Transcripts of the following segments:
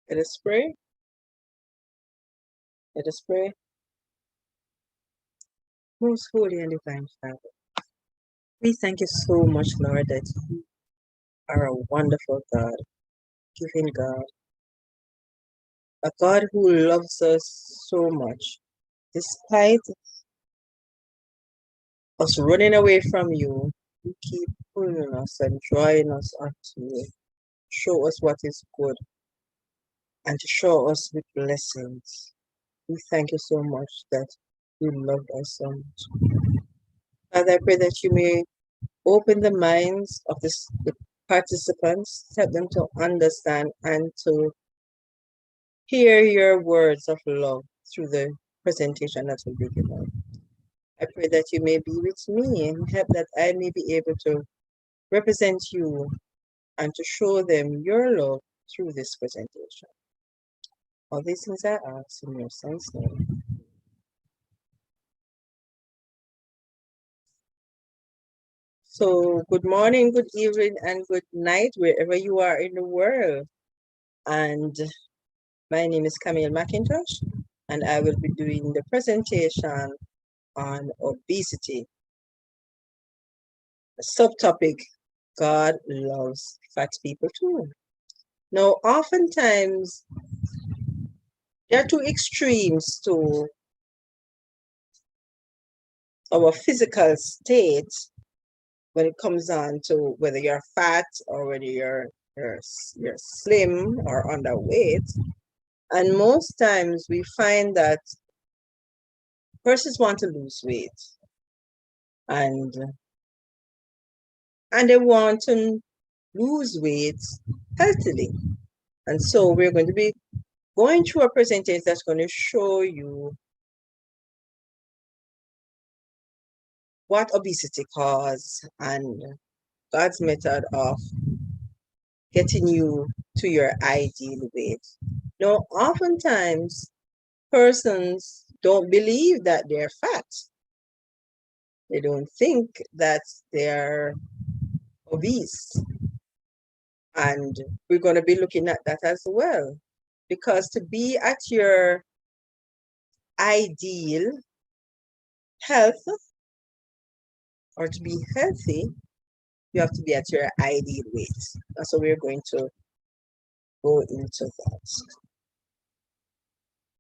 Let us pray. Let us pray. Most holy and divine Father, we thank you so much, Lord, that you are a wonderful God, giving God, a God who loves us so much. Despite us running away from you, you keep pulling us and drawing us unto you. Show us what is good and to show us with blessings. We thank you so much that you love us so much. Father, I pray that you may open the minds of the participants, help them to understand and to hear your words of love through the presentation that will be given. I pray that you may be with me and help that I may be able to represent you and to show them your love through this presentation. All these things I ask in your son's name. So good morning, good evening, and good night, wherever you are in the world. And my name is Camille McIntosh, and I will be doing the presentation on obesity. The subtopic, God loves fat people too. Now, oftentimes, there are two extremes to our physical state when it comes on to whether you're fat or whether you're slim or underweight. And most times we find that persons want to lose weight and they want to lose weight healthily. And so we're going to be going through a presentation that's going to show you what obesity causes and God's method of getting you to your ideal weight. Now, oftentimes, persons don't believe that they're fat. They don't think that they're obese. And we're going to be looking at that as well. Because to be at your ideal health or to be healthy, you have to be at your ideal weight. So we're going to go into that.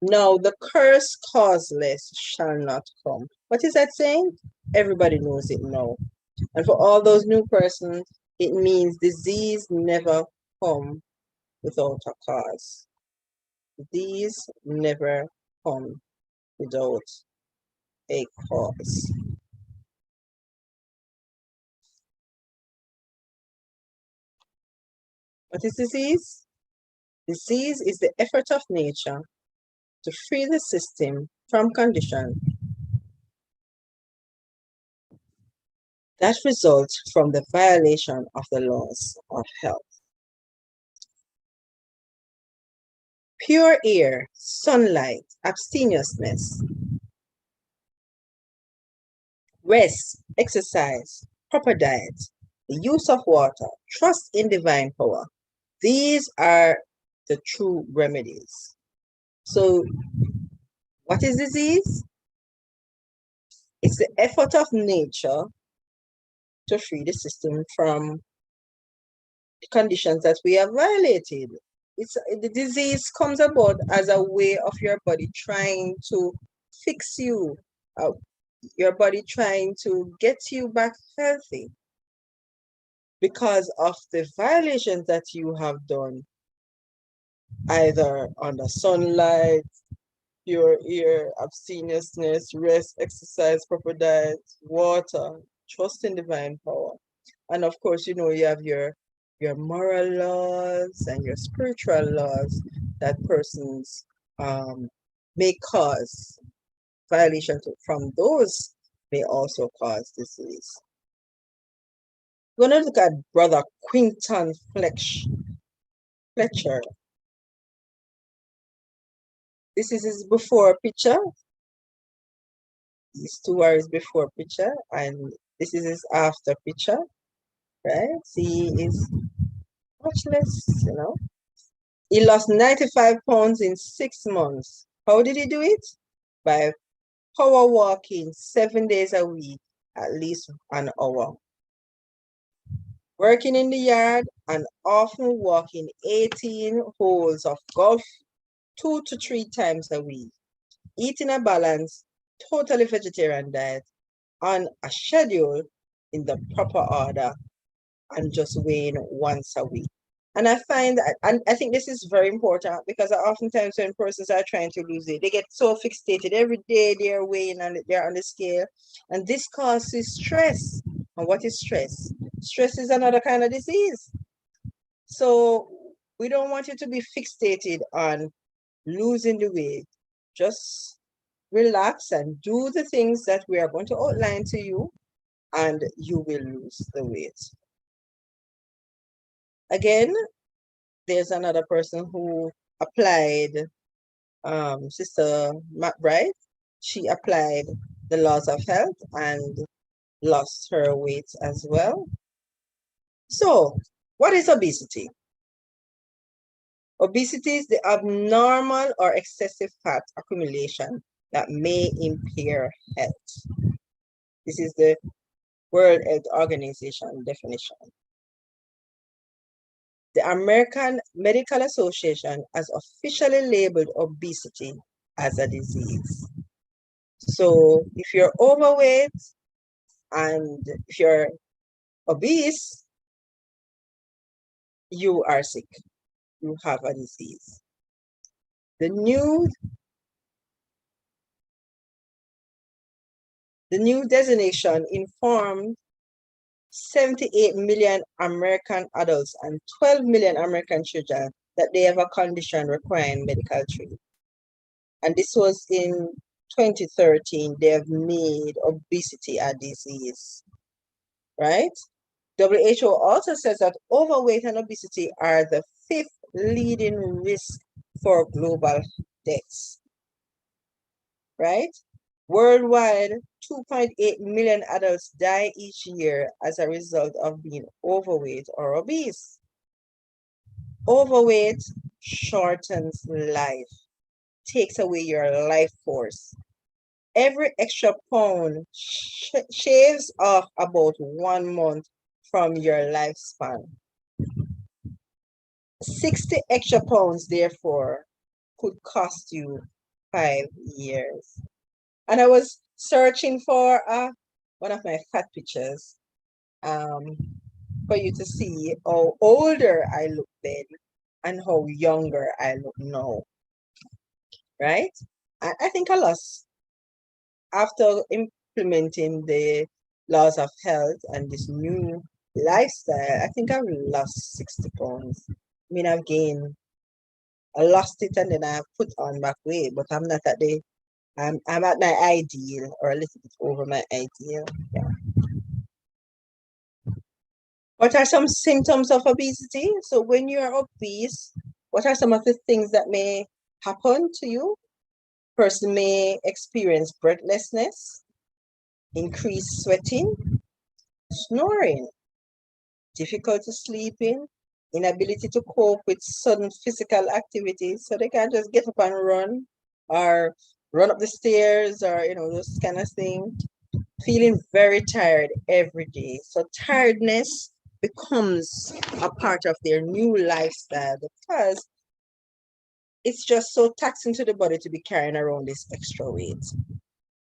Now, the curse causeless shall not come. What is that saying? Everybody knows it now. And for all those new persons, it means disease never come without a cause. Disease never come without a cause. What is disease? Disease is the effort of nature to free the system from conditions that result from the violation of the laws of health. Pure air, sunlight, abstemiousness, rest, exercise, proper diet, the use of water, trust in divine power. These are the true remedies. So, what is disease? It's the effort of nature to free the system from the conditions that we have violated. The disease comes about as a way of your body trying to fix you, your body trying to get you back healthy because of the violations that you have done, either under sunlight, pure air, abstemiousness, rest, exercise, proper diet, water, trust in divine power. And of course, you know, you have your moral laws and your spiritual laws that persons may cause violations from. Those may also cause disease. We're going to look at Brother Quinton Fletcher. This is his before picture. These two are his before picture, and this is his after picture, right? See, he is much less, you know, He lost 95 pounds in 6 months. How did he do it? By power walking 7 days a week, at least an hour. Working in the yard and often walking 18 holes of golf 2 to 3 times a week. Eating a balanced, totally vegetarian diet on a schedule in the proper order and just weighing once a week. And I find that, and I think this is very important because oftentimes when persons are trying to lose it, they get so fixated every day they're weighing and they're on the scale, and this causes stress. And what is stress? Stress is another kind of disease. So we don't want you to be fixated on losing the weight. Just relax and do the things that we are going to outline to you, and you will lose the weight. Again, there's another person who applied, Sister McBride. She applied the laws of health and lost her weight as well. So, what is obesity? Obesity is the abnormal or excessive fat accumulation that may impair health. This is the World Health Organization definition. The American Medical Association has officially labeled obesity as a disease. So if you're overweight and if you're obese, you are sick. You have a disease. The new designation informed 78 million American adults and 12 million American children that they have a condition requiring medical treatment. And this was in 2013. They have made obesity a disease, right? WHO also says that overweight and obesity are the 5th leading risk for global deaths, right? Worldwide, 2.8 million adults die each year as a result of being overweight or obese. Overweight shortens life, takes away your life force. Every extra pound shaves off about 1 month from your lifespan. 60 extra pounds, therefore, could cost you 5 years. And I was searching for one of my fat pictures for you to see how older I look then and how younger I look now, right? I think I lost, after implementing the laws of health and this new lifestyle, I think I've lost 60 pounds. I mean, I lost it and then I put on back weight, but I'm not at the, I'm at my ideal or a little bit over my ideal. Yeah. What are some symptoms of obesity? So when you're obese, what are some of the things that may happen to you? Person may experience breathlessness, increased sweating, snoring, difficulty sleeping, inability to cope with sudden physical activities. So they can't just get up and run or run up the stairs or, those kind of things. Feeling very tired every day. So tiredness becomes a part of their new lifestyle because it's just so taxing to the body to be carrying around this extra weight.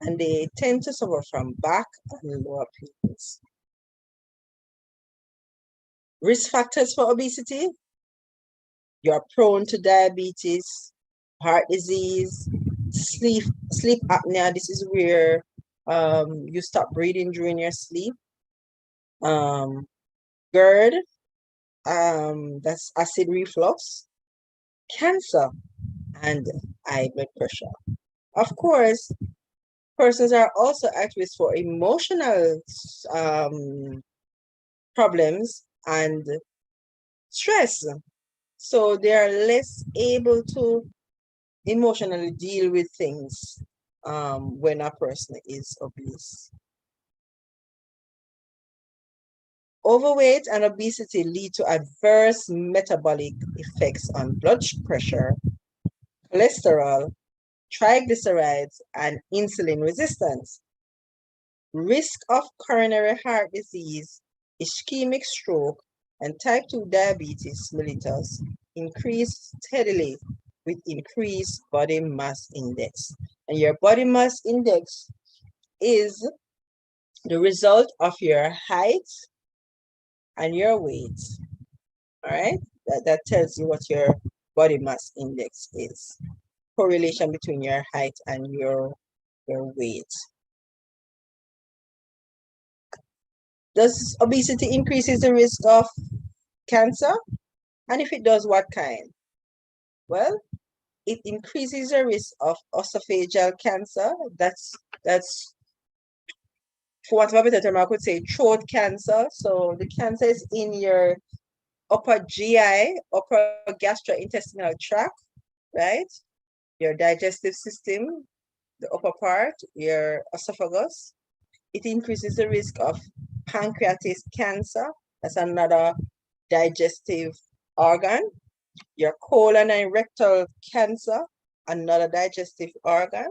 And they tend to suffer from back and lower pains. Risk factors for obesity: you're prone to diabetes, heart disease, sleep apnea. This is where you stop breathing during your sleep. GERD, that's acid reflux, cancer, and high blood pressure. Of course, persons are also at risk for emotional problems and stress. So they are less able to emotionally deal with things when a person is obese. Overweight and obesity lead to adverse metabolic effects on blood pressure, cholesterol, triglycerides, and insulin resistance. Risk of coronary heart disease, ischemic stroke, and type 2 diabetes mellitus increase steadily with increased body mass index. And your body mass index is the result of your height and your weight. All right, that tells you what your body mass index is. Correlation between your height and your weight. Does obesity increases the risk of cancer? And if it does, what kind? Well, it increases the risk of esophageal cancer. That's for want of a better term, I could say throat cancer. So the cancer is in your upper GI, upper gastrointestinal tract, right? Your digestive system, the upper part, your esophagus. It increases the risk of pancreatic cancer. That's another digestive organ. Your colon and rectal cancer, another digestive organ.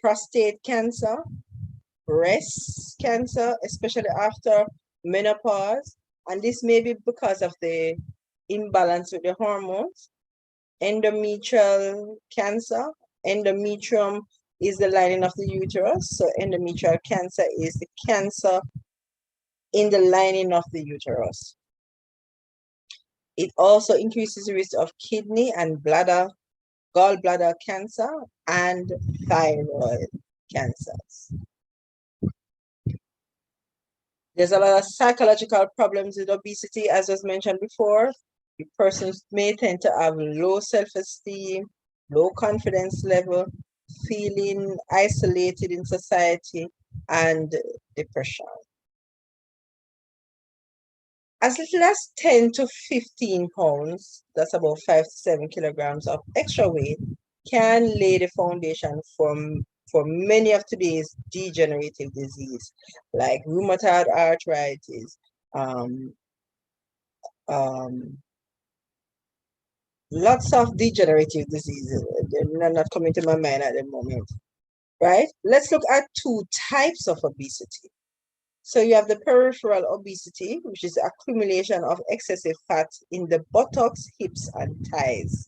Prostate cancer, breast cancer, especially after menopause. And this may be because of the imbalance with the hormones. Endometrial cancer. Endometrium is the lining of the uterus. So endometrial cancer is the cancer in the lining of the uterus. It also increases the risk of kidney and gallbladder cancer and thyroid cancers. There's a lot of psychological problems with obesity, as was mentioned before. The persons may tend to have low self-esteem, low confidence level, feeling isolated in society, and depression. As little as 10 to 15 pounds, that's about 5 to 7 kilograms of extra weight, can lay the foundation for many of today's degenerative disease, like rheumatoid arthritis, lots of degenerative diseases. They're not coming to my mind at the moment, right? Let's look at two types of obesity. So you have the peripheral obesity, which is the accumulation of excessive fat in the buttocks, hips, and thighs,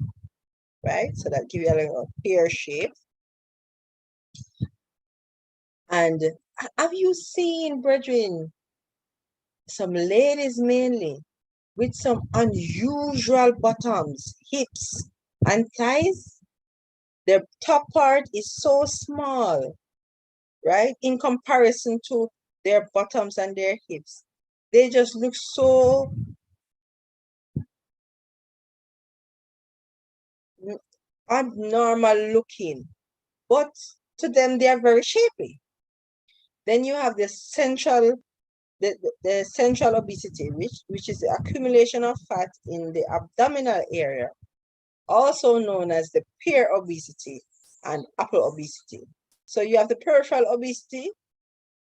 right? So that gives you a little pear shape. And have you seen, brethren, some ladies mainly with some unusual bottoms, hips, and thighs? The top part is so small, right? In comparison to their bottoms and their hips. They just look so abnormal looking, but to them they are very shapely. Then you have the central obesity, which is the accumulation of fat in the abdominal area, also known as the pear obesity and apple obesity. So you have the peripheral obesity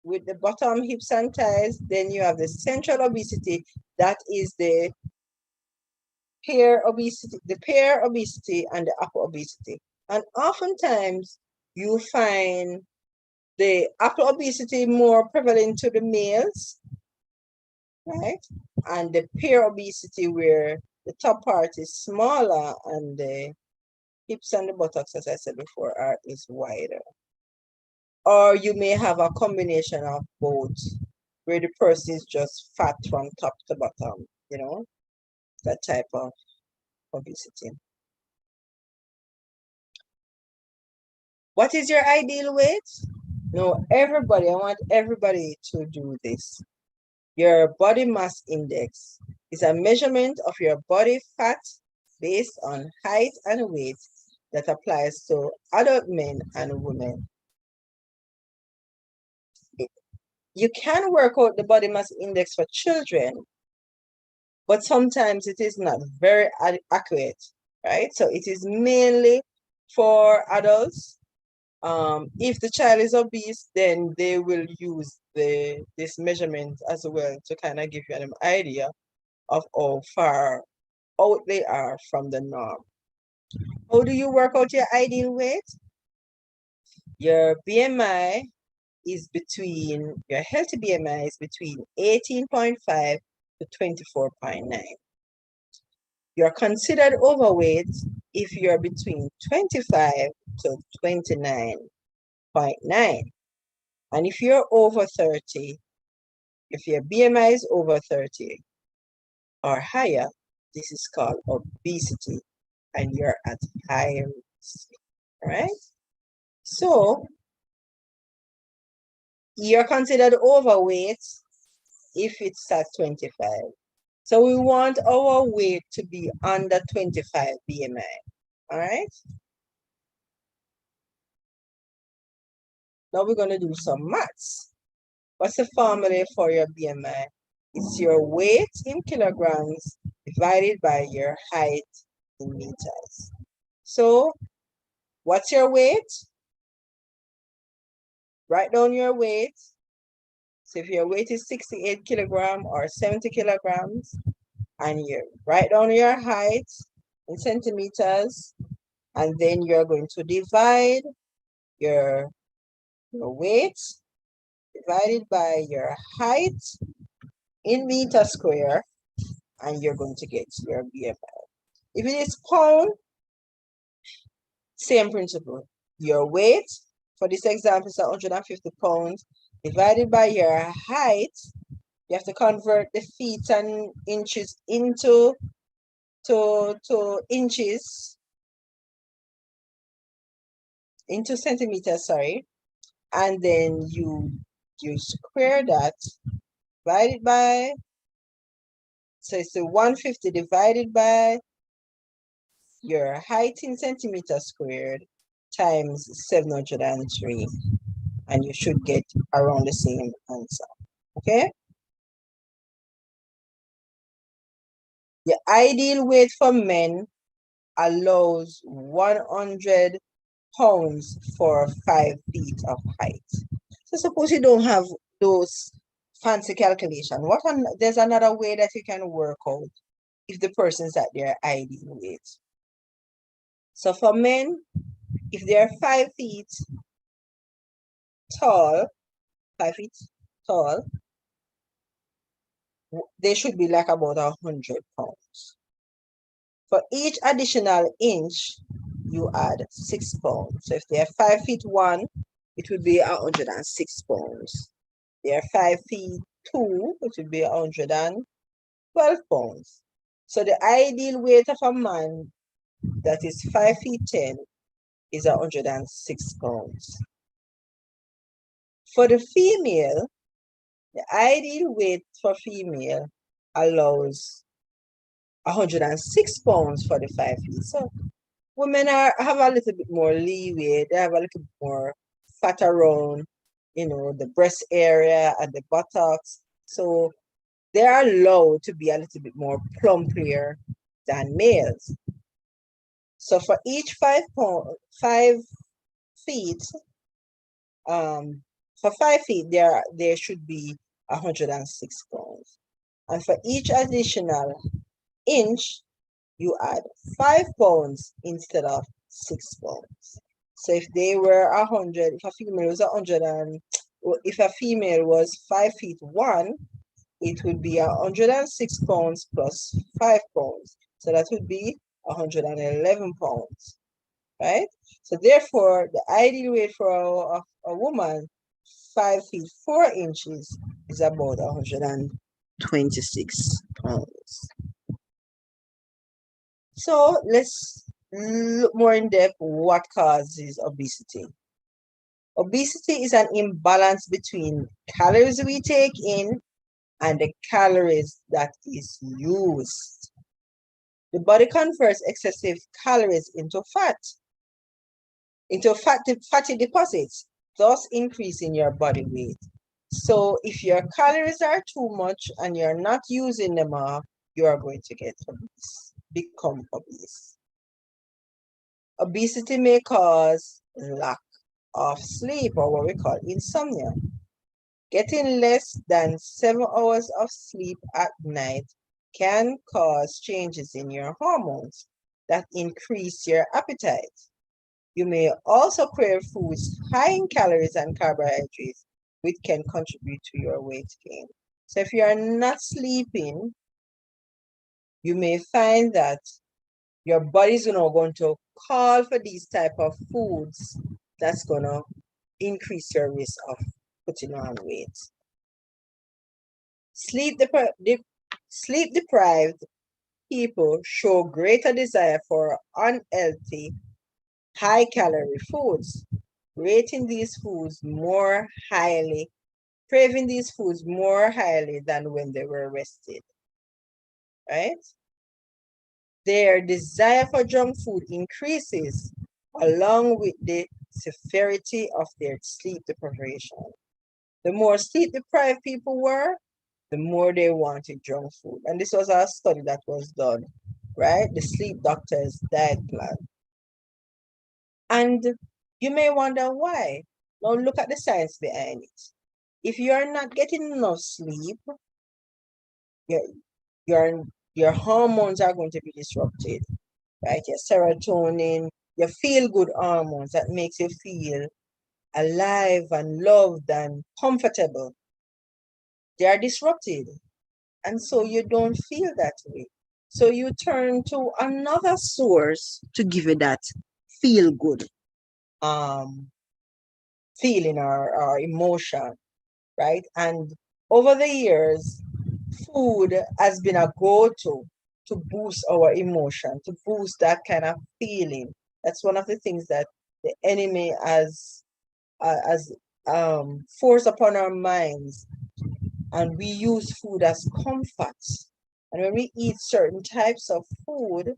with the bottom, hips, and thighs. Then you have the central obesity, that is the pear obesity and the apple obesity. And oftentimes you find the apple obesity more prevalent to the males, right? And the pear obesity, where the top part is smaller and the hips and the buttocks, as I said before, is wider. Or you may have a combination of both, where the person is just fat from top to bottom, you know, that type of obesity. What is your ideal weight? No, everybody, I want everybody to do this. Your body mass index is a measurement of your body fat based on height and weight that applies to adult men and women. You can work out the body mass index for children, but sometimes it is not very accurate, right? So it is mainly for adults If the child is obese, then they will use this measurement as well to kind of give you an idea of how far out they are from the norm. How do you work out your ideal weight? Your BMI is between, your healthy BMI is between 18.5 to 24.9. You're considered overweight if you're between 25 to 29.9. And if you're over 30, if your BMI is over 30 or higher, this is called obesity and you're at high risk, right? So you're considered overweight if it's at 25. So we want our weight to be under 25 BMI, all right? Now we're going to do some maths. What's the formula for your BMI? It's your weight in kilograms divided by your height in meters. So what's your weight? Write down your weight. So if your weight is 68 kilograms or 70 kilograms, and you write down your height in centimeters, and then you're going to divide your weight divided by your height in meter square, and you're going to get your BMI. If it is pound, same principle. Your weight, for this example, is 150 pounds, divided by your height. You have to convert the feet and inches into inches, into centimeters, sorry. And then you square that, divided by, so it's the 150 divided by your height in centimeters squared times 703, and you should get around the same answer, okay? The ideal weight for men allows 100 pounds for 5 feet of height. So suppose you don't have those fancy calculation. There's another way that you can work out if the person's at their ideal weight. So for men, if they're 5 feet tall, 5 feet tall, they should be like about 100 pounds. For each additional inch, you add 6 pounds. So if they are 5 feet 1, it would be 106 pounds. They are 5 feet 2, it would be 112 pounds. So the ideal weight of a man that is 5 feet 10 is 106 pounds. For the female, the ideal weight for female allows 106 pounds for the 5 feet. So women have a little bit more leeway. They have a little bit more fat around, the breast area and the buttocks. So they are allowed to be a little bit more plumpier than males. So for each 5 feet, for 5 feet, there should be 106 pounds. And for each additional inch, you add 5 pounds instead of 6 pounds. So if they were 100, if a female was 100 and if a female was 5 feet 1, it would be 106 pounds plus 5 pounds. So that would be 111 pounds, right? So therefore, the ideal weight for a woman 5 feet 4 inches is about 126 pounds. So let's look more in depth what causes obesity. Obesity is an imbalance between calories we take in and the calories that is used. The body converts excessive calories into fatty deposits, thus increasing your body weight. So if your calories are too much and you're not using them up, you are going to get obese, become obese. Obesity may cause lack of sleep, or what we call insomnia. Getting less than 7 hours of sleep at night can cause changes in your hormones that increase your appetite. You may also crave foods high in calories and carbohydrates, which can contribute to your weight gain. So if you are not sleeping, you may find that your body's going to call for these type of foods that's going to increase your risk of putting on weight. Sleep deprived people show greater desire for unhealthy, high-calorie foods, craving these foods more highly than when they were rested, right? Their desire for junk food increases along with the severity of their sleep deprivation. The more sleep deprived people were, the more they wanted junk food. And this was a study that was done, right? The sleep doctor's diet plan. And you may wonder why. Now look at the science behind it. If you are not getting enough sleep, your hormones are going to be disrupted, right? Your serotonin, your feel-good hormones that makes you feel alive and loved and comfortable. They are disrupted. And so you don't feel that way. So you turn to another source to give you that feel-good feeling or emotion, right? And over the years, food has been a go-to to boost our emotion, to boost that kind of feeling. That's one of the things that the enemy has forced upon our minds, and we use food as comfort. And when we eat certain types of food,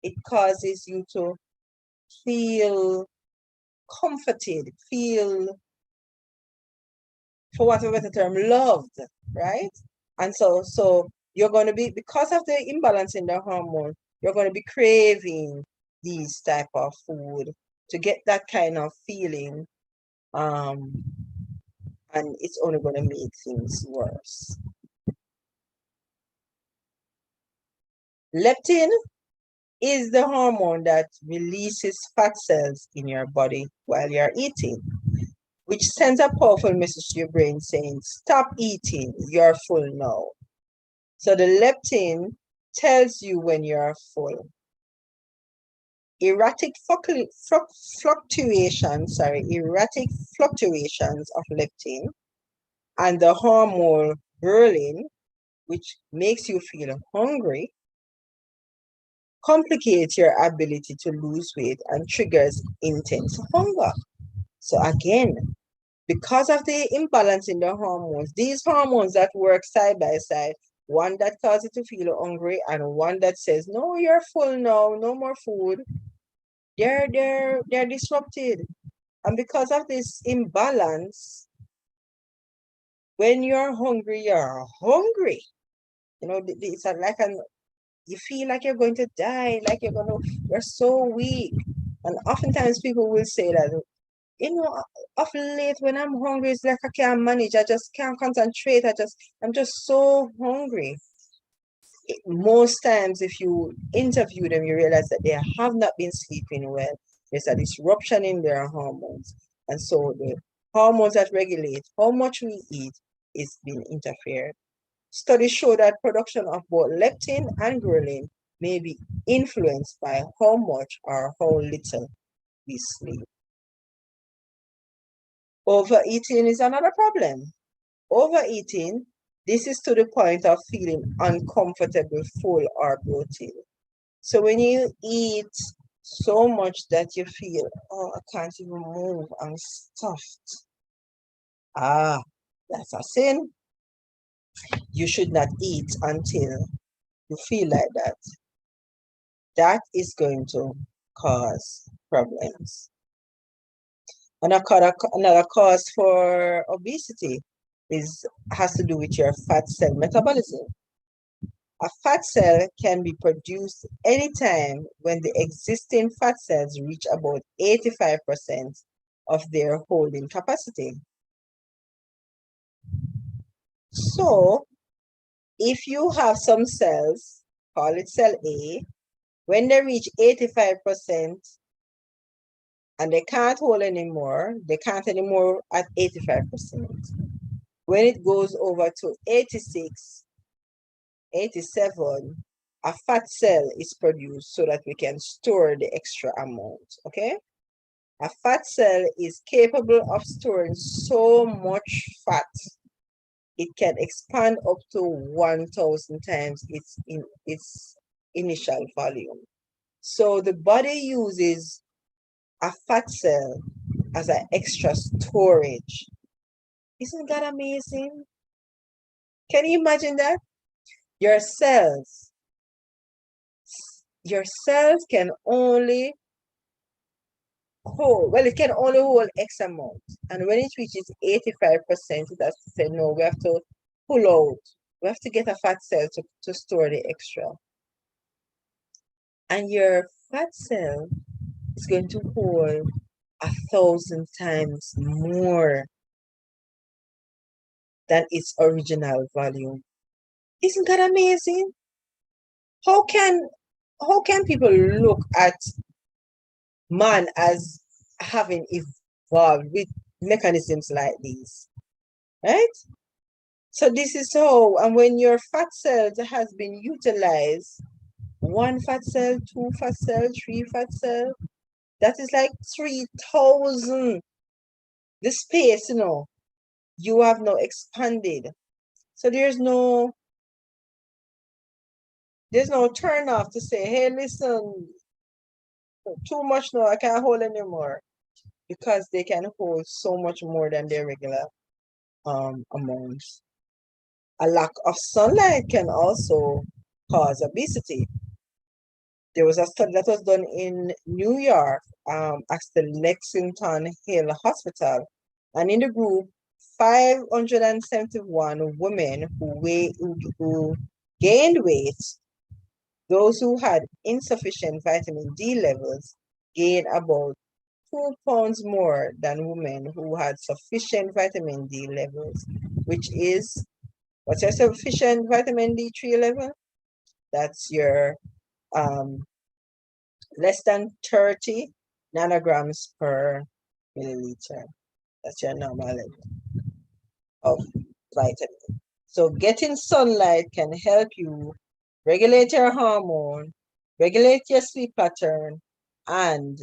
it causes you to feel comforted, feel, for whatever the term, loved, right? And so you're going to be, because of the imbalance in the hormone, you're going to be craving these type of food to get that kind of feeling, and it's only going to make things worse. Leptin is the hormone that releases fat cells in your body while you're eating, which sends a powerful message to your brain saying, stop eating, you're full now. So the leptin tells you when you're full. Erratic fluctuations of leptin and the hormone ghrelin, which makes you feel hungry, complicates your ability to lose weight and triggers intense hunger. So again, because of the imbalance in the hormones, these hormones that work side by side, one that causes you to feel hungry and one that says, no, you're full now, no more food, they're disrupted. And because of this imbalance, when you're hungry, you're hungry. You know, it's like you feel like you're going to die, like you're so weak. And oftentimes people will say that, you know, of late when I'm hungry, it's like I can't manage. I just can't concentrate. I'm just so hungry. Most times, if you interview them, you realize that they have not been sleeping well. There's a disruption in their hormones. And so the hormones that regulate how much we eat is being interfered. Studies show that production of both leptin and ghrelin may be influenced by how much or how little we sleep. Overeating is another problem. Overeating, this is to the point of feeling uncomfortable, full, or bloated. So when you eat so much that you feel, oh, I can't even move, I'm stuffed. That's a sin. You should not eat until you feel like that. That is going to cause problems. Another cause for obesity has to do with your fat cell metabolism. A fat cell can be produced anytime when the existing fat cells reach about 85% of their holding capacity. So if you have some cells, call it cell A, when they reach 85% and they can't hold anymore, they can't anymore at 85%. When it goes over to 86, 87, a fat cell is produced so that we can store the extra amount, okay? A fat cell is capable of storing so much fat, it can expand up to 1,000 times its initial volume. So the body uses a fat cell as an extra storage. Isn't that amazing? Can you imagine that? Your cells can only hold, well, it can only hold X amount. And when it reaches 85%, it has to say, no, we have to pull out. We have to get a fat cell to store the extra. And your fat cell is going to hold 1,000 times more than its original volume. Isn't that amazing? How can people look at man as having evolved with mechanisms like these, right? So this is how, and when your fat cells has been utilized, 1 fat cell, 2 fat cell, 3 fat cell, that is like 3,000. The space, you have now expanded. So there's no turn off to say, hey, listen, too much now, I can't hold anymore. Because they can hold so much more than their regular amounts. A lack of sunlight can also cause obesity. There was a study that was done in New York at the Lexington Hill Hospital. And in the group, 571 women who gained weight, those who had insufficient vitamin D levels gained about 2 pounds more than women who had sufficient vitamin D levels, which is, what's your sufficient vitamin D3 level? That's your less than 30 nanograms per milliliter. That's your normal level of vitamin. So getting sunlight can help you regulate your hormone, regulate your sleep pattern, and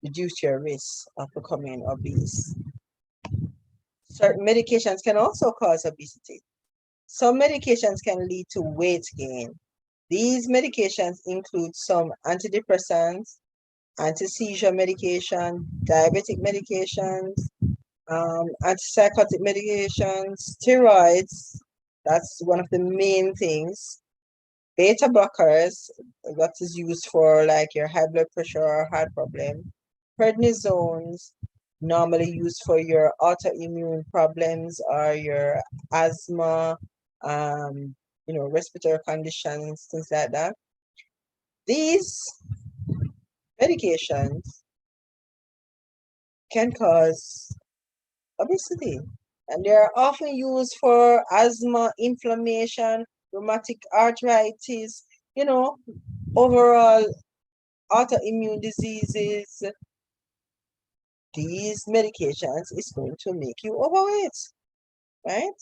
reduce your risk of becoming obese. Certain medications can also cause obesity. Some medications can lead to weight gain. These medications include some antidepressants, anti-seizure medication, diabetic medications, antipsychotic medications, steroids, that's one of the main things, beta blockers, that is used for like your high blood pressure or heart problem, prednisones, normally used for your autoimmune problems or your asthma, respiratory conditions, things like that. These medications can cause obesity, and they are often used for asthma, inflammation, rheumatic arthritis, overall autoimmune diseases. These medications is going to make you overweight, right?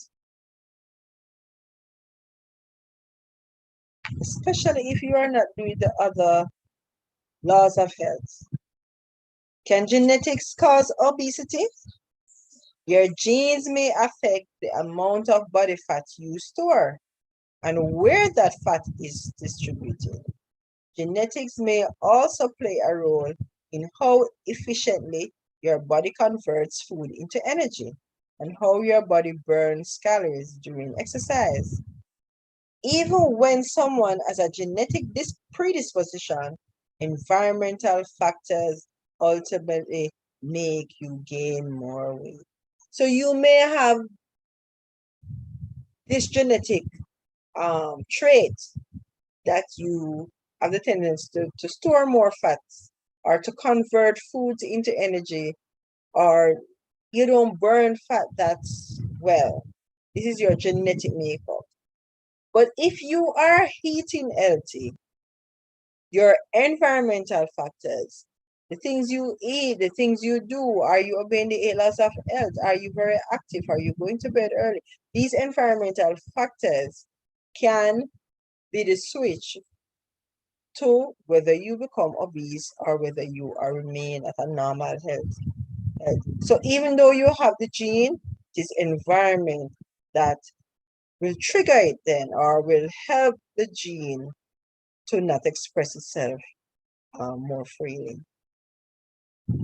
Especially if you are not doing the other laws of health. Can genetics cause obesity? Your genes may affect the amount of body fat you store and where that fat is distributed. Genetics may also play a role in how efficiently your body converts food into energy and how your body burns calories during exercise. Even when someone has a genetic predisposition, environmental factors ultimately make you gain more weight. So you may have this genetic trait that you have the tendency to store more fats or to convert foods into energy or you don't burn fat that's well. This is your genetic makeup. But if you are eating healthy, your environmental factors, the things you eat, the things you do, are you obeying the 8 laws of health? Are you very active? Are you going to bed early? These environmental factors can be the switch to whether you become obese or whether you are remain at a normal health. So even though you have the gene, this environment that will trigger it then, or will help the gene to not express itself more freely.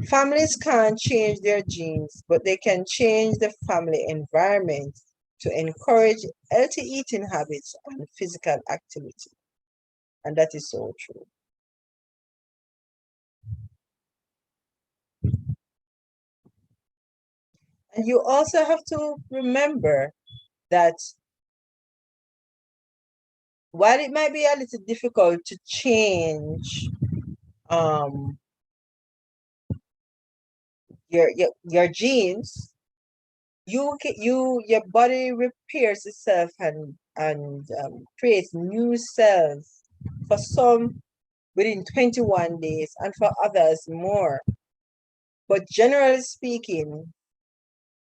Families can't change their genes, but they can change the family environment to encourage healthy eating habits and physical activity. And that is so true. And you also have to remember that while it might be a little difficult to change your genes, your body repairs itself and creates new cells, for some within 21 days and for others more. But generally speaking,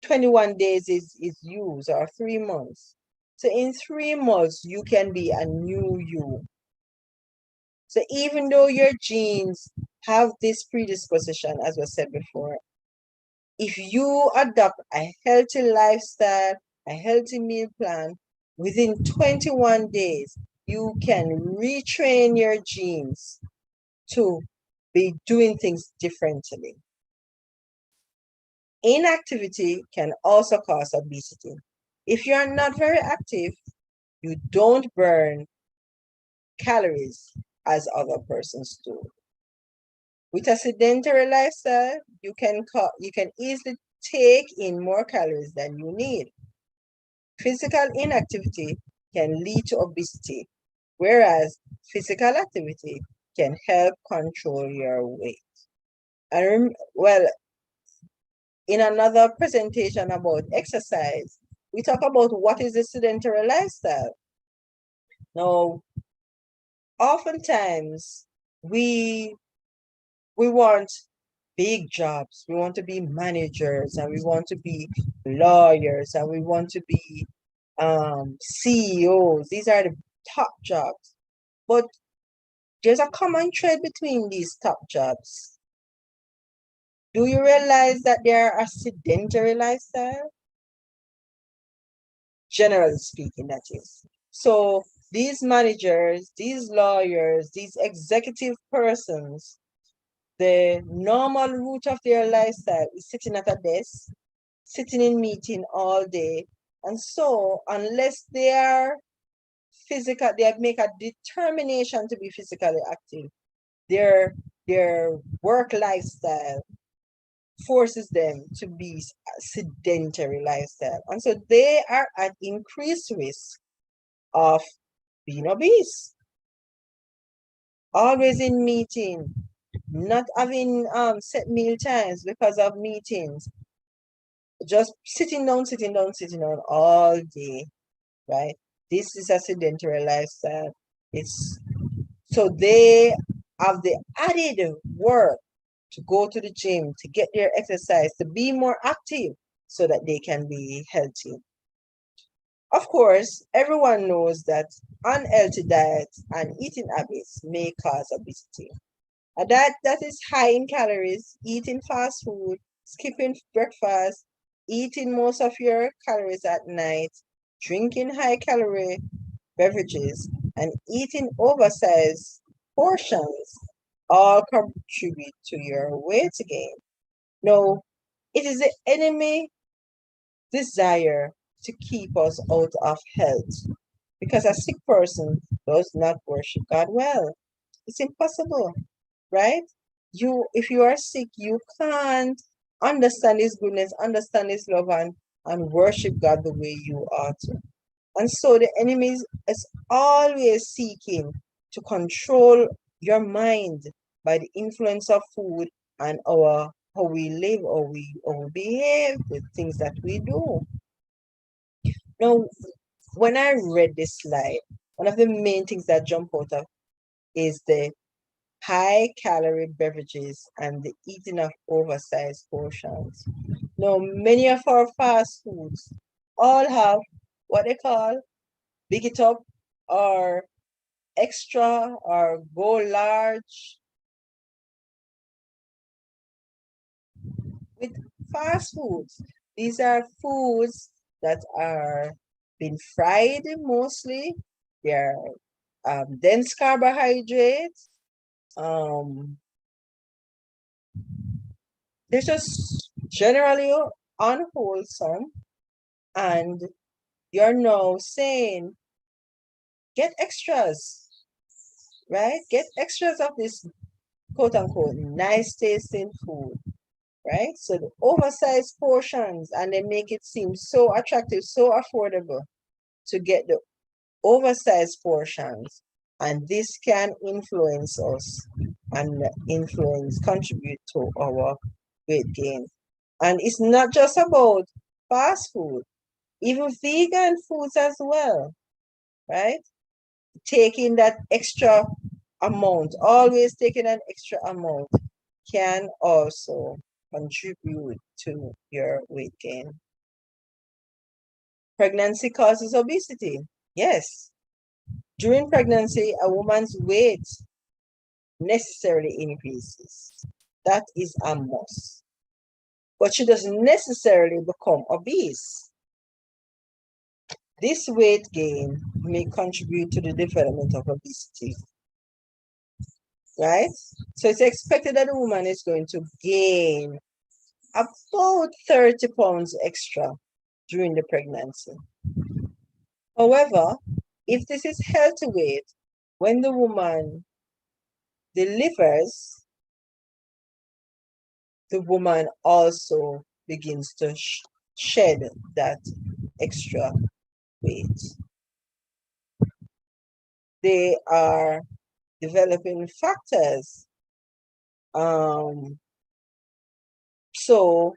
21 days is used, or 3 months. So in 3 months, you can be a new you. So even though your genes have this predisposition, as was said before, if you adopt a healthy lifestyle, a healthy meal plan, within 21 days, you can retrain your genes to be doing things differently. Inactivity can also cause obesity. If you're not very active, you don't burn calories as other persons do. With a sedentary lifestyle, you can easily take in more calories than you need. Physical inactivity can lead to obesity, whereas physical activity can help control your weight. And well, in another presentation about exercise, we talk about what is a sedentary lifestyle. Now, oftentimes we want big jobs. We want to be managers, and we want to be lawyers, and we want to be CEOs. These are the top jobs. But there's a common thread between these top jobs. Do you realize that they are a sedentary lifestyle? Generally speaking, that is. So these managers, these lawyers, these executive persons, the normal route of their lifestyle is sitting at a desk, sitting in meeting all day. And so unless they are physical, they make a determination to be physically active, their work lifestyle forces them to be a sedentary lifestyle. And so they are at increased risk of being obese. Always in meeting, not having set meal times because of meetings, just sitting down all day, right? This is a sedentary lifestyle. So they have the added work to go to the gym, to get their exercise, to be more active so that they can be healthy. Of course, everyone knows that unhealthy diets and eating habits may cause obesity. A diet that is high in calories, eating fast food, skipping breakfast, eating most of your calories at night, drinking high-calorie beverages, and eating oversized portions all contribute to your weight gain. No, it is the enemy desire to keep us out of health, because a sick person does not worship God well. It's impossible, right? If you are sick, you can't understand His goodness, understand His love, and worship God the way you ought to. And so the enemy is always seeking to control your mind by the influence of food and our how we live, how we behave, the things that we do. Now, when I read this slide, one of the main things that jump out of is the high calorie beverages and the eating of oversized portions. Now, many of our fast foods all have what they call big it up or extra or go large. With fast foods, these are foods that are been fried mostly. They're dense carbohydrates. They're just generally unwholesome, and you're now saying get extras, right? Get extras of this quote unquote nice tasting food, right? So the oversized portions, and they make it seem so attractive, so affordable to get the oversized portions. And this can influence us and contribute to our weight gain. And it's not just about fast food, even vegan foods as well, right? Taking that extra amount, always taking an extra amount, can also contribute to your weight gain. Pregnancy causes obesity. Yes. During pregnancy, a woman's weight necessarily increases. That is a must. But she doesn't necessarily become obese. This weight gain may contribute to the development of obesity, right? So it's expected that a woman is going to gain about 30 pounds extra during the pregnancy. However, if this is healthy weight, when the woman delivers, the woman also begins to shed that extra weight. They are developing factors. So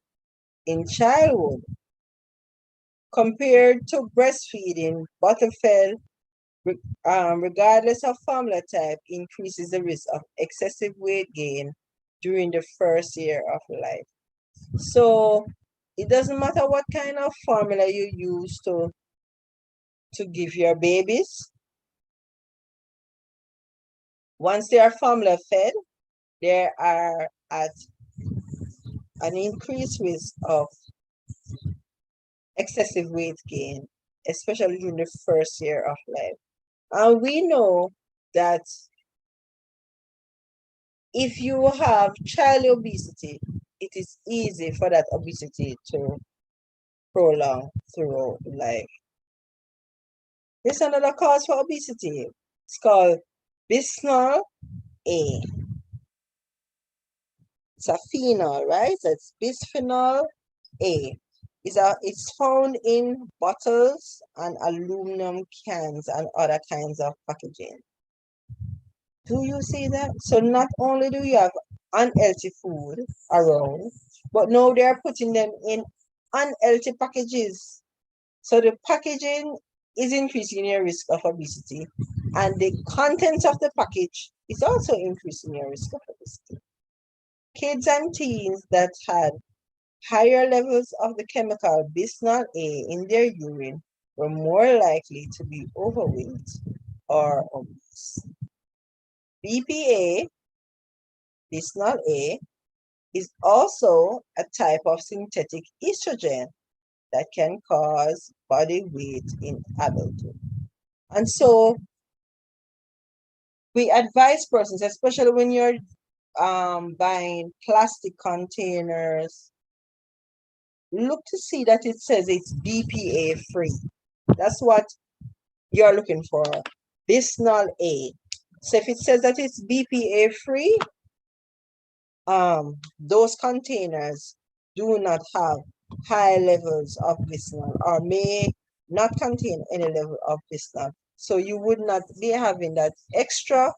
in childhood, compared to breastfeeding, bottle-fed, regardless of formula type, increases the risk of excessive weight gain during the first year of life. So it doesn't matter what kind of formula you use to give your babies. Once they are formula fed, they are at an increased risk of excessive weight gain, especially during the first year of life. And we know that if you have child obesity, it is easy for that obesity to prolong throughout life. There's another cause for obesity. It's called bisphenol A. It's a phenol, right? So it's bisphenol A. It's found in bottles and aluminum cans and other kinds of packaging. Do you see that? So not only do you have unhealthy food around, but now they're putting them in unhealthy packages. So the packaging is increasing your risk of obesity, and the contents of the package is also increasing your risk of obesity. Kids and teens that had higher levels of the chemical bisphenol A in their urine were more likely to be overweight or obese. BPA, bisphenol A, is also a type of synthetic estrogen that can cause body weight in adulthood. And so we advise persons, especially when you're buying plastic containers, look to see that it says it's BPA free. That's what you're looking for, bisphenol A. So if it says that it's BPA free, those containers do not have high levels of bisphenol or may not contain any level of bisphenol. So you would not be having that extra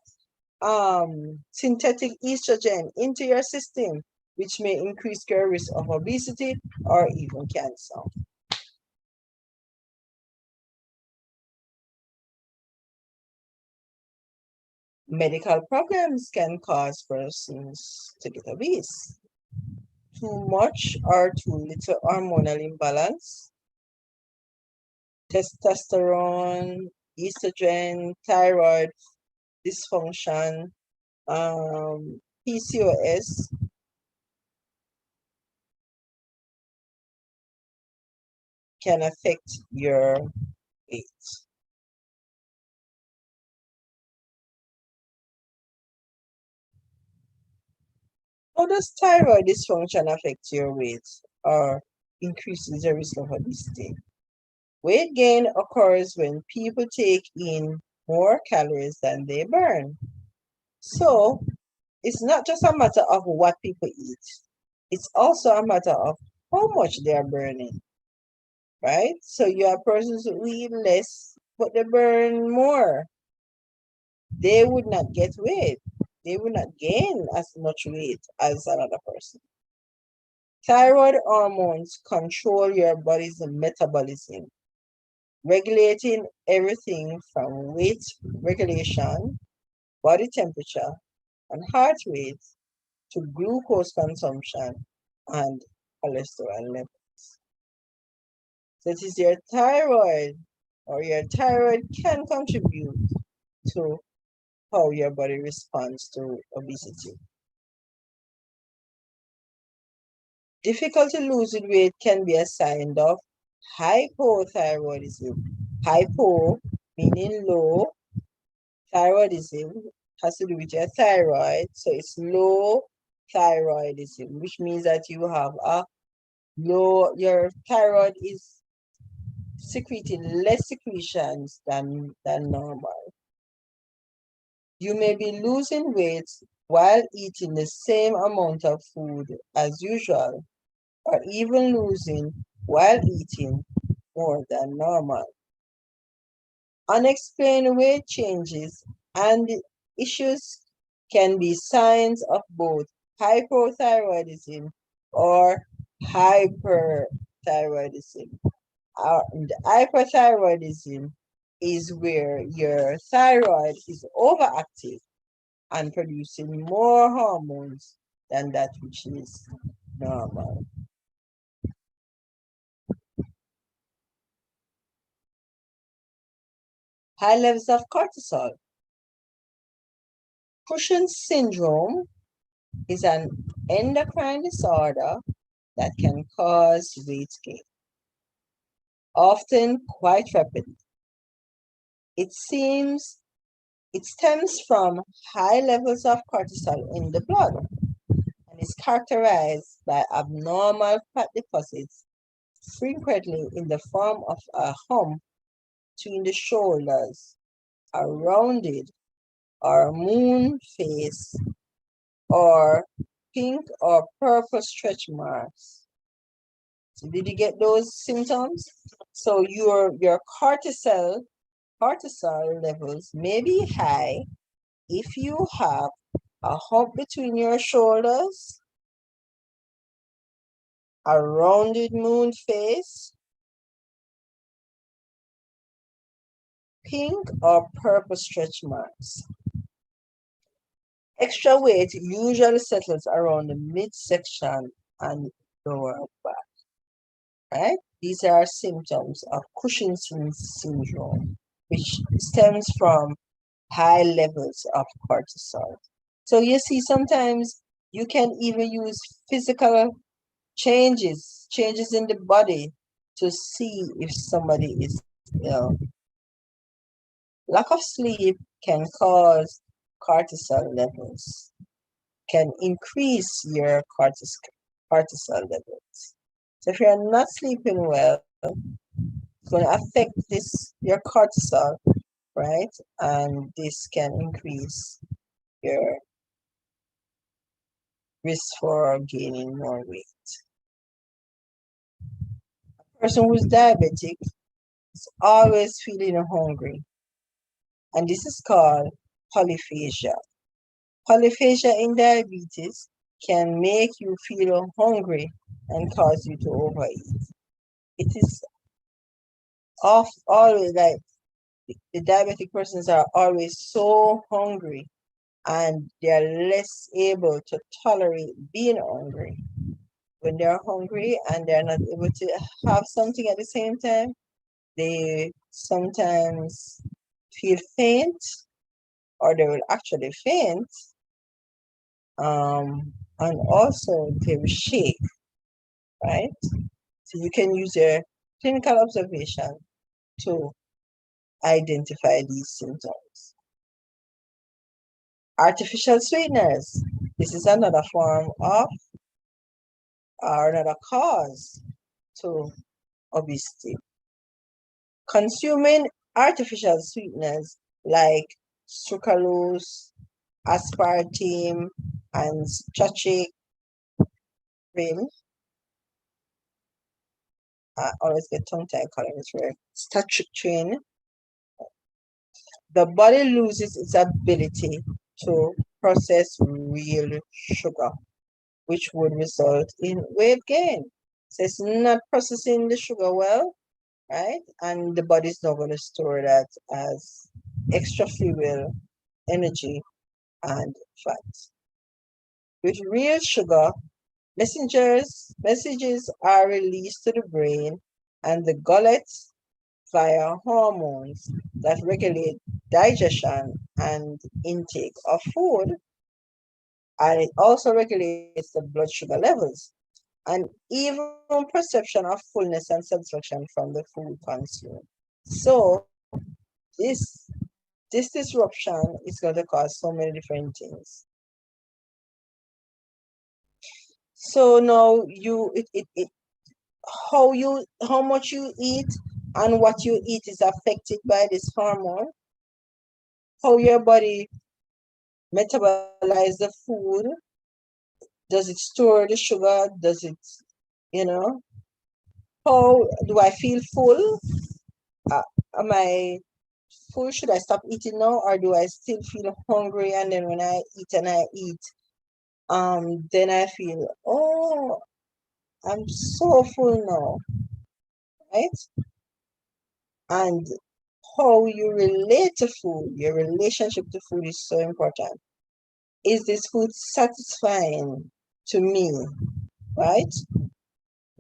synthetic estrogen into your system, which may increase your risk of obesity or even cancer. Medical problems can cause persons to get obese. Too much or too little hormonal imbalance, testosterone, estrogen, thyroid dysfunction, PCOS can affect your weight. How does thyroid dysfunction affect your weight or increases the risk of obesity? Weight gain occurs when people take in more calories than they burn. So it's not just a matter of what people eat, it's also a matter of how much they are burning, right? So you have persons who eat less, but they burn more. They would not get weight. They would not gain as much weight as another person. Thyroid hormones control your body's metabolism, regulating everything from weight regulation, body temperature, and heart rate to glucose consumption and cholesterol levels. So it is your thyroid, or your thyroid can contribute to how your body responds to obesity. Difficulty losing weight can be a sign of hypothyroidism. Hypo meaning low, thyroidism has to do with your thyroid, so it's low thyroidism, which means that you have a low, your thyroid is secreting less secretions than normal. You may be losing weight while eating the same amount of food as usual, or even losing while eating more than normal. Unexplained weight changes and issues can be signs of both hypothyroidism or hyperthyroidism. And hyperthyroidism is where your thyroid is overactive and producing more hormones than that which is normal. High levels of cortisol. Cushing's syndrome is an endocrine disorder that can cause weight gain, often quite rapidly. It stems from high levels of cortisol in the blood and is characterized by abnormal fat deposits, frequently in the form of a hump between the shoulders, a rounded or moon face, or pink or purple stretch marks. So did you get those symptoms? So your cortisol levels may be high if you have a hump between your shoulders, a rounded moon face, pink or purple stretch marks. Extra weight usually settles around the midsection and lower back, right? These are symptoms of Cushing's syndrome, which stems from high levels of cortisol. So you see, sometimes you can even use physical changes in the body to see if somebody is ill. Lack of sleep can cause cortisol levels, can increase your cortisol levels. So if you're not sleeping well, it's going to affect your cortisol, right? And this can increase your risk for gaining more weight. A person who's diabetic is always feeling hungry, and this is called polyphagia. Polyphagia in diabetes can make you feel hungry and cause you to overeat. It is always like the diabetic persons are always so hungry and they're less able to tolerate being hungry. When they're hungry and they're not able to have something at the same time, they sometimes feel faint or they will actually faint. And also they will shake, right? So you can use your clinical observation to identify these symptoms. Artificial sweeteners. This is another form of or another cause to obesity. Consuming artificial sweeteners like sucralose, aspartame, and stachyrin. I always get tongue-tied calling it right. Stachyrin. The body loses its ability to process real sugar, which would result in weight gain. So it's not processing the sugar well, right? And the body's not going to store that as extra fuel, energy, and fat. With real sugar, messages are released to the brain and the gullet via hormones that regulate digestion and intake of food, and it also regulates the blood sugar levels and even perception of fullness and satisfaction from the food consumed. So this this disruption is going to cause so many different things. So now how much you eat and what you eat is affected by this hormone. How your body metabolize the food. Does it store the sugar? Does it, you know? How do I feel full? Am I full? Should I stop eating now, or do I still feel hungry? And then when I eat, then I feel, oh, I'm so full now, right? And how you relate to food, your relationship to food is so important. Is this food satisfying to me, right?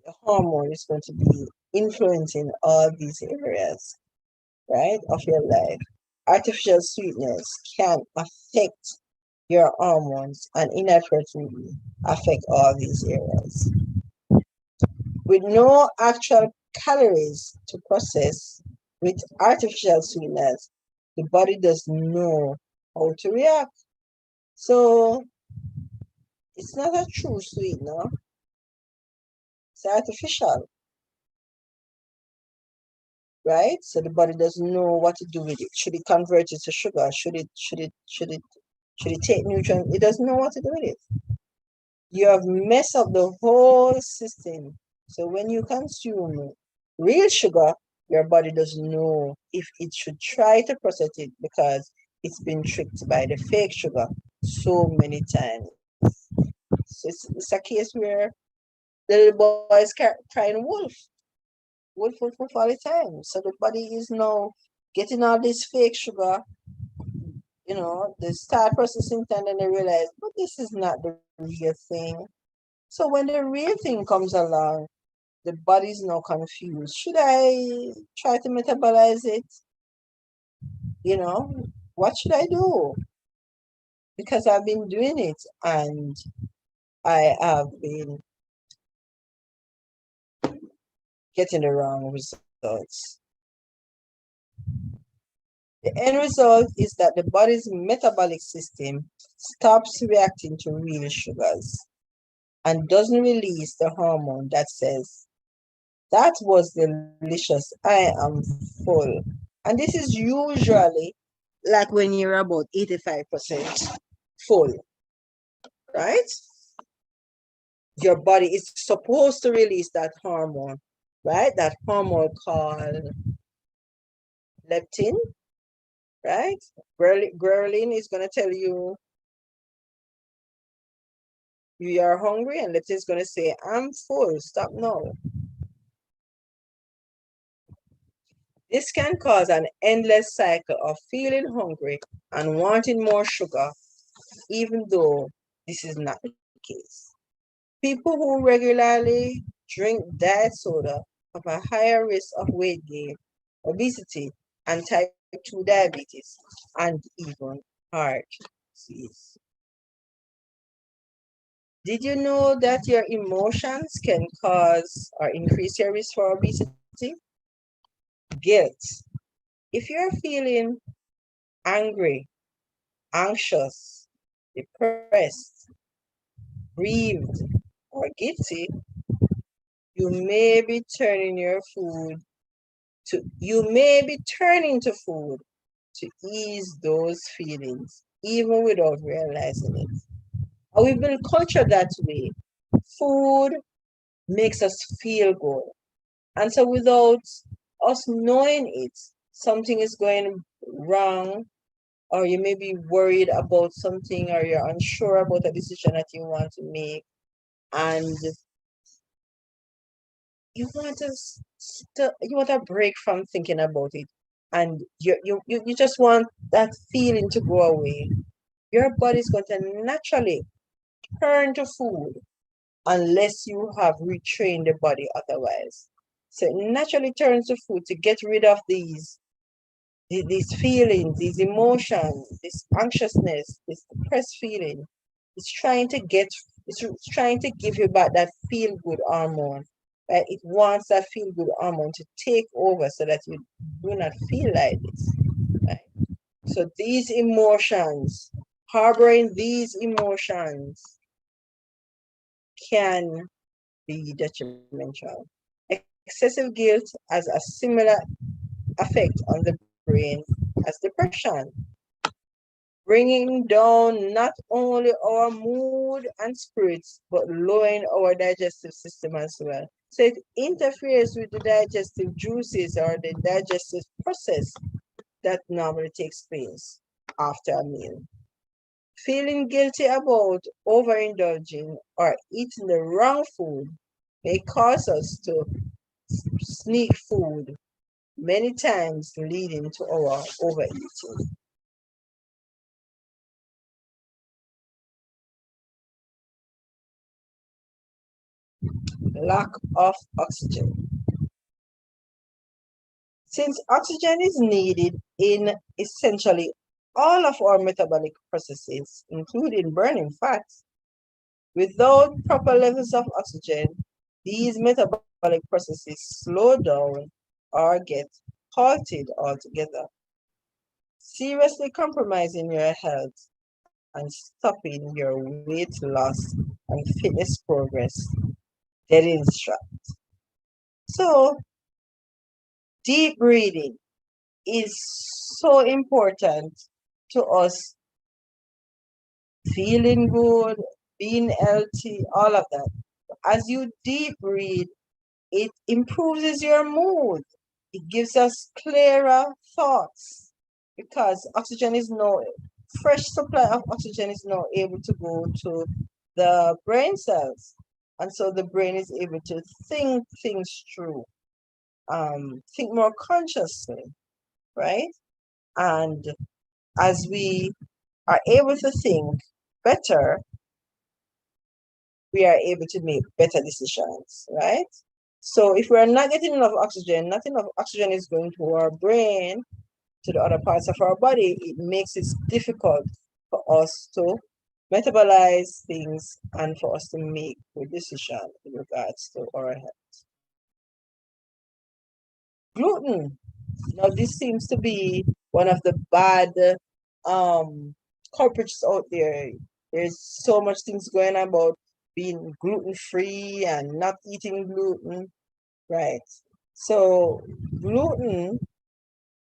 The hormone is going to be influencing all these areas, right, of your life. Artificial sweetness can affect your hormones and inadvertently affect all these areas. With no actual calories to process with artificial sweeteners, the body doesn't know how to react. So it's not a true sweetener, it's artificial, right? So the body doesn't know what to do with it. Should it convert it to sugar? Should it take nutrients? It doesn't know what to do with it. You have messed up the whole system. So when you consume real sugar, your body doesn't know if it should try to process it because it's been tricked by the fake sugar so many times. So it's a case where the little boy is crying wolf, wolf, wolf, wolf all the time. So the body is now getting all this fake sugar, they start processing it and then they realize, but this is not the real thing. So when the real thing comes along, the body's now confused. Should I try to metabolize it? What should I do? Because I've been doing it and I have been getting the wrong results. The end result is that the body's metabolic system stops reacting to real sugars and doesn't release the hormone that says, that was delicious, I am full. And this is usually like when you're about 85% full, right? Your body is supposed to release that hormone, right? That hormone called leptin, right? Ghrelin is going to tell you You are hungry and lettuce is going to say, I'm full, stop now. This can cause an endless cycle of feeling hungry and wanting more sugar, even though this is not the case. People who regularly drink diet soda have a higher risk of weight gain, obesity, and type 2 diabetes, and even heart disease. Did you know that your emotions can cause or increase your risk for obesity? Guilt. If you're feeling angry, anxious, depressed, grieved, or guilty, you may be turning to food to ease those feelings, even without realizing it. And we've been cultured that way. Food makes us feel good. And so without us knowing it, something is going wrong, or you may be worried about something, or you're unsure about a decision that you want to make, and you want a break from thinking about it, and you just want that feeling to go away. Your body's going to naturally turn to food unless you have retrained the body otherwise. So it naturally turns to food to get rid of these feelings, these emotions, this anxiousness, this depressed feeling. It's trying to give you back that feel good hormone. Right? It wants that feel good hormone to take over so that you do not feel like this. Right? So these emotions, harboring these emotions can be detrimental. Excessive guilt has a similar effect on the brain as depression, bringing down not only our mood and spirits, but lowering our digestive system as well. So it interferes with the digestive juices or the digestive process that normally takes place after a meal. Feeling guilty about overindulging or eating the wrong food may cause us to sneak food, many times leading to our overeating. Lack of oxygen. Since oxygen is needed in essentially all of our metabolic processes, including burning fats, without proper levels of oxygen, these metabolic processes slow down or get halted altogether, seriously compromising your health and stopping your weight loss and fitness progress dead in its track. So, deep breathing is so important to us feeling good, being healthy, all of that. As you deep breathe, it improves your mood. It gives us clearer thoughts because fresh supply of oxygen is now able to go to the brain cells. And so the brain is able to think things through, think more consciously, right? And as we are able to think better, we are able to make better decisions, right? So if we're not getting enough oxygen, not enough oxygen is going to our brain, to the other parts of our body, it makes it difficult for us to metabolize things and for us to make good decisions in regards to our health. Gluten. Now, this seems to be one of the bad culprits out there. There's so much things going on about being gluten-free and not eating gluten, right? So gluten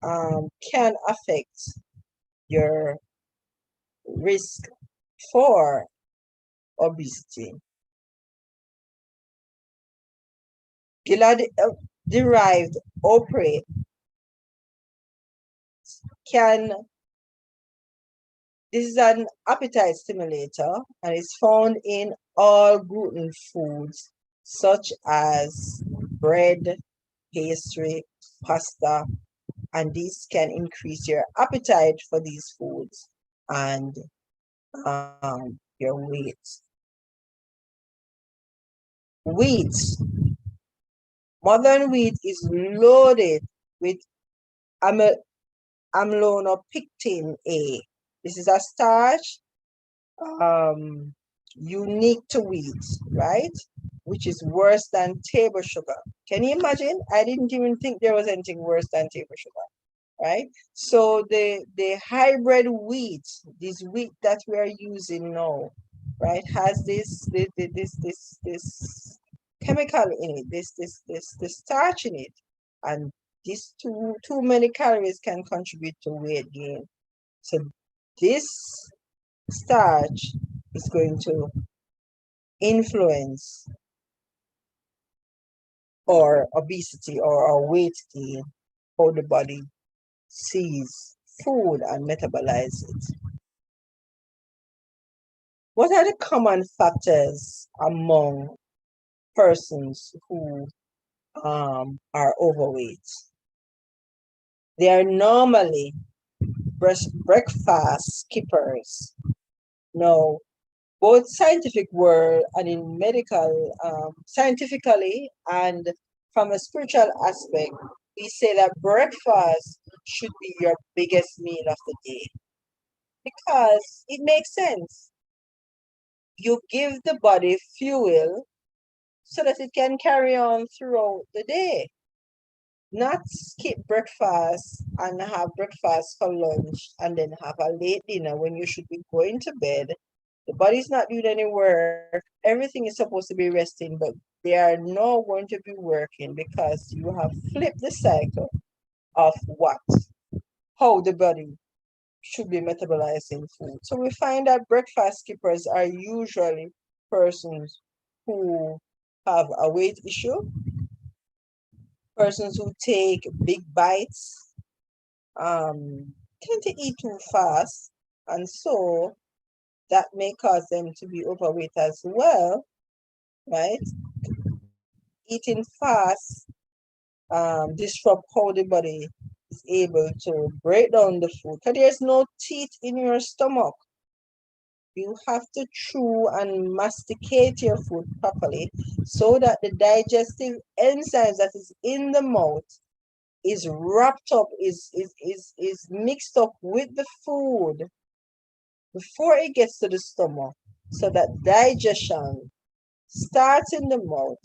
can affect your risk for obesity. Derived operate can This is an appetite stimulator and is found in all gluten foods such as bread, pastry, pasta, and these can increase your appetite for these foods and your weight. Wheat. Modern wheat is loaded with amylopectin A. This is a starch unique to wheat, right? Which is worse than table sugar. Can you imagine? I didn't even think there was anything worse than table sugar, right? So the hybrid wheat, this wheat that we are using now, right, has this chemical in it, this starch in it, and these too many calories can contribute to weight gain. So this starch is going to influence or obesity or weight gain, how the body sees food and metabolize it. What are the common factors among persons who are overweight? They are normally breakfast skippers. Now, both scientific world and in medical, scientifically and from a spiritual aspect, we say that breakfast should be your biggest meal of the day because it makes sense. You give the body fuel so that it can carry on throughout the day. Not skip breakfast and have breakfast for lunch and then have a late dinner when you should be going to bed. The body's not doing any work. Everything is supposed to be resting, but they are not going to be working because you have flipped the cycle of what? How the body should be metabolizing food. So we find that breakfast skippers are usually persons who have a weight issue, persons who take big bites, tend to eat too fast, and so that may cause them to be overweight as well, right? Eating fast disrupt how the body is able to break down the food because there's no teeth in your stomach. You have to chew and masticate your food properly so that the digestive enzymes that is in the mouth is wrapped up, is mixed up with the food before it gets to the stomach, so that digestion starts in the mouth,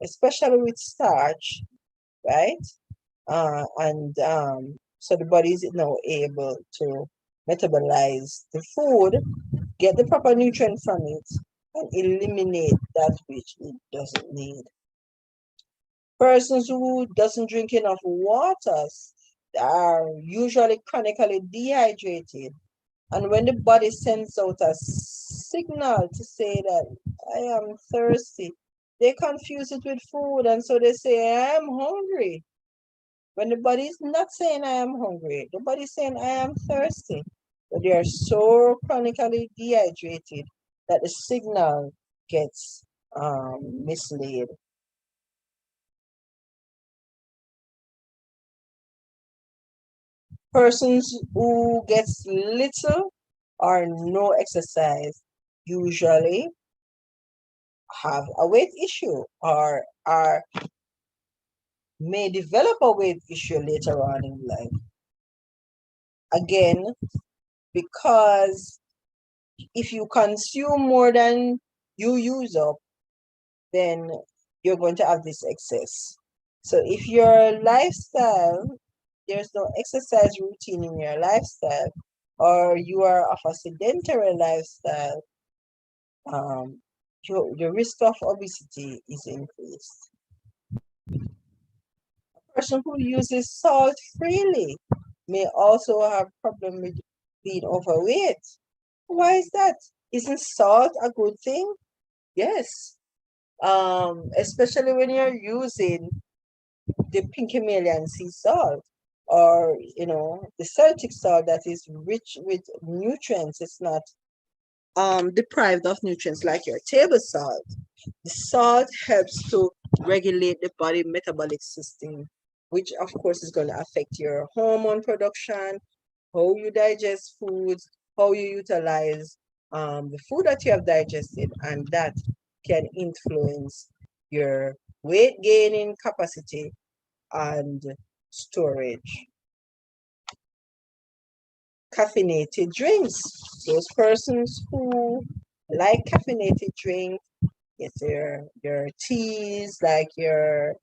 especially with starch, right? And so the body is now able to metabolize the food, get the proper nutrient from it, and eliminate that which it doesn't need. Persons who doesn't drink enough water are usually chronically dehydrated. And when the body sends out a signal to say that I am thirsty, they confuse it with food. And so they say, I am hungry. When the body is not saying I am hungry, the body is saying I am thirsty. But they are so chronically dehydrated that the signal gets misled. Persons who gets little or no exercise usually have a weight issue or may develop a weight issue later on in life. Again, because if you consume more than you use up, then you're going to have this excess. So if your lifestyle, there's no exercise routine in your lifestyle, or you are of a sedentary lifestyle, your risk of obesity is increased. A person who uses salt freely may also have problem with being overweight. Why is that? Isn't salt a good thing? Yes. Especially when you're using the pink Himalayan sea salt. or the Celtic salt that is rich with nutrients. It's not deprived of nutrients like your table salt. The salt helps to regulate the body metabolic system, which of course is going to affect your hormone production, how you digest foods, how you utilize the food that you have digested, and that can influence your weight gaining capacity and storage. Caffeinated drinks. Those persons who like caffeinated drinks, it's your teas, like your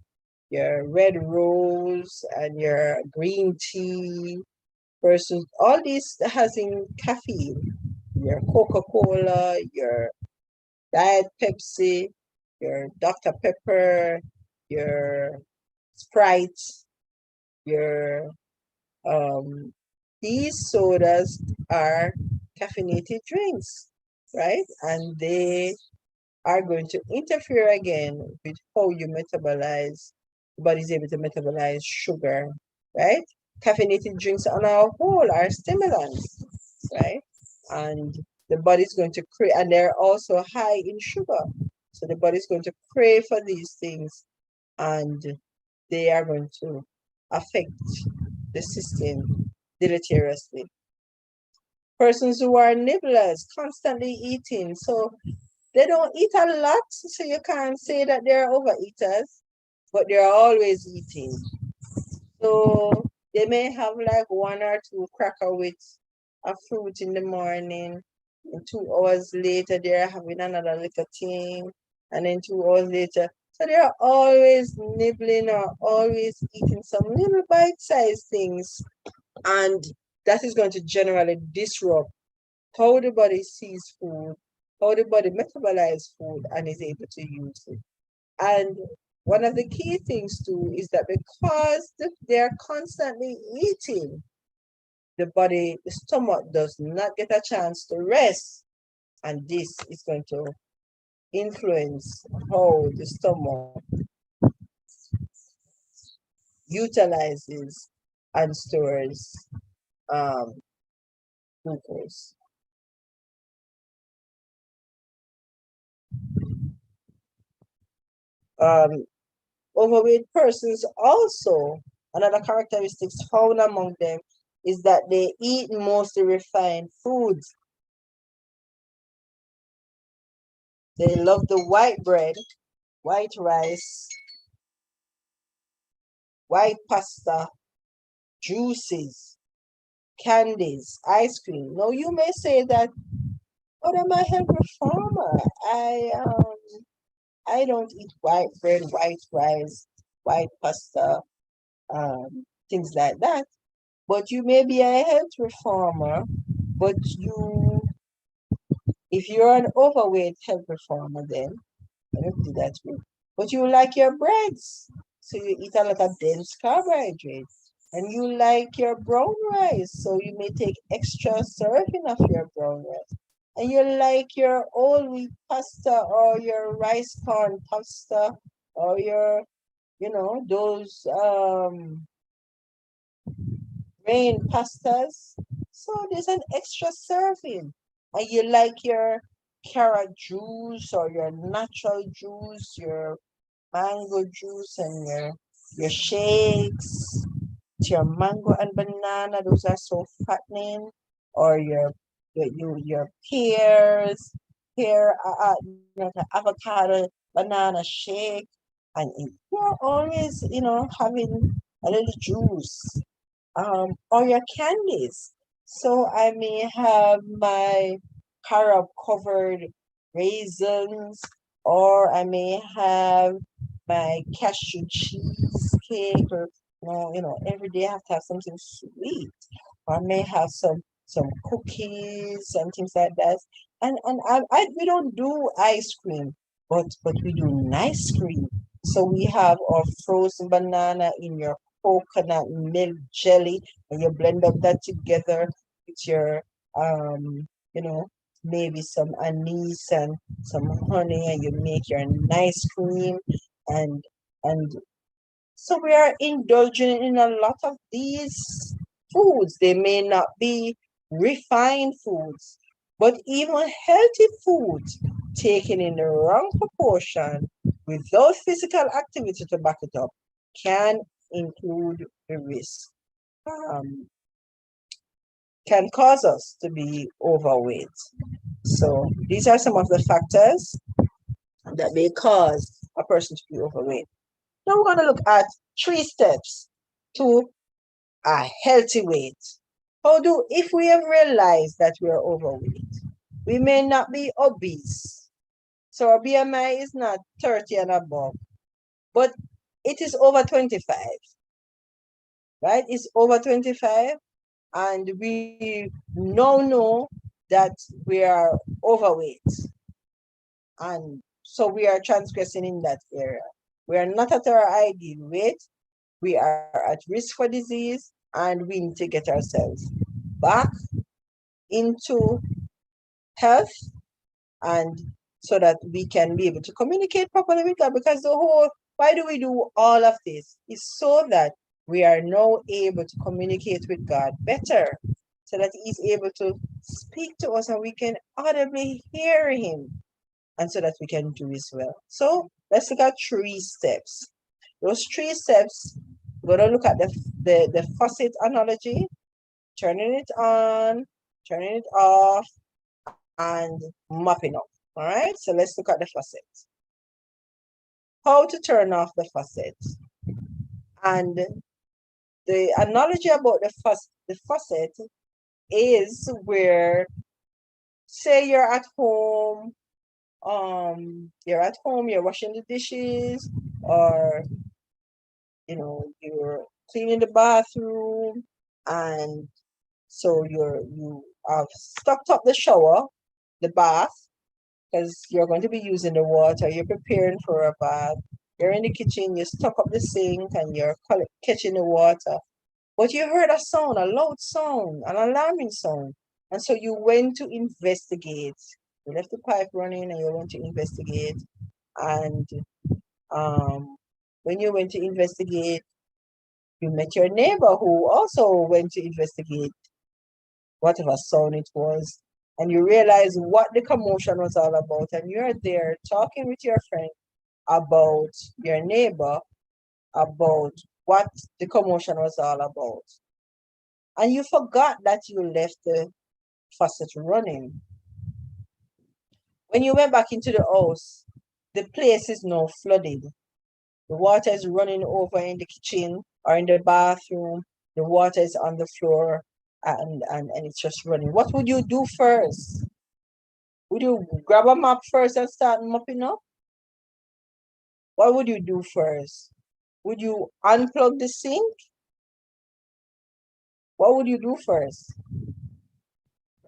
red rose and your green tea versus all these has in caffeine. Your Coca-Cola, your Diet Pepsi, your Dr. Pepper, your Sprite, your these sodas are caffeinated drinks, right? And they are going to interfere again with how you metabolize, the body is able to metabolize sugar, right? Caffeinated drinks on our whole are stimulants, right? And the body's going to crave, and they're also high in sugar. So the body's going to crave for these things, and they are going to affect the system deleteriously. Persons who are nibblers, constantly eating, so they don't eat a lot, so you can't say that they're overeaters, but they're always eating. So they may have like one or two cracker with a fruit in the morning, and 2 hours later they're having another little thing, and then 2 hours later. So they're always nibbling or always eating some little bite-sized things, and that is going to generally disrupt how the body sees food, how the body metabolizes food and is able to use it. And one of the key things too is that because they're constantly eating, the stomach does not get a chance to rest. And this is going to influence how the stomach utilizes and stores glucose. Overweight persons also, another characteristics found among them is that they eat mostly refined foods. They love the white bread, white rice, white pasta, juices, candies, ice cream. Now you may say that, but I'm a healthy farmer. I don't eat white bread, white rice, white pasta, things like that. But you may be a health reformer, but if you're an overweight health reformer, then I don't do that way. But you like your breads, so you eat a lot of dense carbohydrates. And you like your brown rice, so you may take extra serving of your brown rice. And you like your whole wheat pasta or your rice corn pasta or your, those grain pastas. So there's an extra serving. And you like your carrot juice or your natural juice, your mango juice and your shakes, your mango and banana, those are so fattening, or your pears, the avocado banana shake, and you're always having a little juice, or your candies. So I may have my carob covered raisins, or I may have my cashew cheesecake, or every day I have to have something sweet. Or I may have some cookies and things like that. And we don't do ice cream, but we do nice cream. So we have our frozen banana in your coconut milk jelly, and you blend up that together with your you know, maybe some anise and some honey, and you make your nice cream, and and So we are indulging in a lot of these foods. They may not be refined foods, but even healthy foods taken in the wrong proportion without physical activity to back it up can include the risk, can cause us to be overweight. So these are some of the factors that may cause a person to be overweight. Now we're going to look at 3 steps to a healthy weight. If we have realized that we are overweight, we may not be obese. So our BMI is not 30 and above, but it is over 25, right? It's over 25, and we now know that we are overweight. And so we are transgressing in that area. We are not at our ideal weight. We are at risk for disease, and we need to get ourselves back into health, and so that we can be able to communicate properly with God. Because why do we do all of this? It's so that we are now able to communicate with God better, so that He's able to speak to us and we can audibly hear Him, and so that we can do His will. So let's look at 3 steps. Those 3 steps, we're going to look at the faucet analogy: turning it on, turning it off, and mopping up. All right, so let's look at the faucet. How to turn off the faucet. And the analogy about the faucet is where, say you're at home, you're washing the dishes, or you're cleaning the bathroom, and so you have stocked up the shower, the bath, because you're going to be using the water. You're preparing for a bath. You're in the kitchen, you stock up the sink, and you're catching the water. But you heard a sound, a loud sound, an alarming sound. And so you went to investigate. You left the pipe running and you went to investigate. And when you went to investigate, you met your neighbor who also went to investigate whatever sound it was. And you realize what the commotion was all about. And you're there talking with your friend about your neighbor, about what the commotion was all about. And you forgot that you left the faucet running. When you went back into the house, the place is now flooded. The water is running over in the kitchen or in the bathroom. The water is on the floor, and it's just running. What would you do first? Would you grab a mop first and start mopping up? What would you do first? Would you unplug the sink? What would you do first?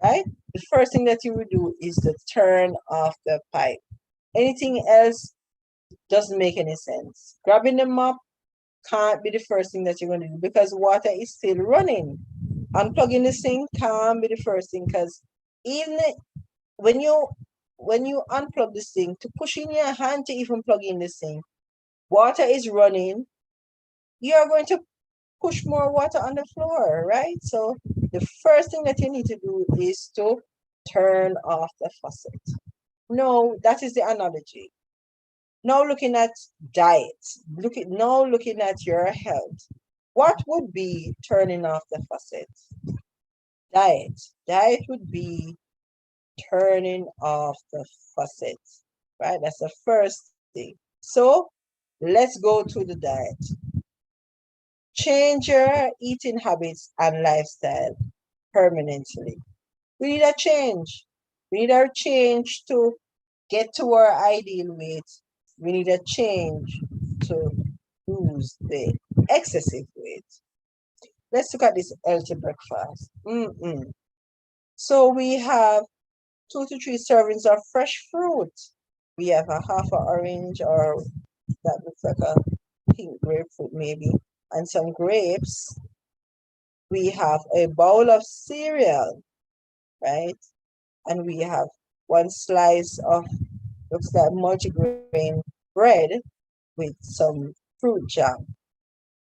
Right? The first thing that you would do is to turn off the pipe. Anything else doesn't make any sense. Grabbing the mop can't be the first thing that you're going to do, because water is still running. Unplugging the sink can't be the first thing, because even when you unplug the sink, to push in your hand to even plug in the sink, water is running. You're going to push more water on the floor, right? So the first thing that you need to do is to turn off the faucet. No, that is the analogy. Now looking at diet, looking at your health. What would be turning off the faucet? Diet. Diet would be turning off the faucet, right? That's the first thing. So let's go to the diet. Change your eating habits and lifestyle permanently. We need a change. We need a change to get to our ideal weight. We need a change to lose the excessive weight. Let's look at this healthy breakfast. So we have 2 to 3 servings of fresh fruit. We have a half an orange, or that looks like a pink grapefruit maybe, and some grapes. We have a bowl of cereal, right? And we have 1 slice of, looks like multigrain bread with some fruit jam.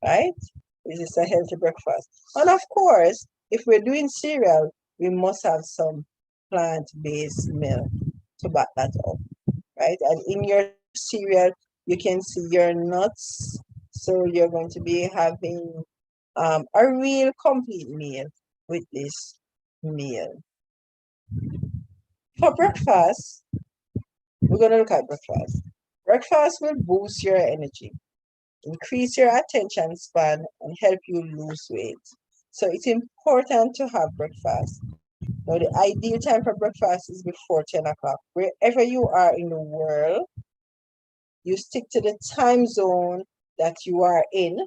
right? This is a healthy breakfast. And of course, if we're doing cereal, we must have some plant-based milk to back that up, right? And in your cereal, you can see your nuts. So you're going to be having a real complete meal with this meal. For breakfast, we're going to look at breakfast. Breakfast will boost your energy, increase your attention span, and help you lose weight. So it's important to have breakfast. Now, the ideal time for breakfast is before 10 o'clock. Wherever you are in the world, you stick to the time zone that you are in,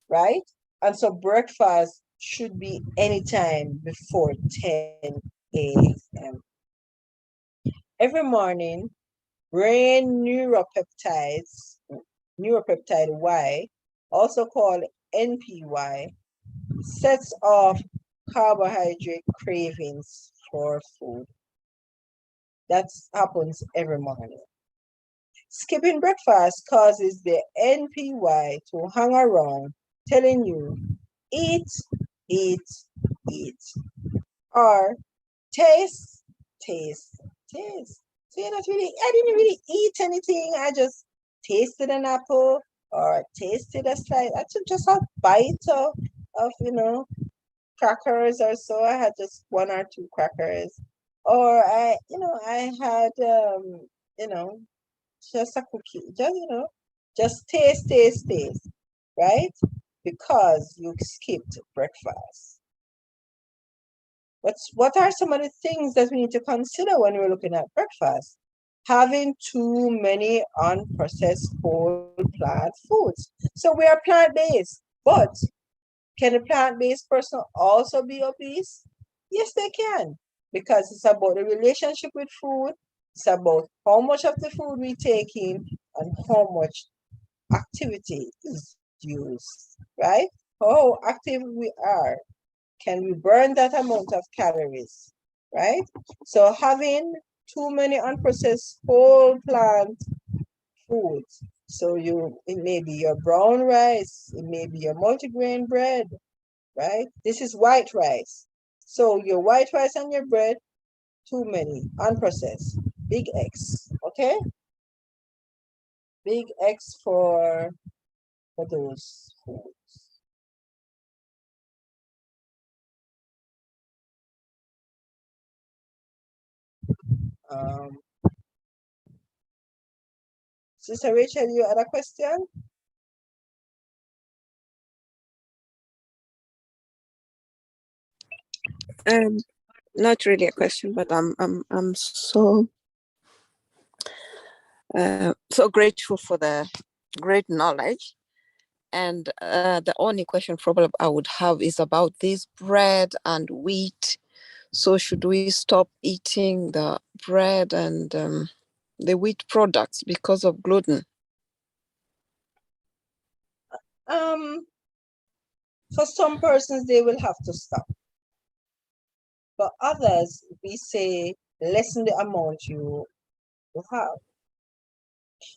right? And so breakfast should be anytime before 10 a.m. Every morning, brain neuropeptide Y, also called NPY, sets off carbohydrate cravings for food. That happens every morning. Skipping breakfast causes the NPY to hang around telling you, eat, eat, eat, or taste, taste, taste. So I didn't really eat anything. I just tasted an apple or tasted a slice. I took just a bite of crackers or so. I had just one or two crackers. Or I had, just a cookie. Just taste, taste, taste, right? Because you skipped breakfast. What are some of the things that we need to consider when we're looking at breakfast? Having too many unprocessed whole plant foods. So we are plant-based, but can a plant-based person also be obese? Yes, they can, because it's about the relationship with food. It's about how much of the food we take in and how much activity is used, right? How active we are. Can we burn that amount of calories, right? So having too many unprocessed whole plant foods. So it may be your brown rice, it may be your multigrain bread, right? This is white rice. So your white rice and your bread, too many, unprocessed, big X, okay? Big X for those foods. Um, Sister Rachel, you had a question? Um, Not really a question, but I'm so grateful for the great knowledge. And the only question probably I would have is about this bread and wheat. So should we stop eating the bread and the wheat products because of gluten? Um, for some persons, they will have to stop. For others, we say lessen the amount you have.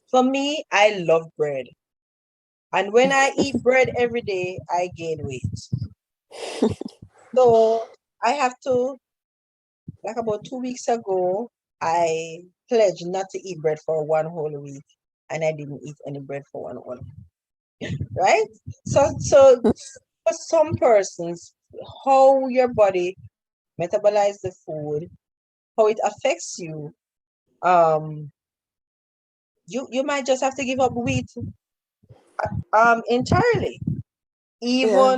For me, I love bread. And when I eat bread every day, I gain weight. So I have to, like about 2 weeks ago, I pledged not to eat bread for one whole week. And I didn't eat any bread for one whole week. Right? So for some persons, how your body metabolize the food, how it affects you, um, you might just have to give up wheat entirely. Yeah.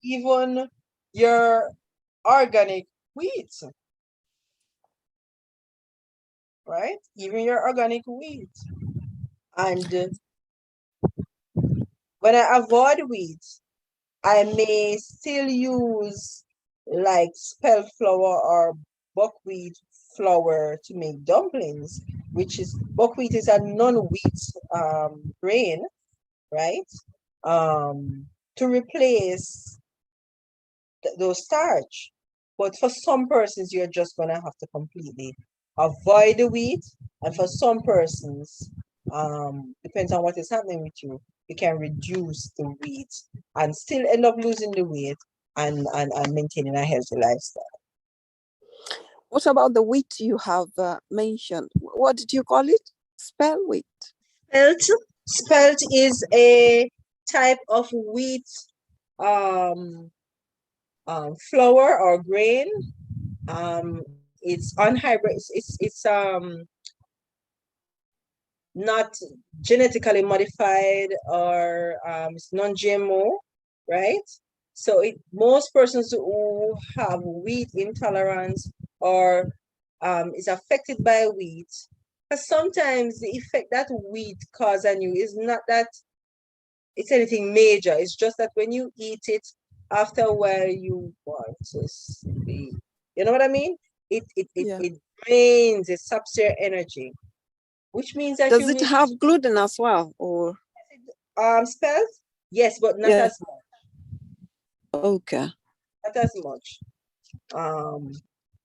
Even your organic wheat, right? Even your organic wheat. And when I avoid wheat, I may still use like spelt flour or buckwheat flour to make dumplings, which is buckwheat is a non-wheat grain, right? To replace those starch. But for some persons, you're just gonna have to completely avoid the wheat, and for some persons, depends on what is happening with you, you can reduce the weight and still end up losing the weight and maintaining a healthy lifestyle. What about the wheat you have mentioned? What did you call it? Spell wheat. Spelt is a type of wheat flour or grain. It's unhybrid. It's not genetically modified, or it's non-GMO, right? So most persons who have wheat intolerance or is affected by wheat, because sometimes the effect that wheat causes on you is not that it's anything major. It's just that when you eat it, after a while you want to sleep. You know what I mean? It drains, it saps your energy, which means that does it have gluten as well, or spelt? Yes, but not as much. Okay. Not as much.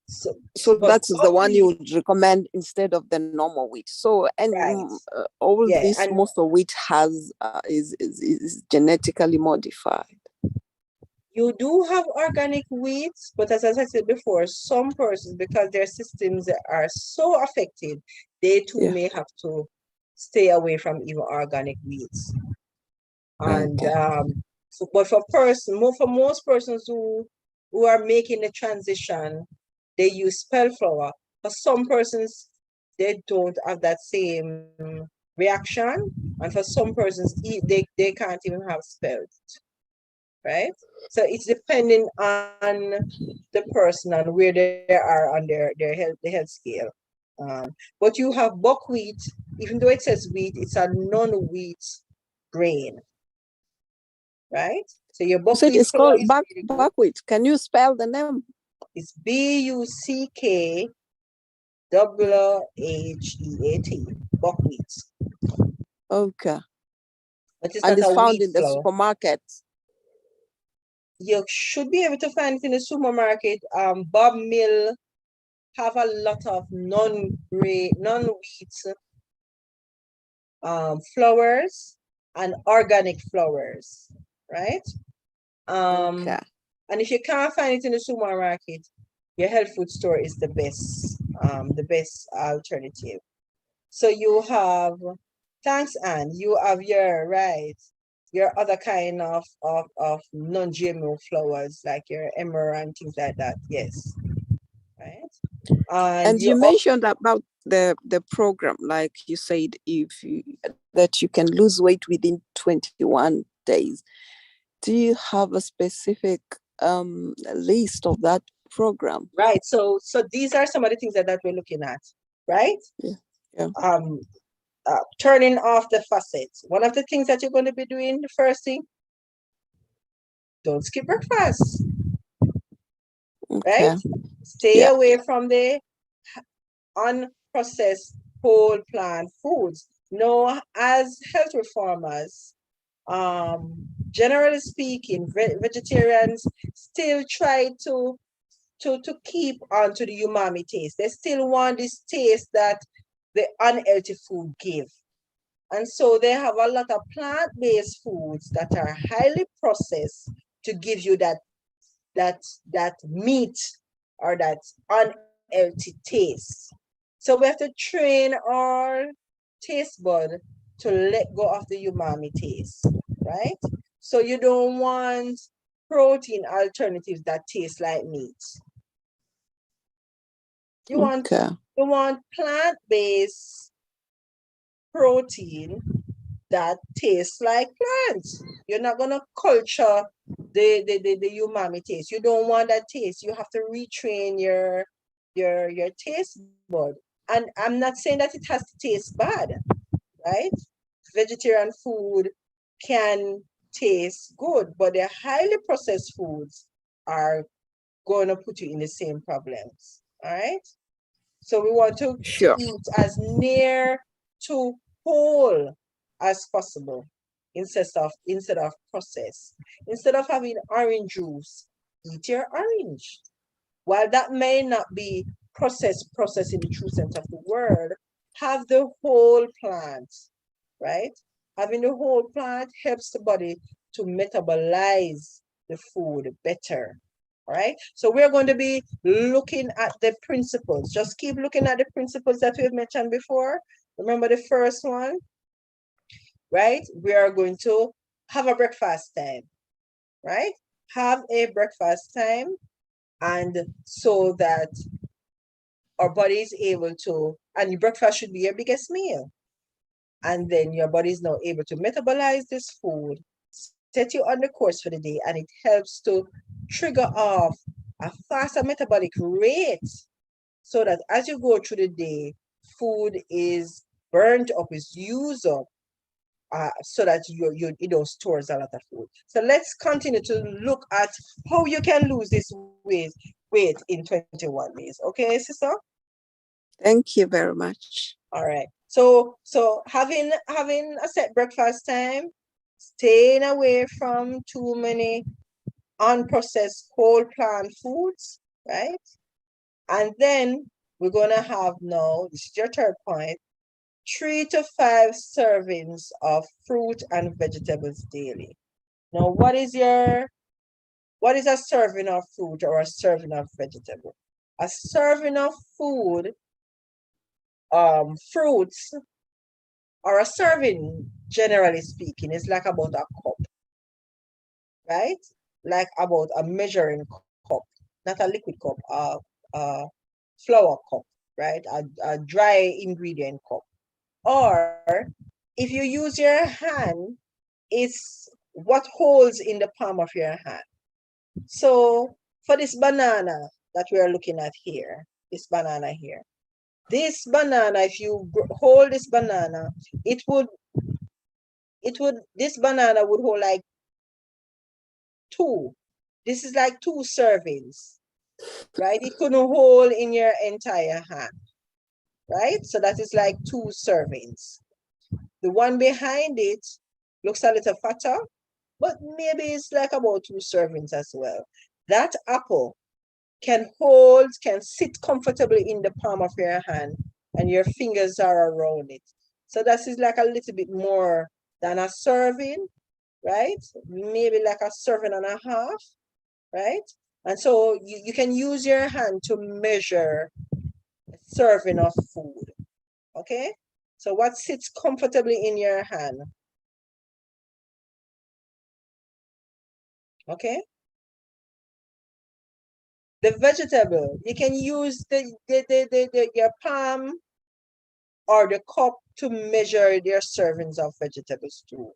So that's the one you would recommend instead of the normal wheat. So all this, most of wheat has is genetically modified. You do have organic wheat, but as I said before, some persons, because their systems are so affected, they too may have to stay away from even organic wheats. And but for most persons who are making the transition, they use spelt flour. For some persons, they don't have that same reaction, and for some persons, they can't even have spelt, right? So it's depending on the person and where they are on their health scale. But you have buckwheat, even though it says wheat, it's a non-wheat grain, right? So your buckwheat is called buckwheat. Can you spell the name? It's BUCKWHEAT, buckwheat. Okay. But it's and not it's found in the flour. supermarkets. You should be able to find it in the supermarket. Bob Mill have a lot of non-wheat flours and organic flours, right? Okay. And if you can't find it in the supermarket, your health food store is the best alternative. So you have, thanks, Anne, you have your other kind of non-GMO flours, like your emmer and things like that. Yes. Right. And you mentioned about the program, like you said, that you can lose weight within 21 days. Do you have a specific list of that program? Right. So these are some of the things that we're looking at, right? Yeah. Turning off the faucets. One of the things that you're going to be doing, the first thing, don't skip breakfast. Okay. Right? Stay away from the unprocessed whole plant foods. No, as health reformers, generally speaking, vegetarians still try to keep on to the umami taste. They still want this taste that the unhealthy food give. And so they have a lot of plant-based foods that are highly processed to give you that meat or that unhealthy taste. So we have to train our taste bud to let go of the umami taste, right? So you don't want protein alternatives that taste like meat. You want plant-based protein that tastes like plants. You're not gonna culture the umami taste. You don't want that taste. You have to retrain your taste bud. And I'm not saying that it has to taste bad, right? Vegetarian food can taste good, but the highly processed foods are going to put you in the same problems, all right? So we want to eat as near to whole as possible instead of processed. Instead of having orange juice, eat your orange. While that may not be processed in the true sense of the word, have the whole plant, right? Having the whole plant helps the body to metabolize the food better. All right. So we're going to be looking at the principles. Just keep looking at the principles that we've mentioned before. Remember the first one, right? We are going to have a breakfast time, right? Have a breakfast time, and so that our body is able to, and your breakfast should be your biggest meal. And then your body is now able to metabolize this food, set you on the course for the day, and it helps to trigger off a faster metabolic rate so that as you go through the day, food is burnt up, is used up, so that you don't store a lot of food. So let's continue to look at how you can lose this weight in 21 days. Okay, sister? Thank you very much. All right. So having a set breakfast time, staying away from too many unprocessed whole plant foods, right? And then we're gonna have now, this is your third point, 3 to 5 servings of fruit and vegetables daily. Now, what is a serving of fruit or a serving of vegetable? A serving of food, fruits, or a serving, generally speaking, is like about a cup, right? Like about a measuring cup, not a liquid cup, a flour cup, right? A dry ingredient cup. Or if you use your hand, it's what holds in the palm of your hand. So for this banana that we are looking at here, this banana here, if you hold this banana, this banana would hold like 2. This is like 2 servings, right? It couldn't hold in your entire hand, right? So that is like 2 servings. The one behind it looks a little fatter, but maybe it's like about 2 servings as well. That apple can sit comfortably in the palm of your hand, and your fingers are around it. So that is like a little bit more than a serving, right? Maybe like a serving and a half, right? And so you can use your hand to measure a serving of food, okay? So what sits comfortably in your hand? Okay? The vegetable, you can use your palm or the cup to measure their servings of vegetables too.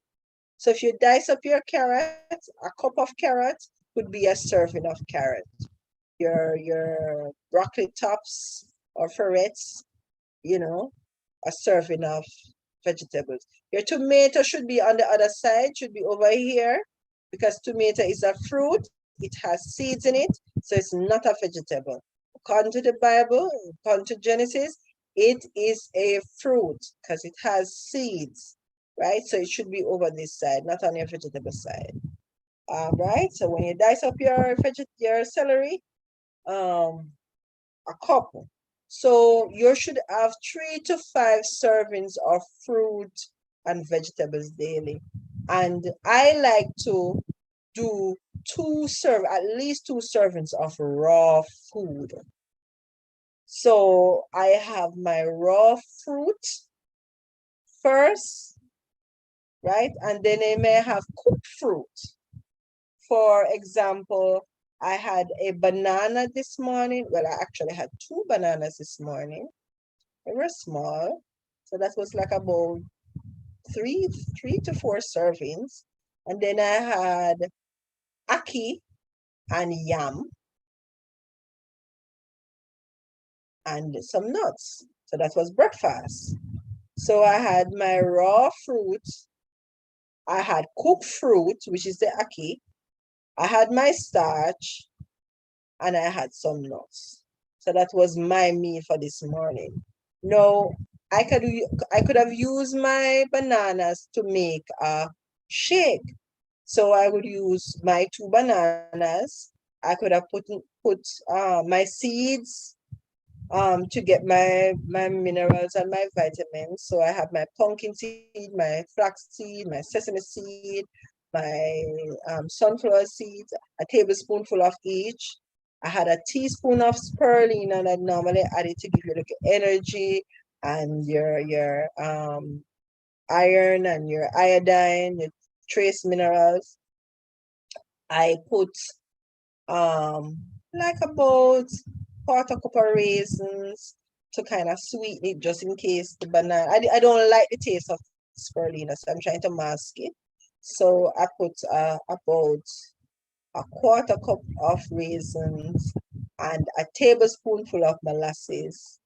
So if you dice up your carrot, a cup of carrot would be a serving of carrot. Your broccoli tops or florets, a serving of vegetables. Your tomato should be on the other side, should be over here, because tomato is a fruit. It has seeds in it, so it's not a vegetable. According to the Bible, according to Genesis, it is a fruit because it has seeds, right? So it should be over this side, not on your vegetable side. Right? So when you dice up your celery, a cup. So you should have 3 to 5 servings of fruit and vegetables daily. And I like to do at least 2 servings of raw food. So I have my raw fruit first, right? And then I may have cooked fruit. For example, I had a banana this morning. Well, I actually had 2 bananas this morning. They were small. So that was like about three to 4 servings. And then I had ackee and yam and some nuts. So that was breakfast. So I had my raw fruit. I had cooked fruit, which is the ackee. I had my starch, and I had some nuts. So that was my meal for this morning. Now, I could have used my bananas to make a shake. So I would use my 2 bananas. I could have put my seeds to get my minerals and my vitamins. So I have my pumpkin seed, my flax seed, my sesame seed, my sunflower seeds, a tablespoonful of each. I had a teaspoon of spirulina that I normally add it to give you like energy and your iron and your iodine, your trace minerals. I put like about quarter cup of raisins to kind of sweeten it just in case the banana. I don't like the taste of spirulina, so I'm trying to mask it. So I put about a quarter cup of raisins and a tablespoonful of molasses.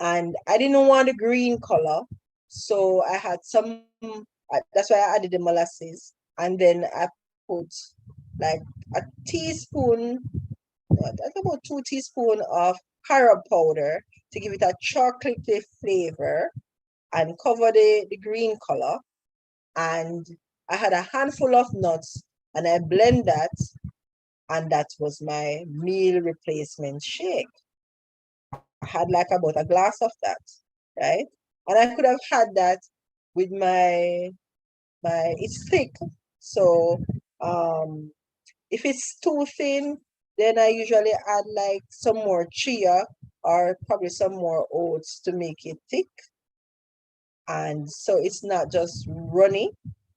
And I didn't want the green color, so I had some. That's why I added the molasses, and then I put like a teaspoon, that's about 2 teaspoons of carob powder to give it a chocolatey flavor and cover the green color. And I had a handful of nuts and I blend that, and that was my meal replacement shake. I had like about a glass of that, right? And I could have had that with my it's thick. So if it's too thin, then I usually add like some more chia or probably some more oats to make it thick. And so it's not just runny,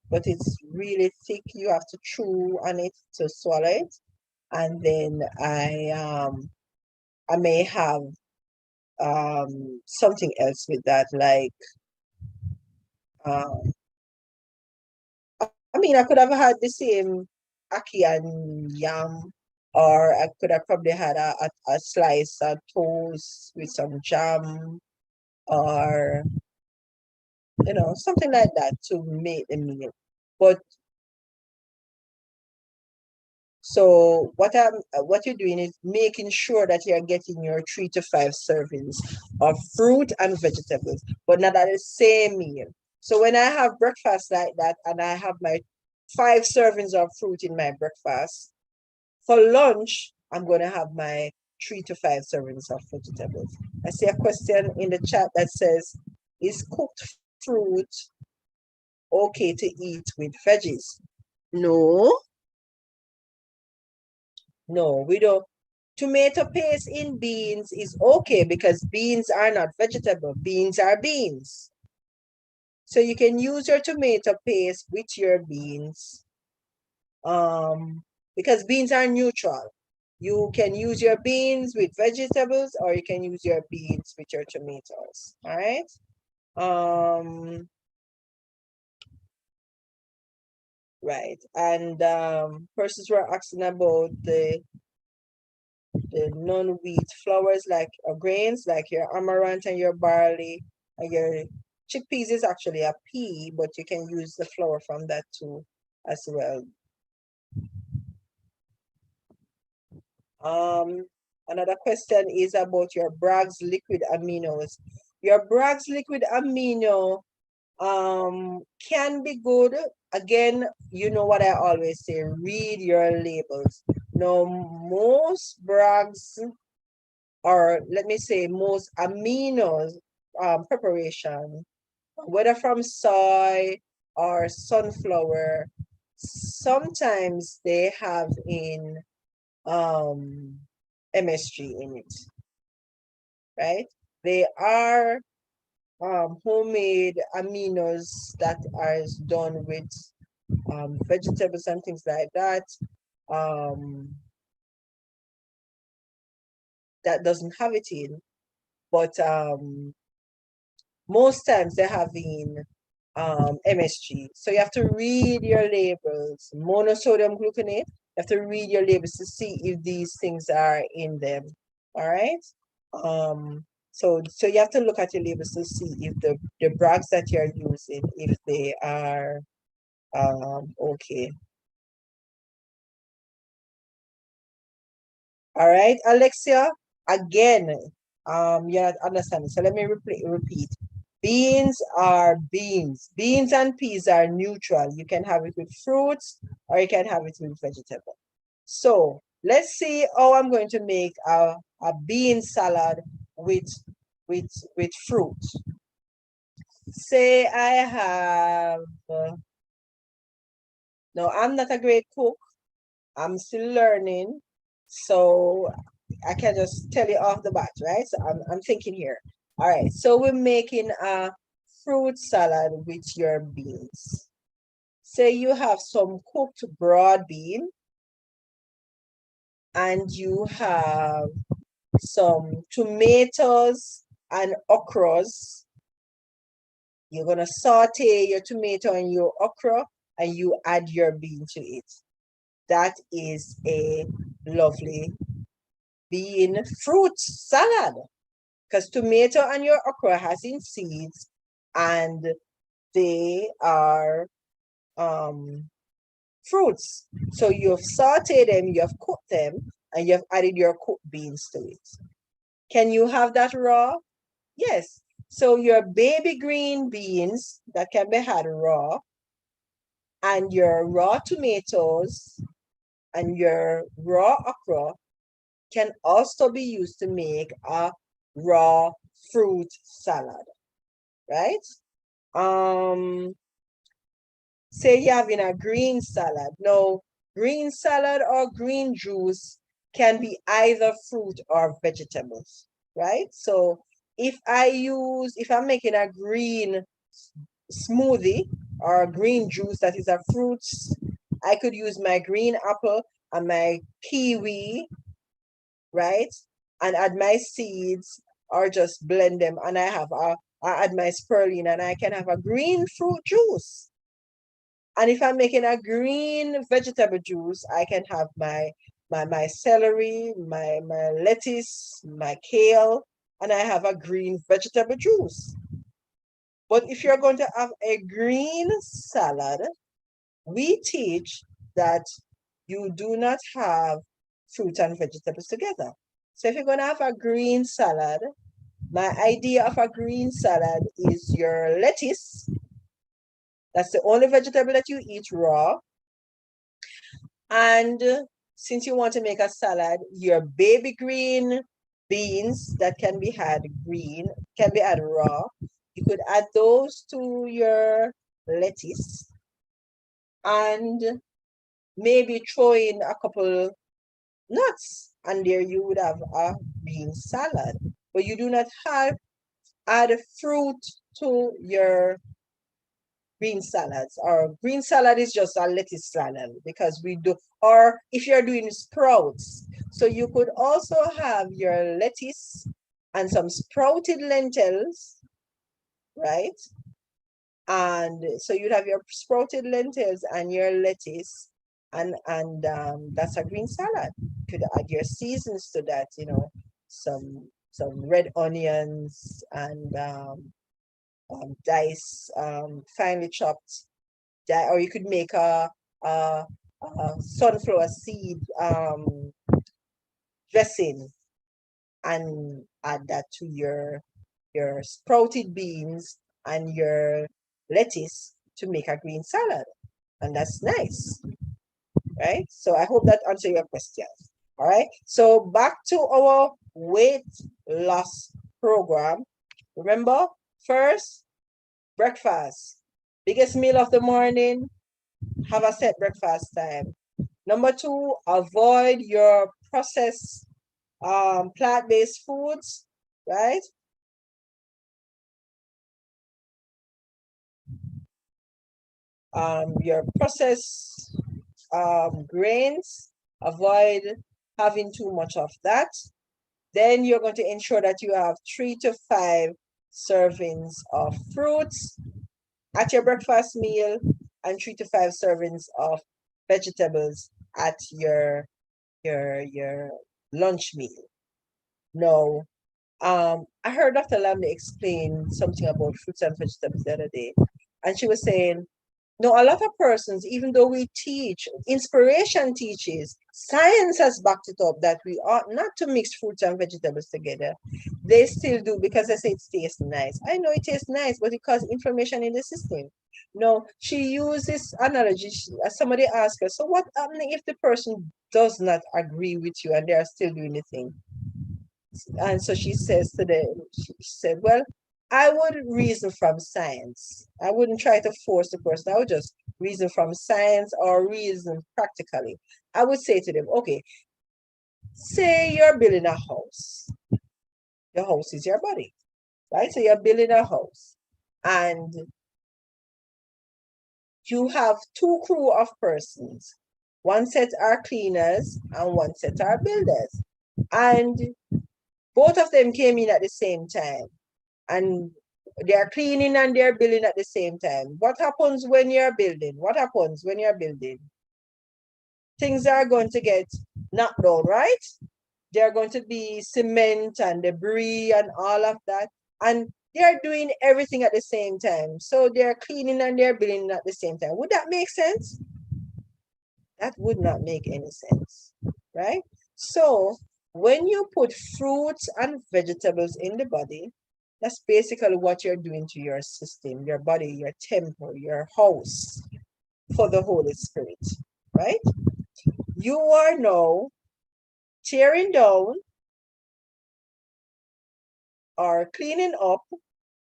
but it's really thick. You have to chew on it to swallow it. And then I may have something else with that, like um I mean I could have had the same ackee and yam, or I could have probably had a slice of toast with some jam, or something like that to make the meal. But so what you're doing is making sure that you're getting your 3 to 5 servings of fruit and vegetables, but not at the same meal. So when I have breakfast like that and I have my 5 servings of fruit in my breakfast, for lunch, I'm going to have my 3 to 5 servings of vegetables. I see a question in the chat that says, is cooked fruit okay to eat with veggies? No, no, we don't. Tomato paste in beans is okay because beans are not vegetable. Beans are beans. So you can use your tomato paste with your beans, because beans are neutral. You can use your beans with vegetables or you can use your beans with your tomatoes. All right. Right. And persons were asking about the non-wheat flours like grains, like your amaranth and your barley and your chickpeas is actually a pea, but you can use the flour from that too as well. Another question is about your Bragg's liquid aminos. Your Bragg's liquid amino can be good. Again, you know what I always say, read your labels. Now, most Bragg's, or let me say most aminos preparation, whether from soy or sunflower, sometimes they have in MSG in it, right? They are homemade aminos that are done with vegetables and things like that. That doesn't have it in, but most times they have in MSG. So you have to read your labels. Monosodium gluconate, you have to read your labels to see if these things are in them. All right. So you have to look at your labels to see if the Brags that you're using, if they are okay. All right, Alexia. Again, you're not understanding. So let me repeat. Beans are beans. Beans and peas are neutral. You can have it with fruits or you can have it with vegetable. So let's see how I'm going to make a bean salad with fruit. Say I have, no, I'm not a great cook. I'm still learning. So I can just tell you off the bat, right? So I'm thinking here. All right, so we're making a fruit salad with your beans. Say you have some cooked broad bean and you have some tomatoes and okras. You're gonna saute your tomato and your okra and you add your bean to it. That is a lovely bean fruit salad because tomato and your okra has in seeds and they are fruits. So you've sauteed them, you have cooked them, and you have added your cooked beans to it. Can you have that raw? Yes. So your baby green beans that can be had raw, and your raw tomatoes and your raw okra can also be used to make a raw fruit salad, right? Say you're having a green salad. Now, green salad or green juice can be either fruit or vegetables, right? So if I'm making a green smoothie or a green juice that is a fruits, I could use my green apple and my kiwi, right? And add my seeds or just blend them and I add my spirulina and I can have a green fruit juice. And if I'm making a green vegetable juice, I can have my celery, my lettuce, my kale, and I have a green vegetable juice. But if you're going to have a green salad, we teach that you do not have fruit and vegetables together. So if you're going to have a green salad, my idea of a green salad is your lettuce. That's the only vegetable that you eat raw. And since you want to make a salad, your baby green beans that can be had green, can be had raw. You could add those to your lettuce and maybe throw in a couple nuts and there you would have a bean salad. But you do not add fruit to your green salads. Or green salad is just a lettuce salad because we do, or if you're doing sprouts. So you could also have your lettuce and some sprouted lentils, right? And so you'd have your sprouted lentils and your lettuce and that's a green salad. You could add your seasons to that, you know, some red onions and dice finely chopped, or you could make a sunflower seed dressing and add that to your sprouted beans and your lettuce to make a green salad, and that's nice, right? So I hope that answers your question. All right, so back to our weight loss program. Remember, first, breakfast, biggest meal of the morning, have a set breakfast time. Number two, avoid your processed plant-based foods, right? Your processed grains, avoid having too much of that. Then you're going to ensure that you have 3 to 5 servings of fruits at your breakfast meal and 3 to 5 servings of vegetables at your lunch meal. No, I heard Dr. Lamley explain something about fruits and vegetables the other day, and she was saying, no, a lot of persons, even though we teach, inspiration teaches, science has backed it up that we ought not to mix fruits and vegetables together. They still do because they say it tastes nice. I know it tastes nice, but it causes inflammation in the system. No, she uses analogy. Somebody asked her, so what happens if the person does not agree with you and they are still doing the thing? And so she says to them, she said, well, I would reason from science. I wouldn't try to force the person. I would just reason from science or reason practically. I would say to them, okay, say you're building a house. The house is your body, right? So you're building a house and you have two crew of persons. One set are cleaners and one set are builders. And both of them came in at the same time. And they're cleaning and they're building at the same time. What happens when you're building? What happens when you're building? Things are going to get knocked down, right? They're going to be cement and debris and all of that. And they're doing everything at the same time. So they're cleaning and they're building at the same time. Would that make sense? That would not make any sense, right? So when you put fruits and vegetables in the body, that's basically what you're doing to your system, your body, your temple, your house for the Holy Spirit, right? You are now tearing down or cleaning up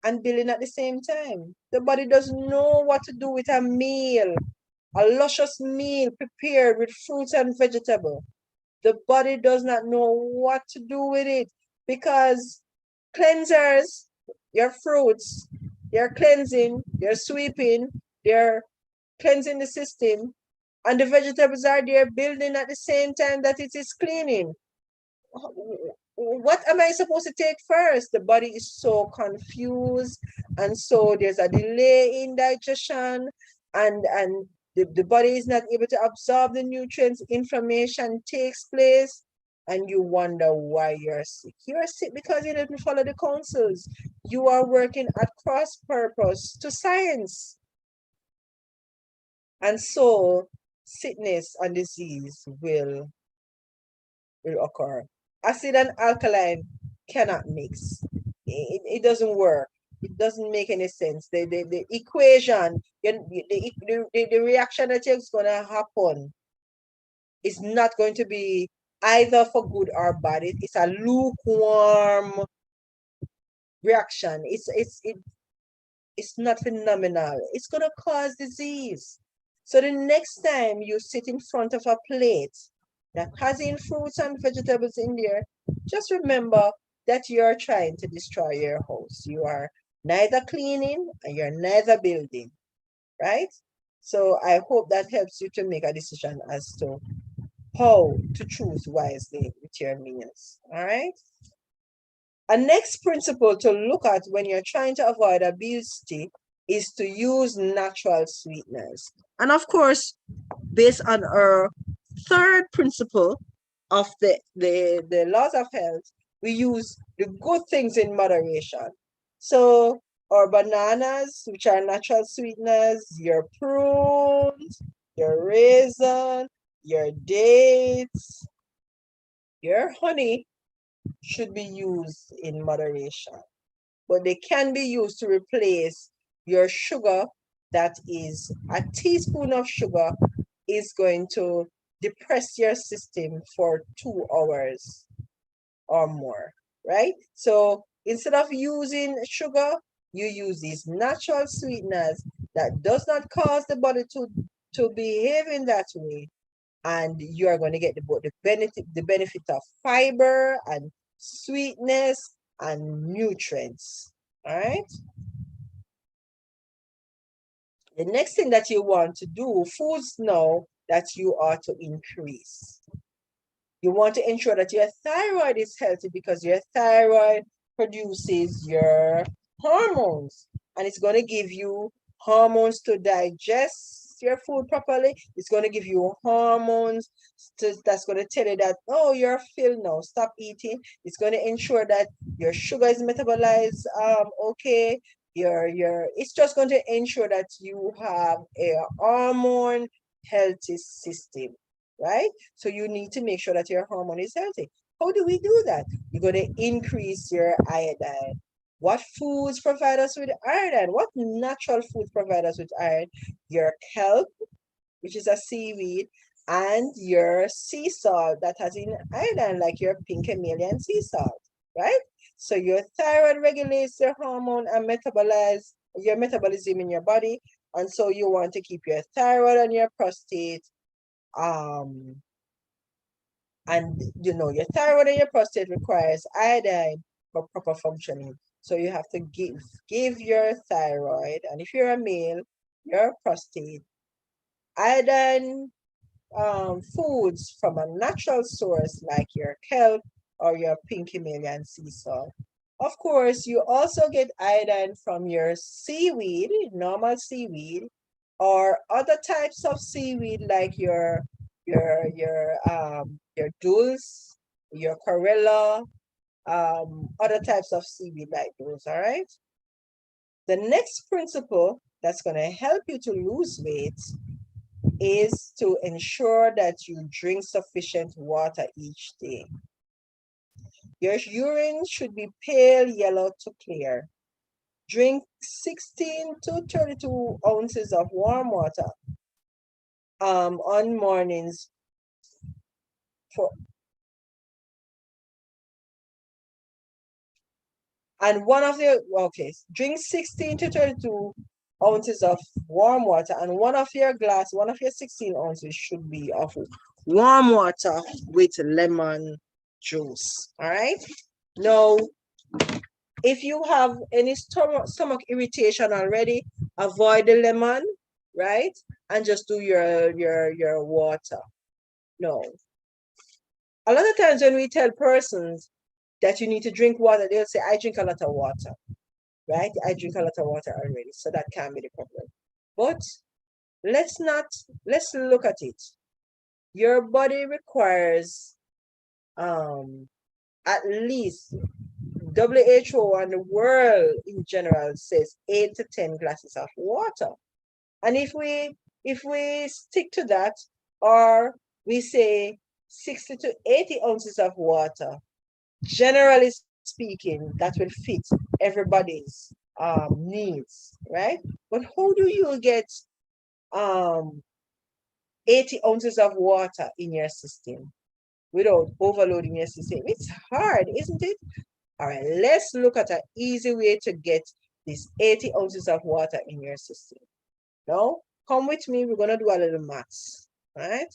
and building at the same time. The body doesn't know what to do with a meal, a luscious meal prepared with fruits and vegetable. The body does not know what to do with it because cleansers, your fruits, they're cleansing, they're sweeping, they're cleansing the system, and the vegetables are there building at the same time that it is cleaning. What am I supposed to take first? The body is so confused, and so there's a delay in digestion, and the body is not able to absorb the nutrients. Inflammation takes place, and you wonder why you're sick. You're sick because you didn't follow the counsels. You are working at cross purpose to science, and so sickness and disease will occur. Acid and alkaline cannot mix. It doesn't work. It doesn't make any sense. The equation, the reaction that is going to happen is not going to be either for good or bad. It's a lukewarm reaction. It's not phenomenal. It's going to cause disease. So the next time you sit in front of a plate that has in fruits and vegetables in there, just remember that you're trying to destroy your house. You are neither cleaning and you're neither building, right? So I hope that helps you to make a decision as to how to choose wisely with your meals, all right? A next principle to look at when you're trying to avoid obesity is to use natural sweeteners. And of course, based on our third principle of the laws of health, we use the good things in moderation. So our bananas, which are natural sweeteners, your prunes, your raisin, your dates, your honey should be used in moderation. But they can be used to replace your sugar. That is, a teaspoon of sugar is going to depress your system for 2 hours or more, right? So instead of using sugar, you use these natural sweeteners that does not cause the body to behave in that way. And you are going to get the benefit of fiber and sweetness and nutrients. All right. The next thing that you want to do, foods now that you are to increase. You want to ensure that your thyroid is healthy because your thyroid produces your hormones, and it's going to give you hormones to digest your food properly. It's going to give you hormones that's going to tell you that, oh, you're filled now, stop eating. It's going to ensure that your sugar is metabolized okay. It's just going to ensure that you have a hormone healthy system, right? So you need to make sure that your hormone is healthy. How do we do that? You're going to increase your iodine. What foods provide us with iodine? What natural foods provide us with iron? Your kelp, which is a seaweed, and your sea salt that has in iodine, like your pink Himalayan sea salt. right? So your thyroid regulates your hormone and metabolize your metabolism in your body. And so you want to keep your thyroid and your prostate, and your thyroid and your prostate requires iodine for proper functioning. So you have to give your thyroid, and if you're a male, your prostate, iodine foods from a natural source like your kelp or your pink Himalayan sea salt. Of course, you also get iodine from your seaweed, normal seaweed, or other types of seaweed like your dulse, your corella, other types of seaweed like those, all right? The next principle that's going to help you to lose weight is to ensure that you drink sufficient water each day. Your urine should be pale yellow to clear. Drink 16 to 32 ounces of warm water on mornings for and drink 16 to 32 ounces of warm water, and one of your 16 ounces should be of warm water with lemon juice. All right. Now, if you have any stomach irritation already, avoid the lemon, right? And just do your water. No. A lot of times when we tell persons that you need to drink water, they'll say, I drink a lot of water, right? I drink a lot of water already, so that can't be the problem. But let's look at it. Your body requires at least WHO and the world in general says 8 to 10 glasses of water. And if we stick to that, or we say 60 to 80 ounces of water, generally speaking, that will fit everybody's needs, right? But how do you get 80 ounces of water in your system without overloading your system? It's hard, isn't it? All right, let's look at an easy way to get these 80 ounces of water in your system. Now, come with me. We're going to do a little maths, right?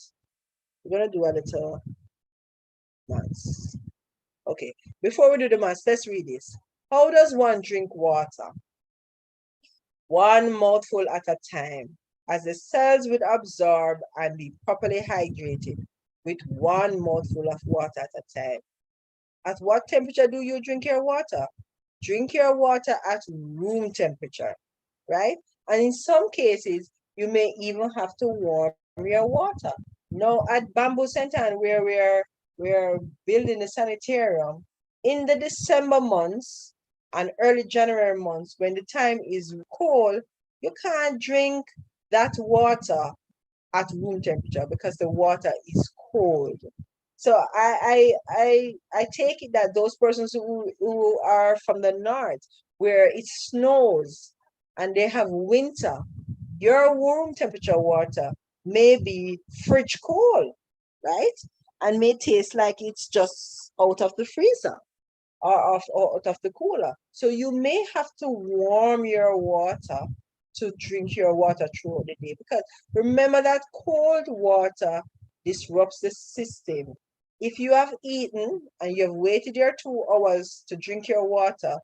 We're going to do a little maths. Okay, before we do the maths, let's read this. How does one drink water? One mouthful at a time, as the cells will absorb and be properly hydrated with one mouthful of water at a time. At what temperature do you drink your water? Drink your water at room temperature, right? And in some cases, you may even have to warm your water. Now at Bamboo Center, where we're building the sanitarium, in the December months and early January months, when the time is cold, you can't drink that water at room temperature because the water is cold. So I take it that those persons who are from the north, where it snows and they have winter, your room temperature water may be fridge cold, right? And may taste like it's just out of the freezer or out of the cooler. So you may have to warm your water to drink your water throughout the day, because remember that cold water disrupts the system. If you have eaten and you've waited your 2 hours to drink your water,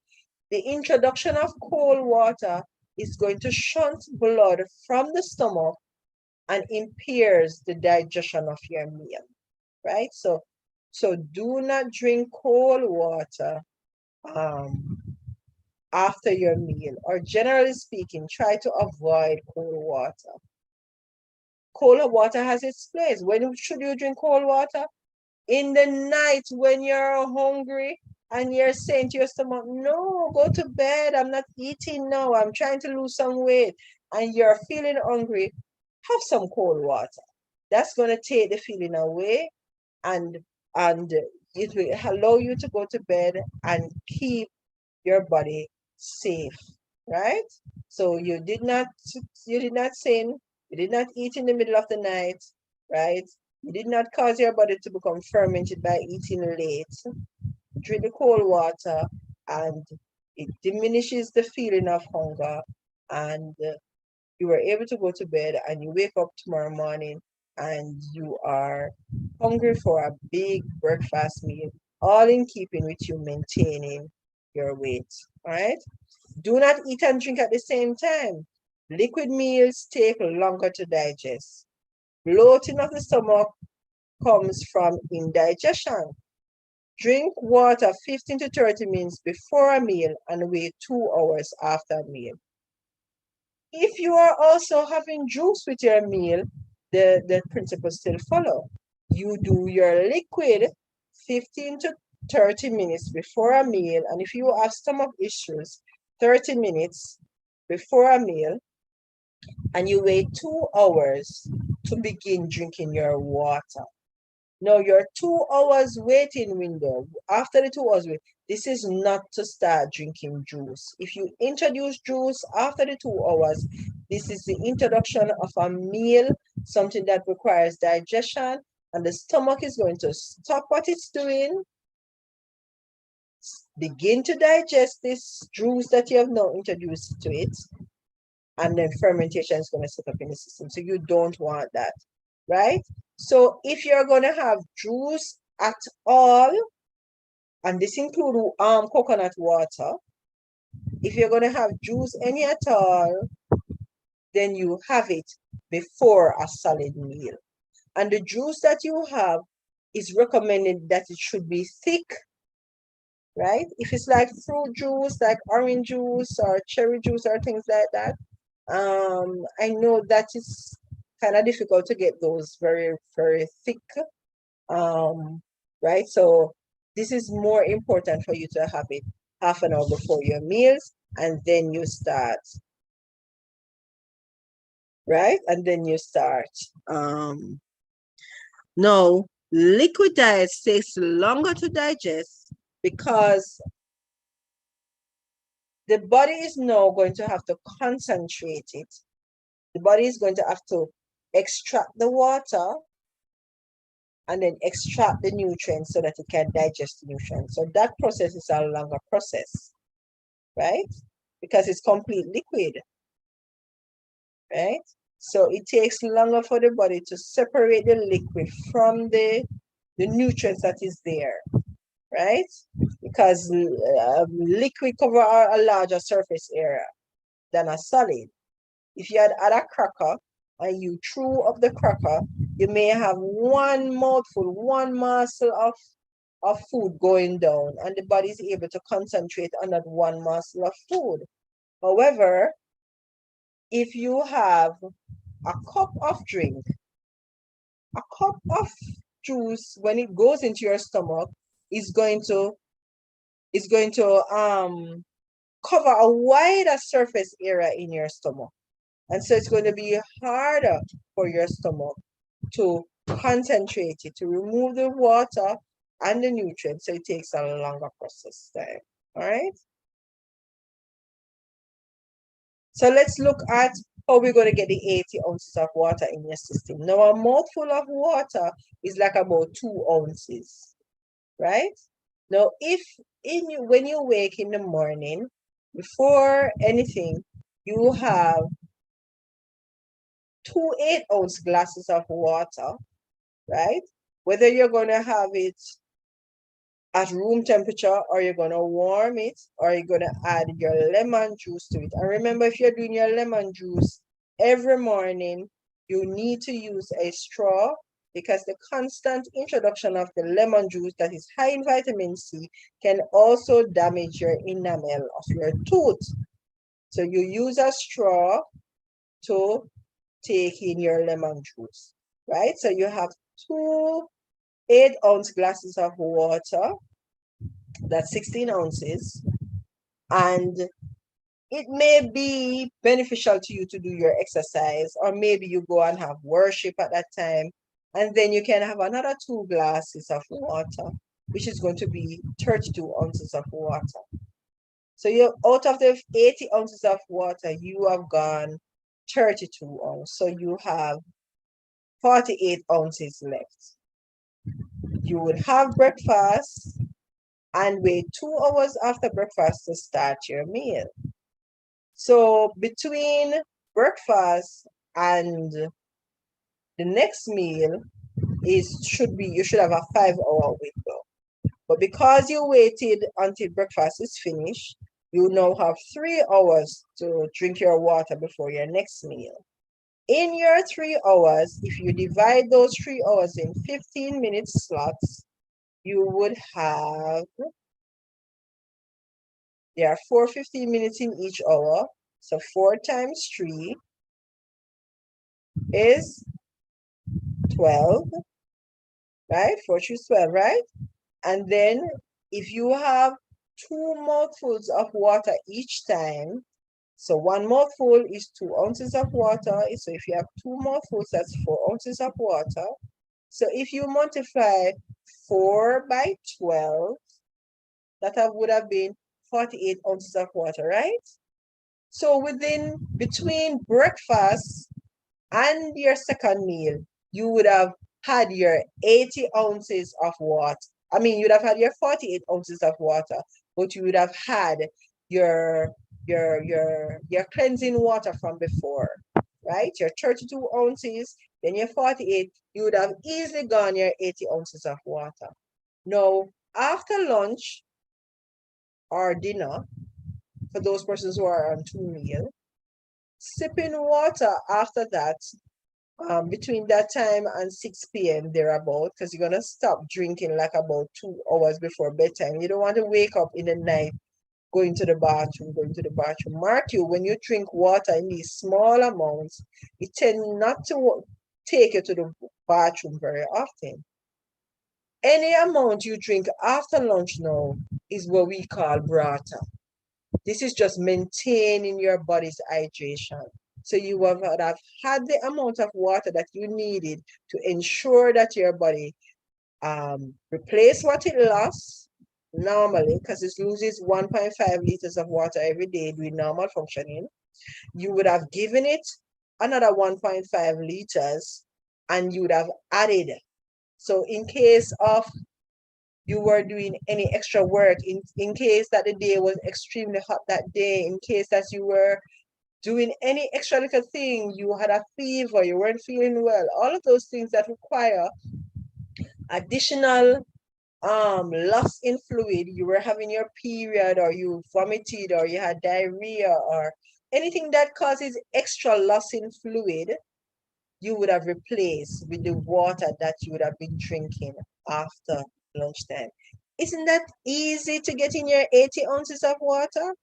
the introduction of cold water is going to shunt blood from the stomach and impairs the digestion of your meal, right? So do not drink cold water after your meal, or generally speaking, try to avoid cold water. Cold water has its place. When should you drink cold water? In the night when you're hungry and you're saying to your stomach, no, go to bed, I'm not eating now, I'm trying to lose some weight, and you're feeling hungry, have some cold water. That's going to take the feeling away, and it will allow you to go to bed and keep your body safe, right? So you did not sin, you did not eat in the middle of the night, right? You did not cause your body to become fermented by eating late. drink the cold water, and it diminishes the feeling of hunger, and you were able to go to bed, and you wake up tomorrow morning and you are hungry for a big breakfast meal, all in keeping with you maintaining your weight. All right. Do not eat and drink at the same time. Liquid meals take longer to digest. Bloating of the stomach comes from indigestion. Drink water 15 to 30 minutes before a meal and wait 2 hours after a meal. If you are also having juice with your meal, the principles still follow. You do your liquid 15 to 30 minutes before a meal, and if you have stomach issues, 30 minutes before a meal, and you wait 2 hours to begin drinking your water. Now, your 2 hours waiting window, after the 2 hours wait, this is not to start drinking juice. If you introduce juice after the 2 hours, this is the introduction of a meal, something that requires digestion, and the stomach is going to stop what it's doing, begin to digest this juice that you have now introduced to it, and then fermentation is going to set up in the system. So you don't want that, right? So if you're going to have juice at all, and this includes coconut water, if you're going to have juice any at all, then you have it before a solid meal. And the juice that you have is recommended that it should be thick, right? If it's like fruit juice, like orange juice or cherry juice or things like that, I know that it's kind of difficult to get those very, very thick, right? So this is more important for you to have it half an hour before your meals, and then you start, right? And then you start. No, liquid diets takes longer to digest because the body is now going to have to concentrate it. The body is going to have to extract the water and then extract the nutrients so that it can digest the nutrients. So that process is a longer process, right? Because it's complete liquid, right? So it takes longer for the body to separate the liquid from the nutrients that is there, right? Because liquid cover a larger surface area than a solid. If you had a cracker and you threw up the cracker, you may have one mouthful, one morsel of food going down, and the body is able to concentrate on that one morsel of food. However, if you have a cup of drink, a cup of juice, when it goes into your stomach, is going to cover a wider surface area in your stomach. And so it's going to be harder for your stomach to concentrate it, to remove the water and the nutrients. So it takes a longer process time. All right. So let's look at how we're going to get the 80 ounces of water in your system. Now, a mouthful of water is like about 2 ounces, right? Now, when you wake in the morning, before anything, you have 2 8-ounce glasses of water, right? Whether you're going to have it at room temperature, or you're going to warm it, or you're going to add your lemon juice to it. And remember, if you're doing your lemon juice every morning, you need to use a straw, because the constant introduction of the lemon juice that is high in vitamin C can also damage your enamel of your tooth. So you use a straw to take in your lemon juice, right? So you have 2 8-ounce glasses of water, that's 16 ounces, and it may be beneficial to you to do your exercise, or maybe you go and have worship at that time, and then you can have another 2 glasses of water, which is going to be 32 ounces of water. So you're out of the 80 ounces of water, you have gone 32 ounces. So you have 48 ounces left. You would have breakfast, and wait 2 hours after breakfast to start your meal. So between breakfast and the next meal you should have a 5-hour window. But because you waited until breakfast is finished, you now have 3 hours to drink your water before your next meal. In your 3 hours, if you divide those 3 hours in 15-minute slots, you would have, there are 4 15 minutes in each hour. So 4 times 3 is 12, right? 4 is 12, right? And then if you have 2 mouthfuls of water each time, so 1 mouthful is 2 ounces of water. So if you have 2 mouthfuls, that's 4 ounces of water. So if you multiply 4 by 12, that would have been 48 ounces of water, right? So between breakfast and your second meal, you would have had your 80 ounces of water. I mean, you'd have had your 48 ounces of water, but you would have had your cleansing water from before, right? Your 32 ounces, then your 48, you would have easily gone your 80 ounces of water. Now, after lunch or dinner, for those persons who are on 2 meals, sipping water after that, between that time and 6 p.m. thereabout, because you're gonna stop drinking like about 2 hours before bedtime. You don't want to wake up in the night going to the bathroom. Mark you, when you drink water in these small amounts, it tends not to take you to the bathroom very often. Any amount you drink after lunch now is what we call brata. This is just maintaining your body's hydration. So you have had the amount of water that you needed to ensure that your body replace what it lost normally, because it loses 1.5 liters of water every day doing normal functioning. You would have given it another 1.5 liters and you would have added. So in case of you were doing any extra work, in case that the day was extremely hot that day, in case that you were doing any extra little thing, you had a fever, you weren't feeling well, all of those things that require additional loss in fluid, you were having your period, or you vomited, or you had diarrhea, or anything that causes extra loss in fluid, you would have replaced with the water that you would have been drinking after lunchtime. Isn't that easy to get in your 80 ounces of water?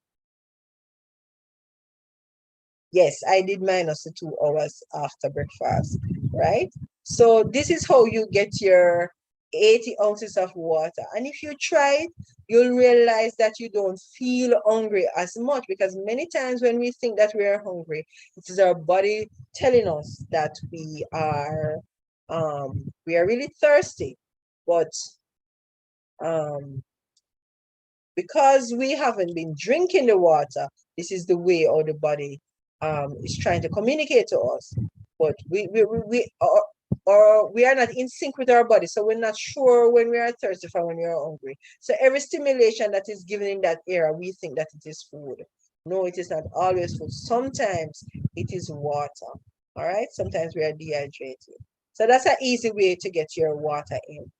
Yes, I did minus the 2 hours after breakfast, right? So this is how you get your 80 ounces of water. And if you try it, you'll realize that you don't feel hungry as much, because many times when we think that we are hungry, it is our body telling us that we are really thirsty. But because we haven't been drinking the water, this is the way how the body is trying to communicate to us. But we are not in sync with our body, so we're not sure when we are thirsty from when we are hungry. So every stimulation that is given in that area, we think that it is food. No, it is not always food. Sometimes it is water. All right, sometimes we are dehydrated. So that's an easy way to get your water in.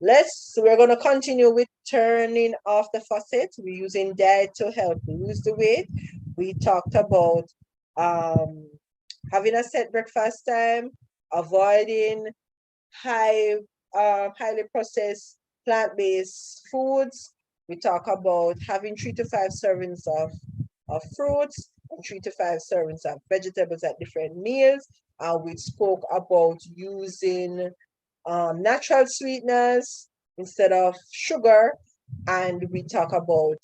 We're going to continue with turning off the faucet. We're using diet to help lose the weight. We talked about having a set breakfast time, avoiding highly processed plant-based foods. We talk about having 3 to 5 servings of fruits and 3 to 5 servings of vegetables at different meals. We spoke about using natural sweeteners instead of sugar, and we talk about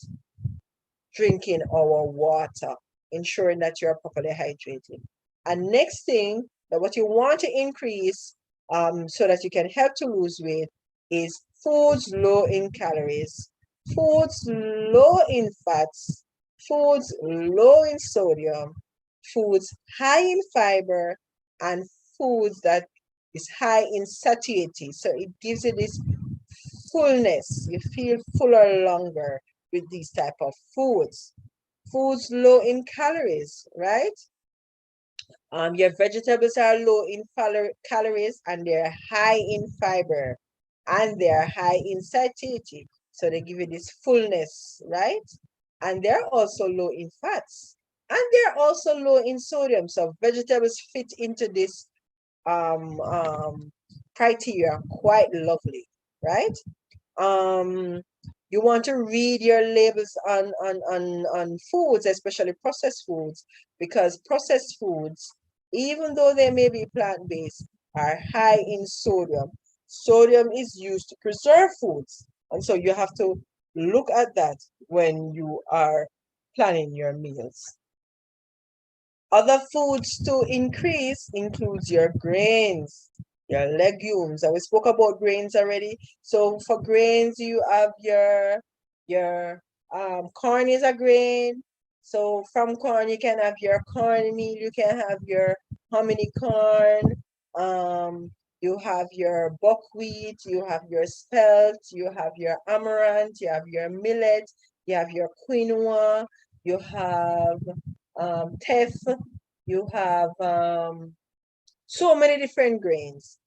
drinking our water, ensuring that you're properly hydrated. And next thing, that what you want to increase so that you can help to lose weight is foods low in calories, foods low in fats, foods low in sodium, foods high in fiber, and foods that is high in satiety. So it gives you this fullness. You feel fuller longer with these type of foods. Foods low in calories, right? Your vegetables are low in calories and they're high in fiber and they're high in satiety. So they give you this fullness, right? And they're also low in fats and they're also low in sodium. So vegetables fit into this criteria quite lovely, right? um you want to read your labels on foods, especially processed foods, because processed foods, even though they may be plant-based, are high in sodium. Sodium is used to preserve foods, and so you have to look at that when you are planning your meals. Other foods to increase includes your grains, your legumes. And we spoke about grains already. So for grains, you have your corn is a grain. So from corn, you can have your cornmeal, you can have your hominy corn, you have your buckwheat, you have your spelt, you have your amaranth, you have your millet, you have your quinoa, you have teff, you have so many different grains.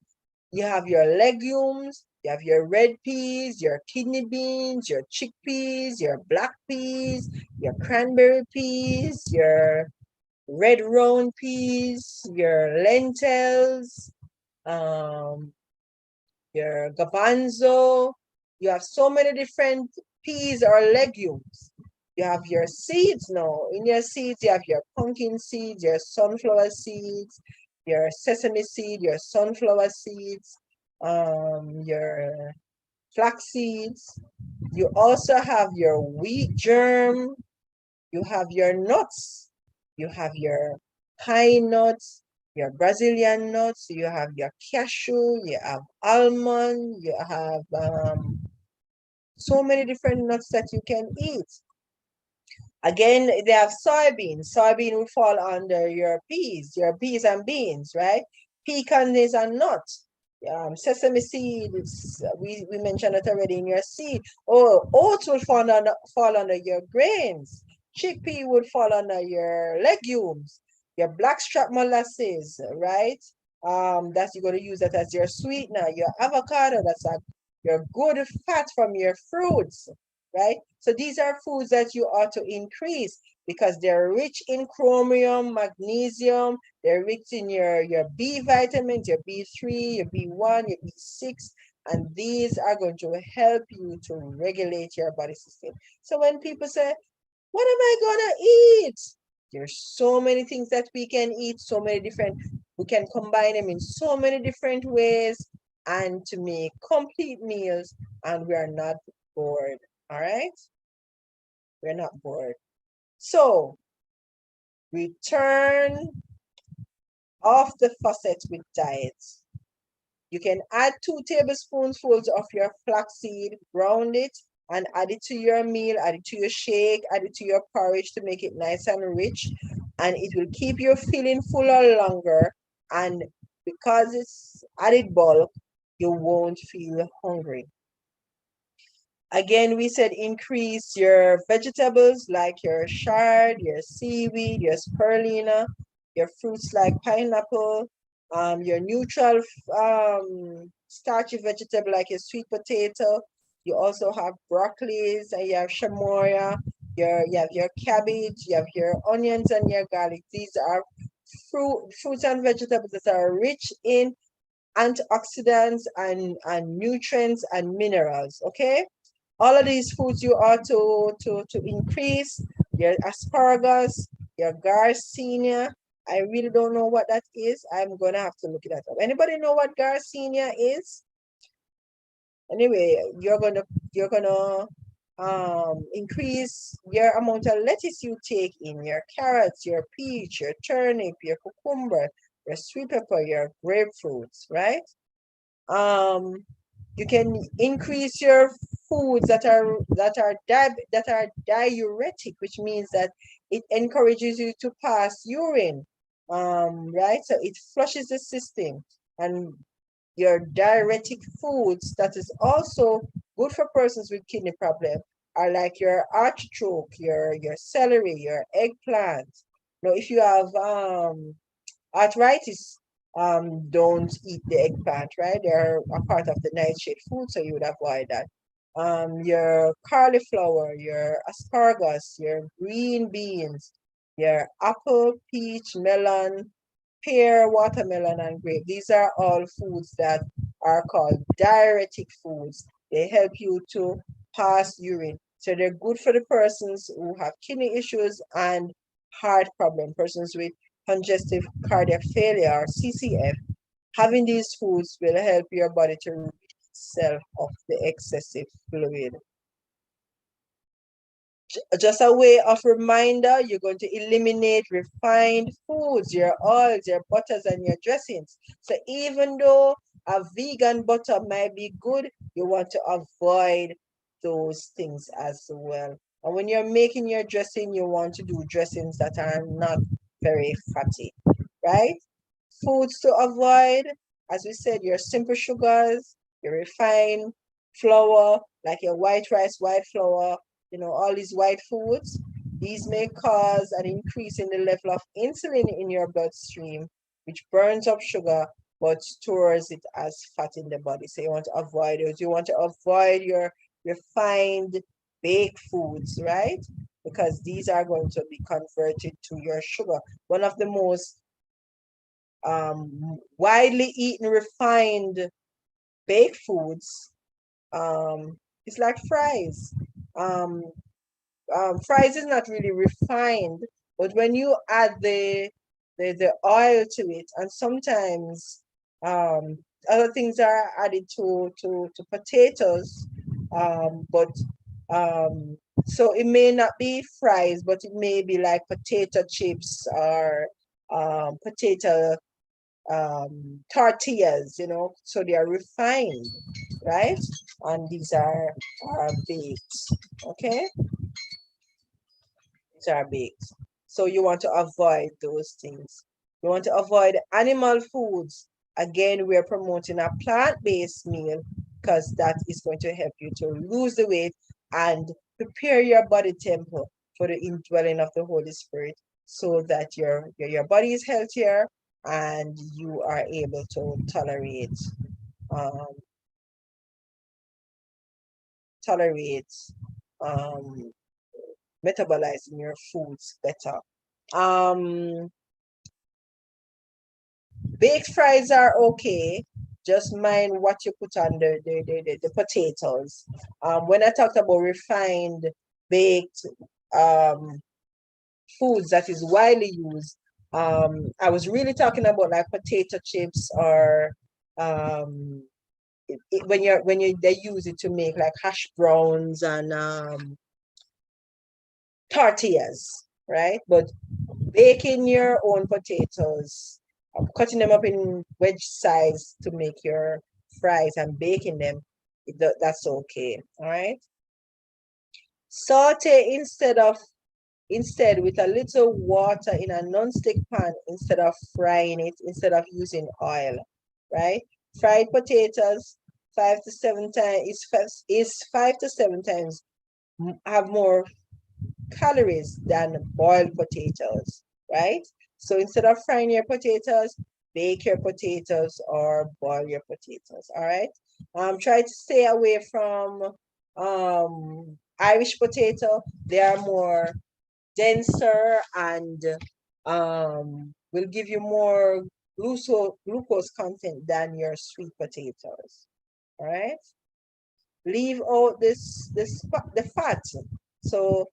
You have your legumes, you have your red peas, your kidney beans, your chickpeas, your black peas, your cranberry peas, your red round peas, your lentils, your garbanzo. You have so many different peas or legumes. You have your seeds now. In your seeds, you have your pumpkin seeds, your sunflower seeds, your sesame seed, your sunflower seeds, your flax seeds. You also have your wheat germ. You have your nuts. You have your pine nuts, your Brazilian nuts. You have your cashew. You have almond. You have so many different nuts that you can eat. Again, they have soybeans. Soybean will fall under your peas and beans, right? Pecan is a nut. Sesame seeds, we mentioned it already in your seed. Oh, oats will fall under your grains. Chickpea would fall under your legumes. Your blackstrap molasses, right? That you're going to use that as your sweetener. Your avocado, that's your good fat from your fruits, right? So these are foods that you ought to increase because they're rich in chromium, magnesium, they're rich in your B vitamins, your B3, your B1, your B6, and these are going to help you to regulate your body system. So when people say, what am I gonna eat? There's so many things that we can eat, so many different, we can combine them in so many different ways and to make complete meals, and we are not bored, all right? We're not bored. So we turn off the faucet with diets. You can add 2 tablespoonfuls of your flaxseed, ground it, and add it to your meal, add it to your shake, add it to your porridge to make it nice and rich. And it will keep you feeling fuller longer. And because it's added bulk, you won't feel hungry. Again, we said increase your vegetables like your chard, your seaweed, your spirulina, your fruits like pineapple, your neutral starchy vegetable like your sweet potato. You also have broccolis and you have chamoya, you have your cabbage, you have your onions and your garlic. These are fruits and vegetables that are rich in antioxidants and nutrients and minerals, okay? All of these foods you ought to increase. Your asparagus, your garcinia. I really don't know what that is. I'm gonna have to look it up. Anybody know what garcinia is? Anyway, you're gonna increase your amount of lettuce you take in, your carrots, your peach, your turnip, your cucumber, your sweet pepper, your grapefruits, right? You can increase your foods that are diuretic, which means that it encourages you to pass urine, right? So it flushes the system, and your diuretic foods that is also good for persons with kidney problem are like your artichoke, your celery, your eggplant. Now, if you have arthritis, don't eat the eggplant, right? They're a part of the nightshade food, so you would avoid that. Your cauliflower, your asparagus, your green beans, your apple, peach, melon, pear, watermelon, and grape. These are all foods that are called diuretic foods. They help you to pass urine. So they're good for the persons who have kidney issues and heart problem, persons with congestive cardiac failure or CCF. Having these foods will help your body to rid itself of the excessive fluid. Just a way of reminder, you're going to eliminate refined foods, your oils, your butters, and your dressings. So even though a vegan butter might be good, you want to avoid those things as well. And when you're making your dressing, you want to do dressings that are not very fatty, right? Foods to avoid, as we said, your simple sugars, your refined flour, like your white rice, white flour, all these white foods. These may cause an increase in the level of insulin in your bloodstream, which burns up sugar but stores it as fat in the body. So you want to avoid those. You want to avoid your refined baked foods, right? Because these are going to be converted to your sugar. One of the most widely eaten refined baked foods is like fries. Fries is not really refined, but when you add the oil to it, and sometimes other things are added to potatoes, but so it may not be fries, but it may be like potato chips or potato tortillas, so they are refined, right? And these are baked, okay? These are baked. So you want to avoid those things. You want to avoid animal foods. Again, we're promoting a plant-based meal because that is going to help you to lose the weight and prepare your body temple for the indwelling of the Holy Spirit so that your body is healthier and you are able to um, tolerate metabolizing your foods better. Baked fries are okay. Just mind what you put on the potatoes. When I talked about refined baked foods that is widely used, I was really talking about like potato chips or when they use it to make like hash browns and tortillas, right? But baking your own potatoes, cutting them up in wedge size to make your fries and baking them, that's okay, all right? Saute instead with a little water in a non-stick pan instead of frying it, instead of using oil, right? Fried potatoes 5 to 7 times is 5 to 7 times have more calories than boiled potatoes, right? So instead of frying your potatoes, bake your potatoes or boil your potatoes, all right? Try to stay away from Irish potato. They are more denser and will give you more glucose content than your sweet potatoes, all right? Leave out the fat. So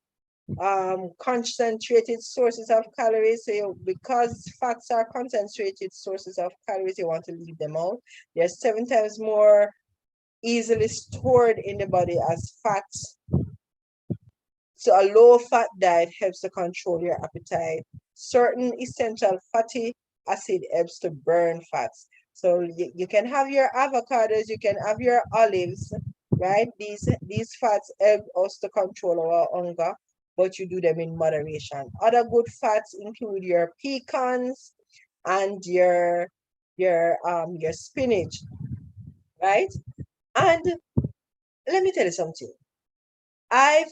concentrated sources of calories. So because fats are concentrated sources of calories, you want to leave them out. They're 7 times more easily stored in the body as fats. So a low-fat diet helps to control your appetite. Certain essential fatty acid helps to burn fats. So you can have your avocados, you can have your olives, right? These fats help us to control our hunger, but you do them in moderation. Other good fats include your pecans and your spinach, right? And let me tell you something. I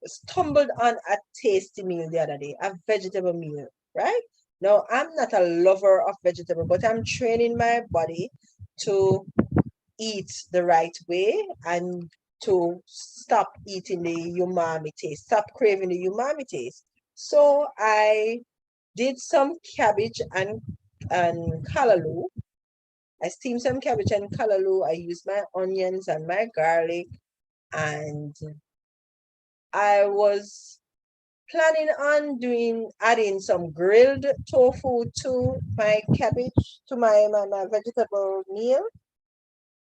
stumbled on a tasty meal the other day, a vegetable meal, right? Now, I'm not a lover of vegetable, but I'm training my body to eat the right way and to stop eating the umami taste, stop craving the umami taste. So I did some cabbage and callaloo. I steamed some cabbage and callaloo. I used my onions and my garlic, and I was planning on adding some grilled tofu to my cabbage, to my vegetable meal,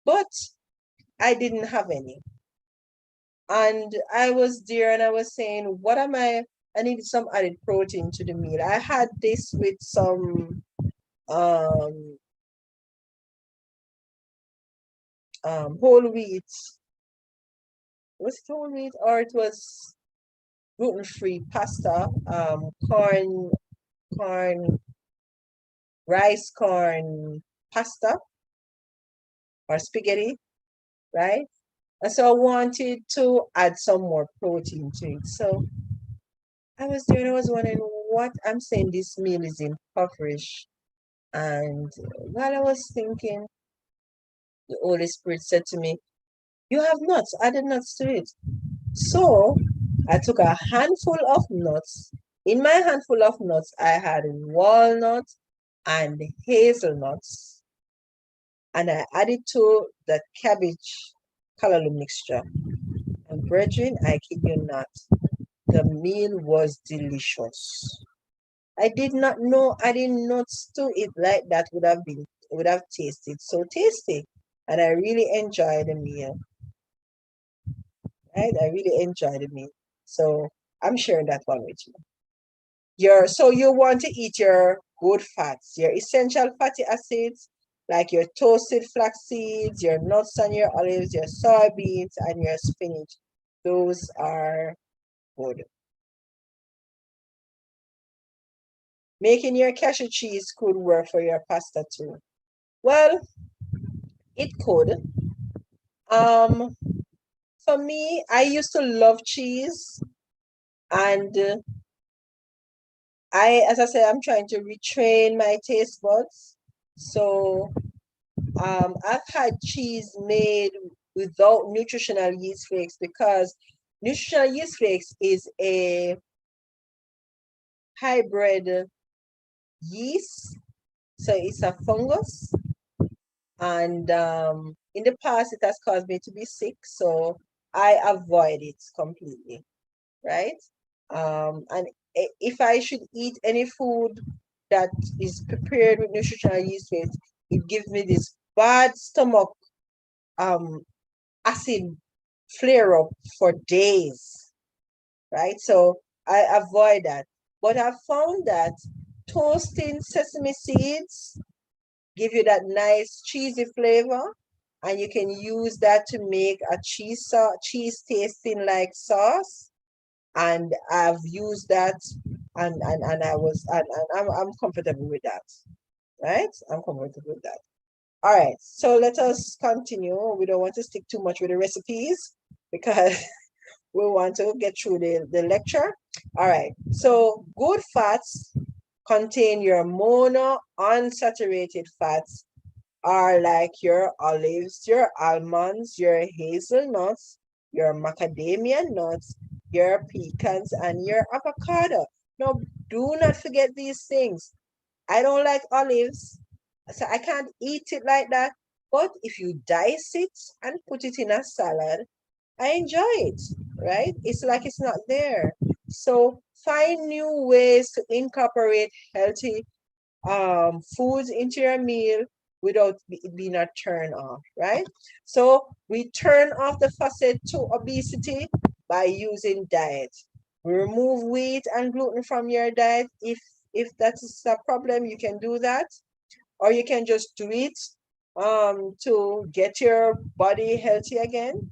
but I didn't have any. And I was there and I was saying, what am I needed some added protein to the meal. I had this with some um whole wheat. Was it whole wheat or it was gluten-free pasta, corn, rice corn pasta or spaghetti, right? And so I wanted to add some more protein to it. So I was there and I was wondering what I'm saying this meal is impoverished. And while I was thinking, the Holy Spirit said to me, you have nuts, added nuts to it. So I took a handful of nuts. In my handful of nuts, I had walnut and hazelnuts, and I added to the cabbage callaloo mixture. And brethren, I kid you not, the meal was delicious. I did not know adding nuts to it like that would have tasted so tasty. And I really enjoyed the meal. Right? I really enjoyed the meal. So I'm sharing that one with you. So you want to eat your good fats, your essential fatty acids, like your toasted flax seeds, your nuts and your olives, your soybeans, and your spinach. Those are good. Making your cashew cheese could work for your pasta too. Well, it could. Um, for me, I used to love cheese, and as I said, I'm trying to retrain my taste buds. So I've had cheese made without nutritional yeast flakes because nutritional yeast flakes is a hybrid yeast. So it's a fungus. And in the past, it has caused me to be sick. So I avoid it completely, right? And if I should eat any food that is prepared with nutritional yeast flakes, it gives me this bad stomach um acid flare up for days, right? So I avoid that. But I found that toasting sesame seeds give you that nice cheesy flavor, and you can use that to make a cheese tasting like sauce. And I've used that, and I'm comfortable with that, right? I'm comfortable with that. All right, so let us continue. We don't want to stick too much with the recipes because we want to get through the lecture. All right, so good fats contain your mono unsaturated fats are like your olives, your almonds, your hazelnuts, your macadamia nuts, your pecans, and your avocado. Now, do not forget these things. I don't like olives, so I can't eat it like that. But if you dice it and put it in a salad, I enjoy it, right? It's like it's not there. So find new ways to incorporate healthy foods into your meal without it being a turn off, right? So we turn off the faucet to obesity by using diet. We remove wheat and gluten from your diet. If that is a problem, you can do that, or you can just do it to get your body healthy again.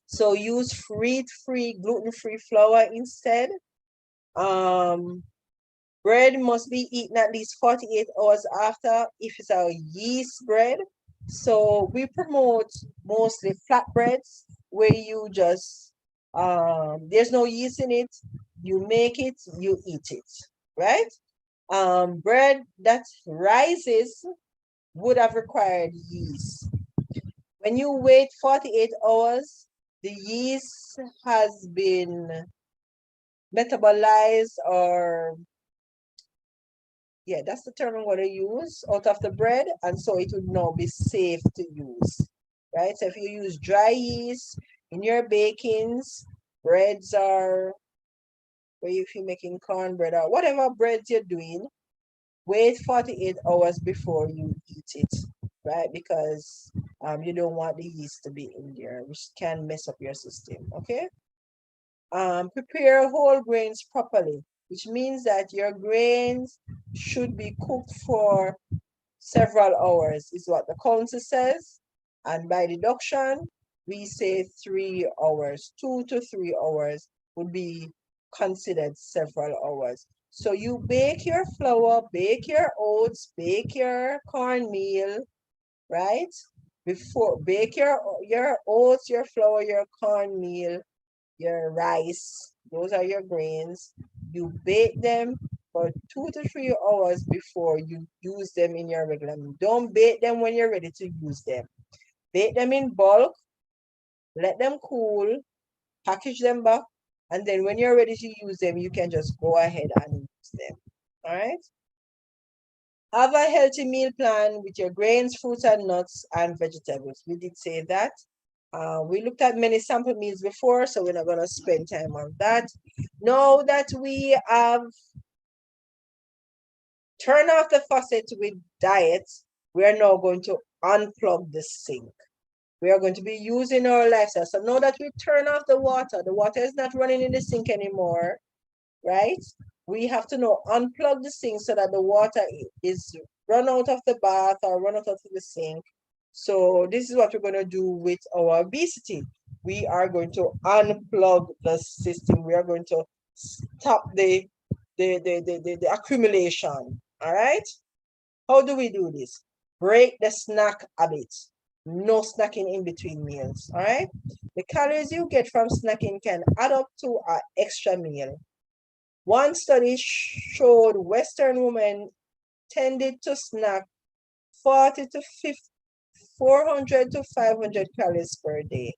So use wheat-free, gluten-free flour instead. Um, Bread must be eaten at least 48 hours after if it's a yeast bread. So we promote mostly flatbreads where you just there's no yeast in it. You make it, you eat it, right? Bread that rises would have required yeast. When you wait 48 hours, the yeast has been metabolized, or yeah, that's the term I'm going to use, out of the bread, and so it would now be safe to use, right? So if you use dry yeast in your bakings, breads are, or if you're making cornbread or whatever breads you're doing, wait 48 hours before you eat it, right? Because you don't want the yeast to be in there, which can mess up your system, okay? Prepare whole grains properly, which means that your grains should be cooked for several hours, is what the council says. And by deduction, we say 3 hours, 2 to 3 hours would be considered several hours. So you bake your flour, bake your oats, bake your cornmeal, right? Before bake your oats, your flour, your cornmeal, your rice, those are your grains. You bake them for 2 to 3 hours before you use them in your regular meal. Don't bake them when you're ready to use them. Bake them in bulk, let them cool, package them back, and then when you're ready to use them, you can just go ahead and use them. All right? Have a healthy meal plan with your grains, fruits, and nuts and vegetables. We did say that. We looked at many sample meals before, so we're not going to spend time on that. Now that we have turned off the faucet with diet, we are now going to unplug the sink. We are going to be using our lifestyle. So now that we turn off the water is not running in the sink anymore, right? We have to now unplug the sink so that the water is run out of the bath or run out of the sink. So this is what we're going to do with our obesity. We are going to unplug the system. We are going to stop the accumulation. All right? How do we do this? Break the snack habit. No snacking in between meals. All right? The calories you get from snacking can add up to an extra meal. One study showed Western women tended to snack 40 to 50, 400 to 500 calories per day,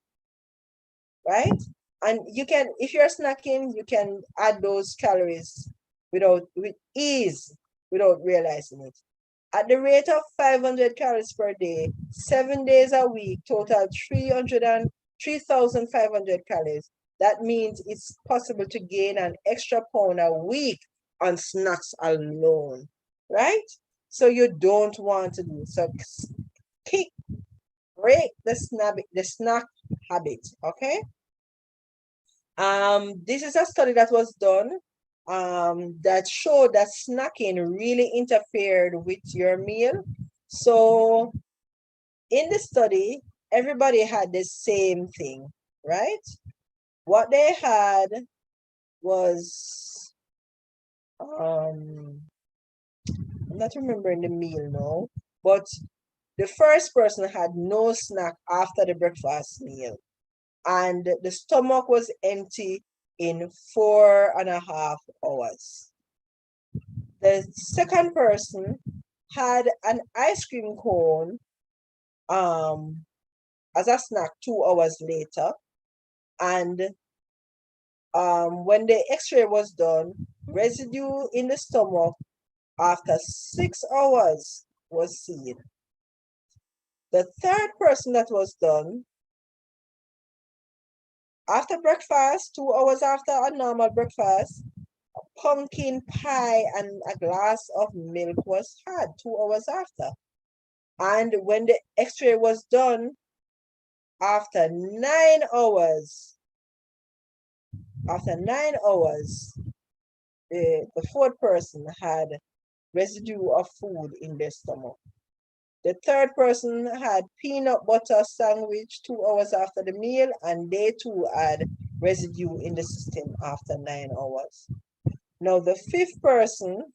right? And you can, if you're snacking, you can add those calories with ease without realizing it. At the rate of 500 calories per day, 7 days a week, total 3,500 calories. That means it's possible to gain an extra pound a week on snacks alone, right? So you don't want to do so. Break the snack habit, okay? This is a study that was done that showed that snacking really interfered with your meal. So in the study, everybody had the same thing, right? What they had was, I'm not remembering the meal now, but the first person had no snack after the breakfast meal, and the stomach was empty in 4.5 hours. The second person had an ice cream cone as a snack 2 hours later, and when the x-ray was done, residue in the stomach after 6 hours was seen. The third person that was done, after breakfast, 2 hours after a normal breakfast, a pumpkin pie and a glass of milk was had 2 hours after. And when the x-ray was done, after 9 hours, the fourth person had residue of food in their stomach. The third person had peanut butter sandwich 2 hours after the meal, and they too had residue in the system after 9 hours. Now the fifth person,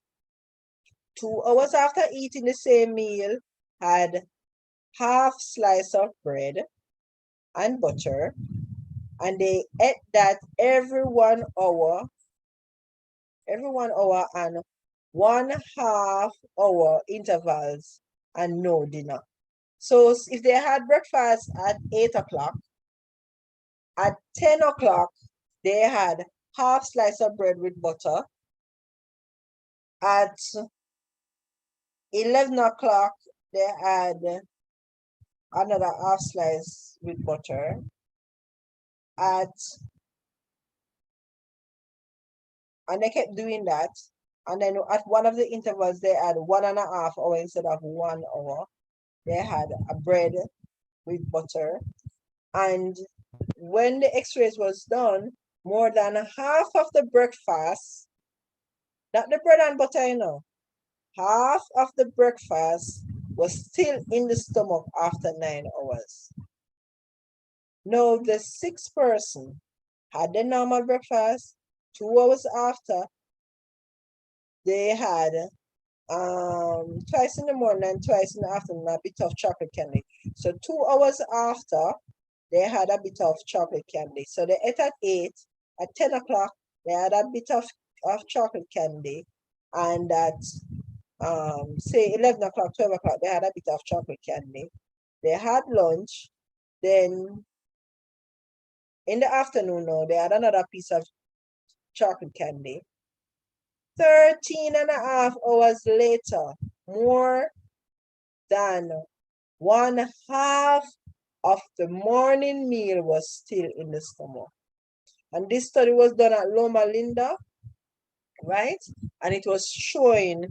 2 hours after eating the same meal, had half slice of bread and butter, and they ate that every 1 hour, and 1/2 hour intervals, and no dinner. So if they had breakfast at 8 o'clock, at 10 o'clock, they had half slice of bread with butter. At 11 o'clock, they had another half slice with butter. And they kept doing that. And then at one of the intervals, they had 1.5 hour instead of 1 hour. They had a bread with butter. And when the x-rays was done, more than half of the breakfast, not the bread and butter, half of the breakfast was still in the stomach after 9 hours. Now, the sixth person had the normal breakfast. 2 hours after, they had twice in the morning and twice in the afternoon a bit of chocolate candy. So 2 hours after, they had a bit of chocolate candy. So they ate at 8. At 10 o'clock, they had a bit of chocolate candy. And at say 11 o'clock, 12 o'clock, they had a bit of chocolate candy. They had lunch. Then in the afternoon, now, they had another piece of chocolate candy. 13.5 hours later, more than 1/2 of the morning meal was still in the stomach. And this study was done at Loma Linda, right? And it was showing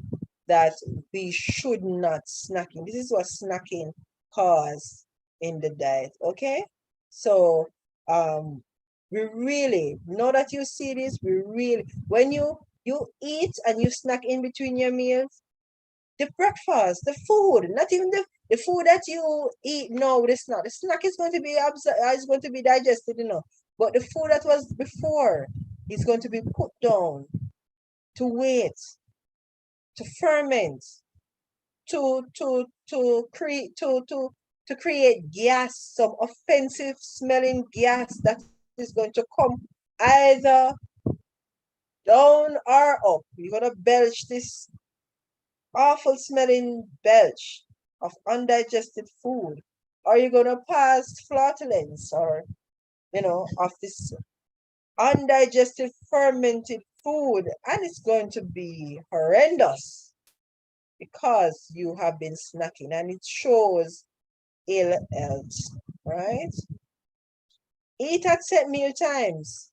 that we should not snacking. This is what snacking cause in the diet, okay? So we really, now that you see this, we really, when you eat and you snack in between your meals, the breakfast, the food, not even the food that you eat, no, the snack is going to be digested, but the food that was before is going to be put down to wait, to ferment, to create gas, some offensive smelling gas that is going to come either down or up. You're gonna belch this awful smelling belch of undigested food, or you're gonna pass flatulence, or of this undigested fermented food, and it's going to be horrendous because you have been snacking, and it shows ill health, right? Eat at set meal times.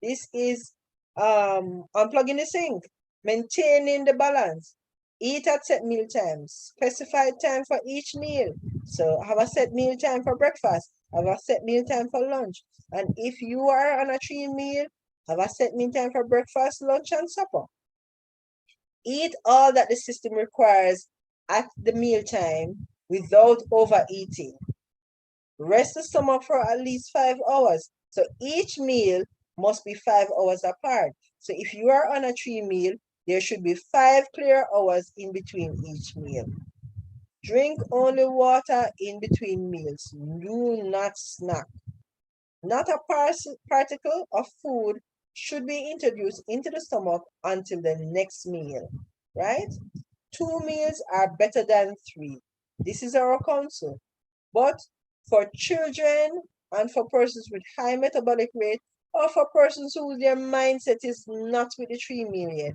This is unplugging the sink, maintaining the balance. Eat at set meal times. Specified time for each meal. So have a set meal time for breakfast. Have a set meal time for lunch. And if you are on a 3 meal, have a set meal time for breakfast, lunch, and supper. Eat all that the system requires at the meal time without overeating. Rest the stomach for at least 5 hours. So each meal must be 5 hours apart. So if you are on a 3 meal, there should be 5 clear hours in between each meal. Drink only water in between meals. Do not snack. Not a particle of food should be introduced into the stomach until the next meal, right? 2 meals are better than 3. This is our counsel. But for children and for persons with high metabolic rate, or for persons who their mindset is not with the 3 meal yet,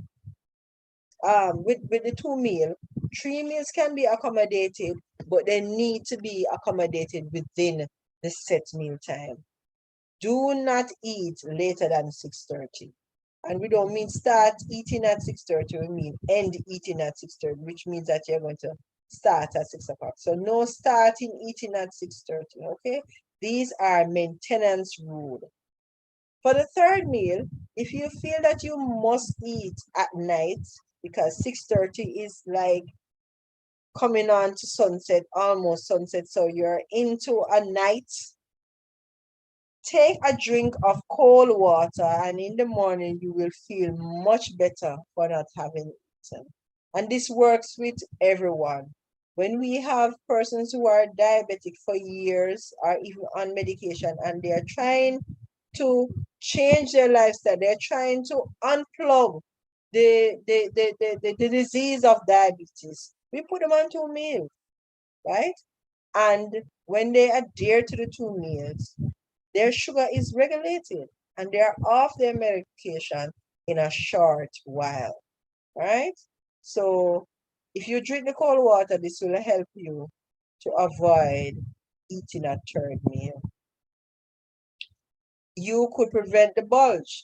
with the 2 meal, 3 meals can be accommodated, but they need to be accommodated within the set meal time. Do not eat later than 6:30. And we don't mean start eating at 6:30, we mean end eating at 6:30, which means that you're going to start at 6 o'clock. So no starting eating at 6:30, okay? These are maintenance rules. For the third meal, if you feel that you must eat at night, because 6:30 is like coming on to sunset, almost sunset, so you're into a night, take a drink of cold water, and in the morning you will feel much better for not having eaten. And this works with everyone, When we have persons who are diabetic for years or even on medication and they are trying to change their lifestyle, they're trying to unplug the disease of diabetes, we put them on 2 meals, right? And when they adhere to the 2 meals, their sugar is regulated and they're off their medication in a short while, right? So if you drink the cold water, this will help you to avoid eating a third meal. You could prevent the bulge.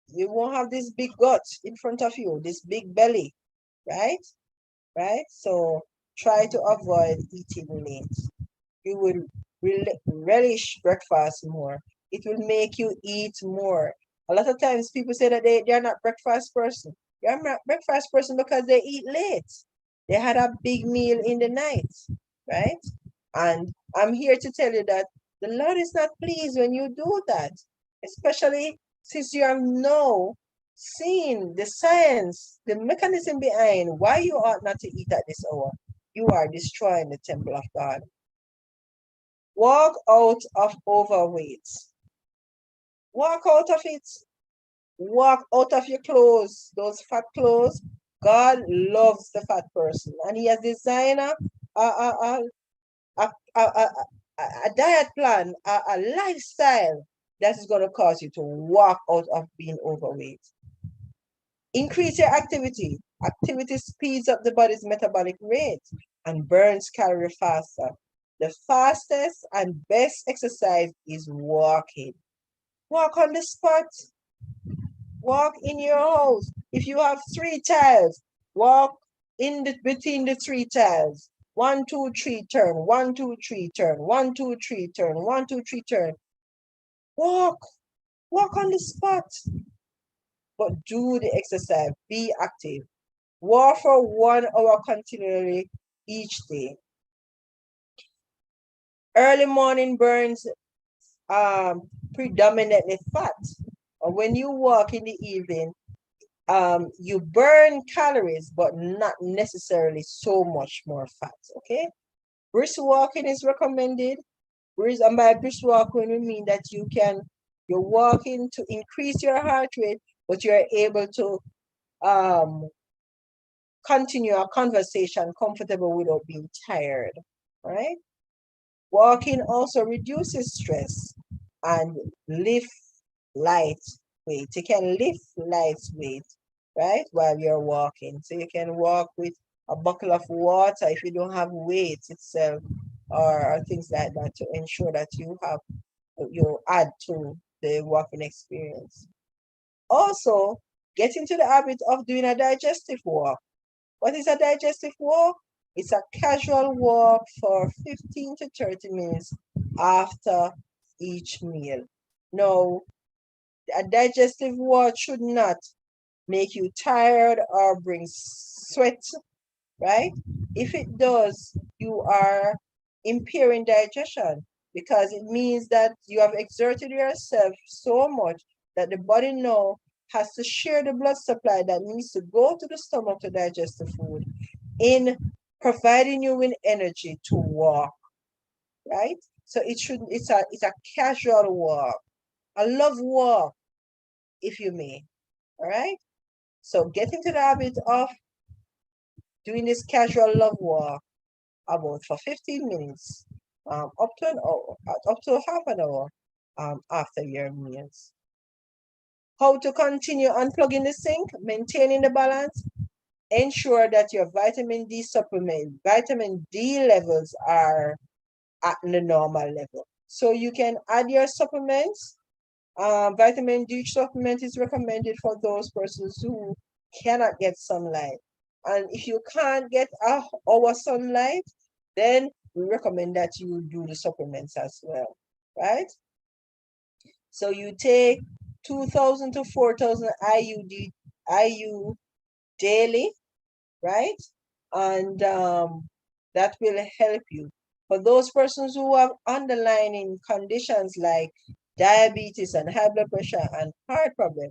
You won't have this big gut in front of you, this big belly, right? Right? So try to avoid eating late. You will relish breakfast more. It will make you eat more. A lot of times people say that they're not breakfast person. They're not breakfast person because they eat late. They had a big meal in the night, right? And I'm here to tell you that the Lord is not pleased when you do that, especially since you have now seen the science, the mechanism behind why you ought not to eat at this hour. You are destroying the temple of God. Walk out of overweight. Walk out of it. Walk out of your clothes, those fat clothes. God loves the fat person, and He has designed a, a, a, a, a diet plan, a lifestyle that is going to cause you to walk out of being overweight. Increase your activity. Activity speeds up the body's metabolic rate and burns calories faster. The fastest and best exercise is walking. Walk on the spot. Walk in your house. If you have 3 tiles, walk between the 3 tiles. 1, 2, 3, turn. 1, 2, 3, turn. 1, 2, 3, turn. 1, 2, 3, turn. Walk. Walk on the spot. But do the exercise. Be active. Walk for 1 hour continually each day. Early morning burns predominantly fat. Or when you walk in the evening, you burn calories, but not necessarily so much more fat. Okay, brisk walking is recommended. And by brisk walking, we mean that you're walking to increase your heart rate, but you're able to continue a conversation comfortable without being tired. Right? Walking also reduces stress and lift light weight. You can lift light weight, right, while you're walking. So you can walk with a bucket of water if you don't have weights itself or things like that to ensure that you add to the walking experience. Also, get into the habit of doing a digestive walk. What is a digestive walk? It's a casual walk for 15 to 30 minutes after each meal. Now, a digestive walk should not make you tired or bring sweat, right? If it does, you are impairing digestion because it means that you have exerted yourself so much that the body now has to share the blood supply that needs to go to the stomach to digest the food in providing you with energy to walk, right? So it's a casual walk, a love walk, if you may. All right. So get into the habit of doing this casual love walk about for 15 minutes, up to an hour, up to half an hour after your meals. How to continue unplugging the sink, maintaining the balance, ensure that your vitamin D levels are at the normal level. So you can add your supplements. Vitamin D supplement is recommended for those persons who cannot get sunlight. And if you can't get our sunlight, then we recommend that you do the supplements as well, right? So you take 2,000 to 4,000 IU daily, right? And that will help you. For those persons who have underlying conditions like diabetes and high blood pressure and heart problem,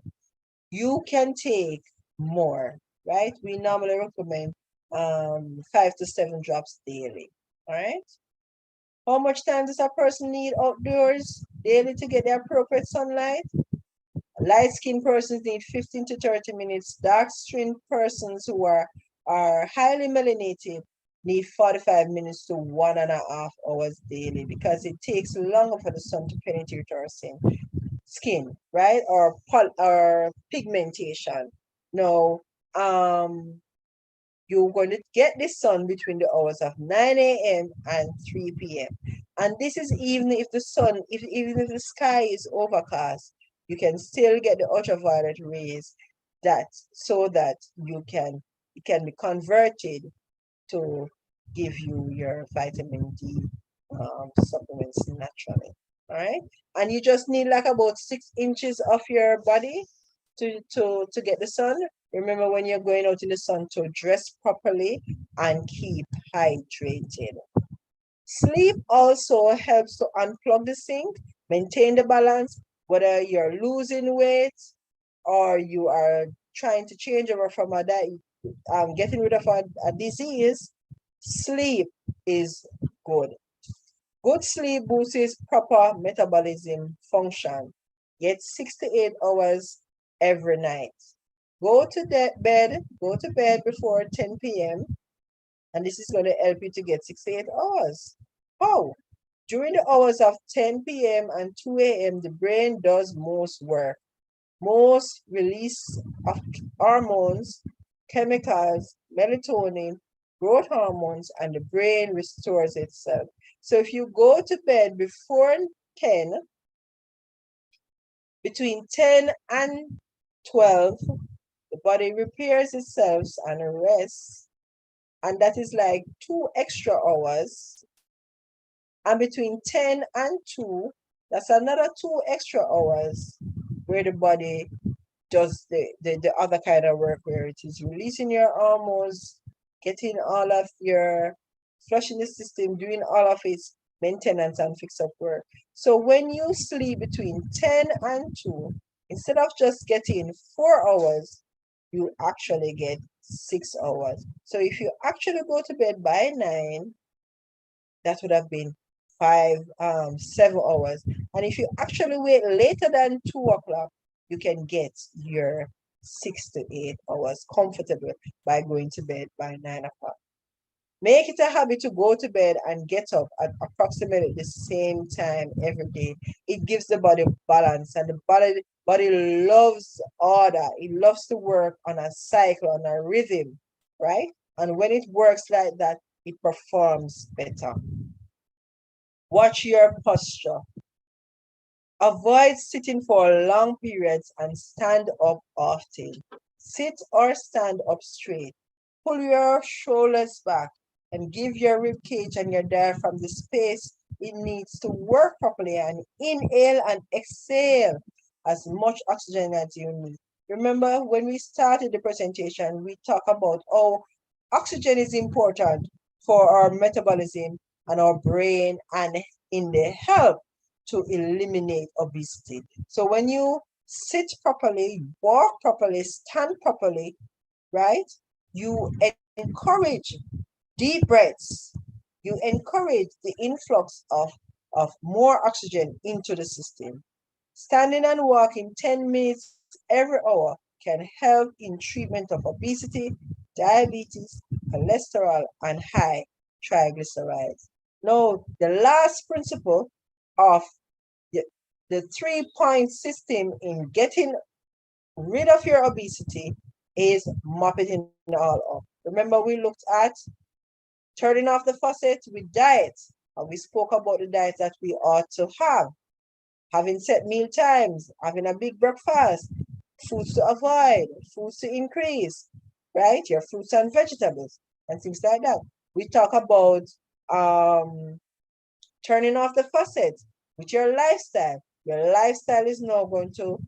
you can take more, right? We normally recommend 5 to 7 drops daily. All right. How much time does a person need outdoors daily to get the appropriate sunlight? Light-skinned persons need 15 to 30 minutes. Dark-skinned persons who are highly melanated need 45 minutes to 1.5 hours daily, because it takes longer for the sun to penetrate our skin, right? Or pigmentation. Now, you're going to get the sun between the hours of 9 a.m. and 3 p.m. And this is even if the sun, even if the sky is overcast, you can still get the ultraviolet rays so that it can be converted to give you your vitamin D supplements naturally. All right. And you just need like about 6 inches of your body to get the sun. Remember, when you're going out in the sun, to dress properly and keep hydrated. Sleep also helps to unplug the sink, maintain the balance, whether you're losing weight or you are trying to change over from a diet, getting rid of a disease. Sleep is good. Good sleep boosts proper metabolism function. Get 6 to 8 hours every night. Go to bed before 10 p.m. and this is going to help you to get 6 to 8 hours. How? During the hours of 10 p.m. and 2 a.m., the brain does most work. Most release of hormones, chemicals, melatonin, growth hormones, and the brain restores itself. So if you go to bed before 10, between 10 and 12, the body repairs itself and rests, and that is like 2 extra hours. And between 10 and 2, that's another 2 extra hours where the body does the other kind of work, where it is releasing your hormones, getting all of your flushing the system, doing all of its maintenance and fix up work. So when you sleep between 10 and 2, instead of just getting 4 hours, you actually get 6 hours. So if you actually go to bed by 9, that would have been 7 hours. And if you actually wait later than 2 o'clock, you can get your 6 to 8 hours comfortably by going to bed by 9 o'clock. Make it a habit to go to bed and get up at approximately the same time every day. It gives the body balance, and the body loves order. It loves to work on a cycle, on a rhythm, right? And when it works like that, it performs better. Watch your posture. Avoid sitting for long periods and stand up often. Sit or stand up straight. Pull your shoulders back and give your rib cage and your diaphragm the space it needs to work properly, and inhale and exhale as much oxygen as you need. Remember, when we started the presentation, we talked about how oxygen is important for our metabolism and our brain, and in the help to eliminate obesity. So when you sit properly, walk properly, stand properly, right? You encourage deep breaths. You encourage the influx of more oxygen into the system. Standing and walking 10 minutes every hour can help in treatment of obesity, diabetes, cholesterol, and high triglycerides. Now, the last principle of the 3-point system in getting rid of your obesity is mopping it all up. Remember, we looked at turning off the faucet with diet, and we spoke about the diet that we ought to have. Having set meal times, having a big breakfast, foods to avoid, foods to increase, right? Your fruits and vegetables and things like that. We talk about turning off the faucet with your lifestyle. Your lifestyle is now going to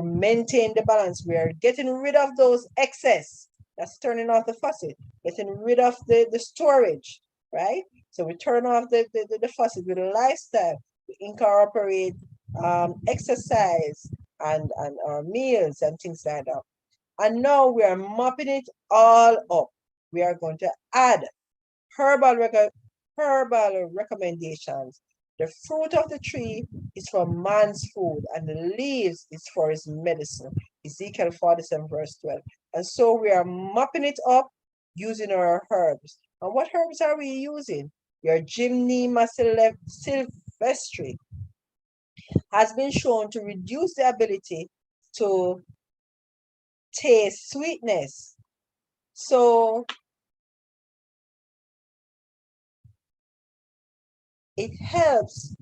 maintain the balance. We are getting rid of those excess. That's turning off the faucet, getting rid of the storage, right? So we turn off the faucet with a lifestyle. We incorporate exercise and our meals and things like that. And now we are mopping it all up. we are going to add herbal recommendations. The fruit of the tree is for man's food, and the leaves is for his medicine. Ezekiel 47, verse 12. And so we are mopping it up using our herbs. And what herbs are we using? Your Gymnema sylvestre has been shown to reduce the ability to taste sweetness. So it helps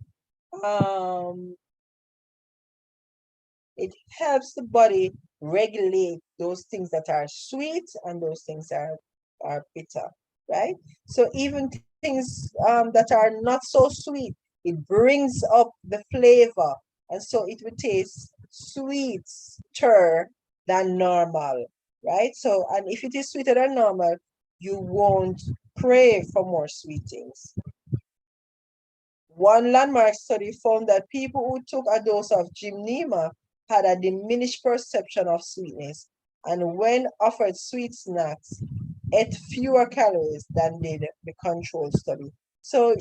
the body regulate those things that are sweet and those things are bitter, right? So even things that are not so sweet, it brings up the flavor, and so it will taste sweeter than normal, right? So, and if it is sweeter than normal, you won't crave for more sweet things. One landmark study found that people who took a dose of Gymnema had a diminished perception of sweetness, and when offered sweet snacks, ate fewer calories than did the control study. So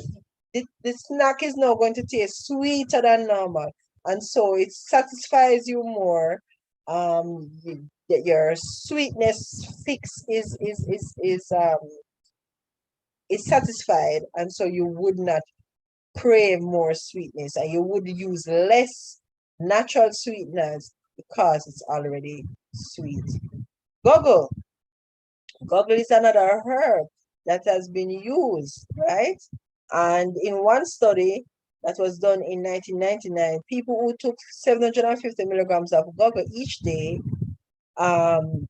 the snack is now going to taste sweeter than normal, and so it satisfies you more. Your sweetness fix is satisfied, and so you would not crave more sweetness, and you would use less natural sweeteners because it's already sweet. Goggle. Goggle is another herb that has been used, right? And in one study that was done in 1999, people who took 750 milligrams of goggle each day and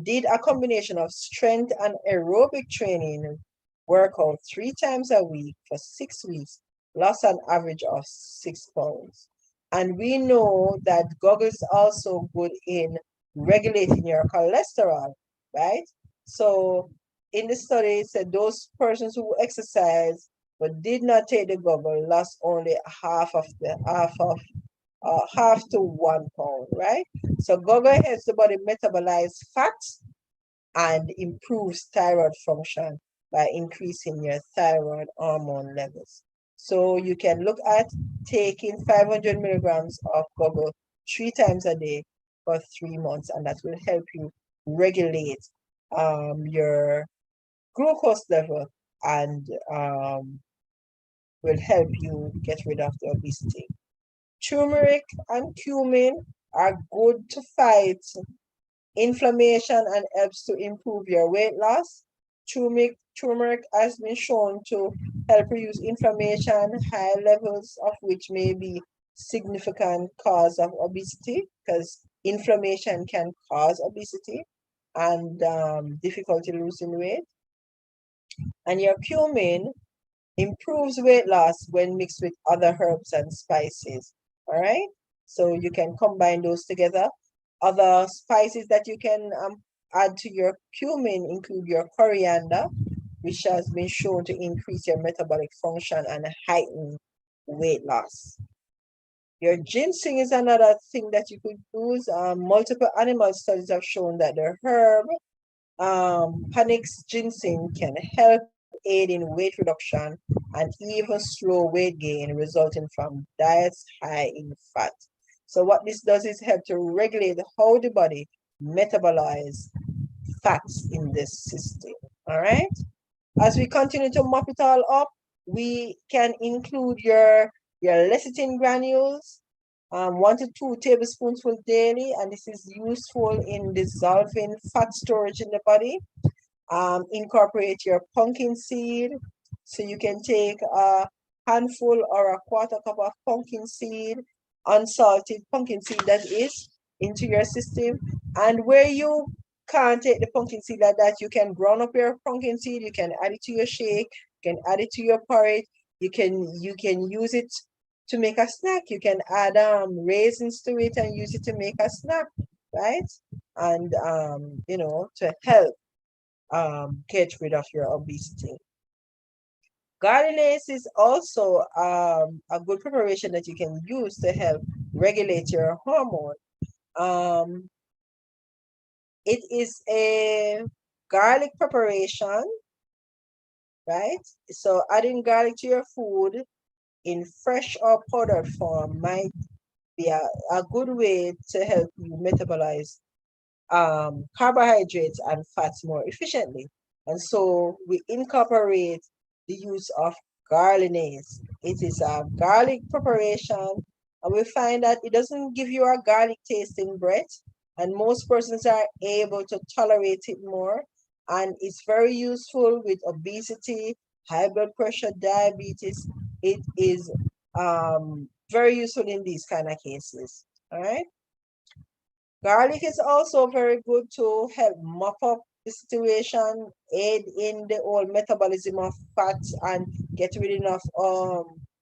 did a combination of strength and aerobic training workout 3 times a week for 6 weeks, lost an average of 6 pounds. And we know that goggle is also good in regulating your cholesterol, right? So in the study, it said those persons who exercise but did not take the goggle lost only half to 1 pound, right? So goggle helps the body metabolize fat and improves thyroid function by increasing your thyroid hormone levels. So you can look at taking 500 milligrams of goggle 3 times a day for 3 months, and that will help you regulate your glucose level and will help you get rid of the obesity. Turmeric and cumin are good to fight inflammation and helps to improve your weight loss. Turmeric has been shown to help reduce inflammation, high levels of which may be significant cause of obesity, because inflammation can cause obesity and difficulty losing weight. And your cumin improves weight loss when mixed with other herbs and spices. All right, so you can combine those together. Other spices that you can add to your cumin include your coriander, which has been shown to increase your metabolic function and heighten weight loss. Your ginseng is another thing that you could use. Multiple animal studies have shown that the herb Panics ginseng can help aid in weight reduction and even slow weight gain resulting from diets high in fat. So what this does is help to regulate how the body metabolize fats in this system. All right. As we continue to mop it all up, we can include your lecithin granules, 1 to 2 tablespoonfuls daily, and this is useful in dissolving fat storage in the body. Incorporate your pumpkin seed, so you can take a handful or a quarter cup of pumpkin seed, unsalted pumpkin seed that is, into your system. And where you can't take the pumpkin seed like that, you can ground up your pumpkin seed, you can add it to your shake, you can add it to your porridge, you can use it to make a snack. You can add raisins to it and use it to make a snack, right? And to help get rid of your obesity. Gardenase is also a good preparation that you can use to help regulate your hormone. It is a garlic preparation, right? So adding garlic to your food in fresh or powdered form might be a good way to help you metabolize carbohydrates and fats more efficiently. And so we incorporate the use of garlic. It is a garlic preparation, and we find that it doesn't give you a garlic tasting breath, and most persons are able to tolerate it more. And it's very useful with obesity, high blood pressure, diabetes. It is very useful in these kind of cases. All right. Garlic is also very good to help mop up the situation, aid in the whole metabolism of fats, and get rid of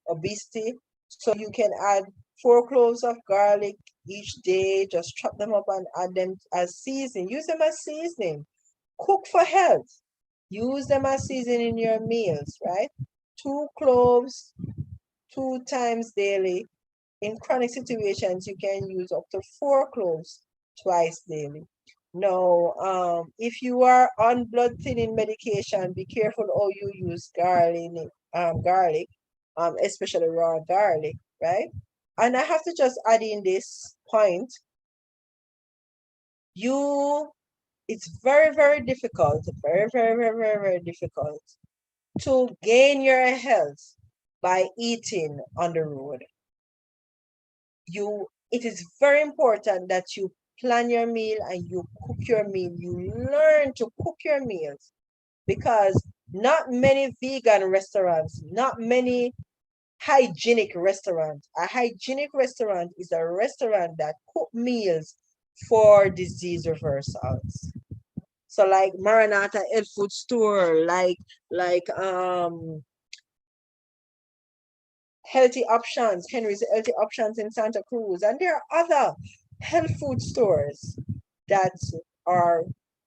obesity. So you can add 4 cloves of garlic each day, just chop them up and add them as seasoning. Use them as seasoning. Cook for health. Use them as seasoning in your meals, right? 2 cloves, 2 times daily. In chronic situations, you can use up to 4 cloves twice daily. Now, if you are on blood thinning medication, be careful how you use garlic, especially raw garlic, right? And I have to just add in this point, it's very, very difficult, very difficult to gain your health by eating on the road. It is very important that you plan your meal and you cook your meal. You learn to cook your meals, because not many vegan restaurants, not many hygienic restaurants. A hygienic restaurant is a restaurant that cook meals for disease reversals. So like Maranatha Health Food Store, like Healthy Options, Henry's Healthy Options in Santa Cruz, and there are other health food stores that are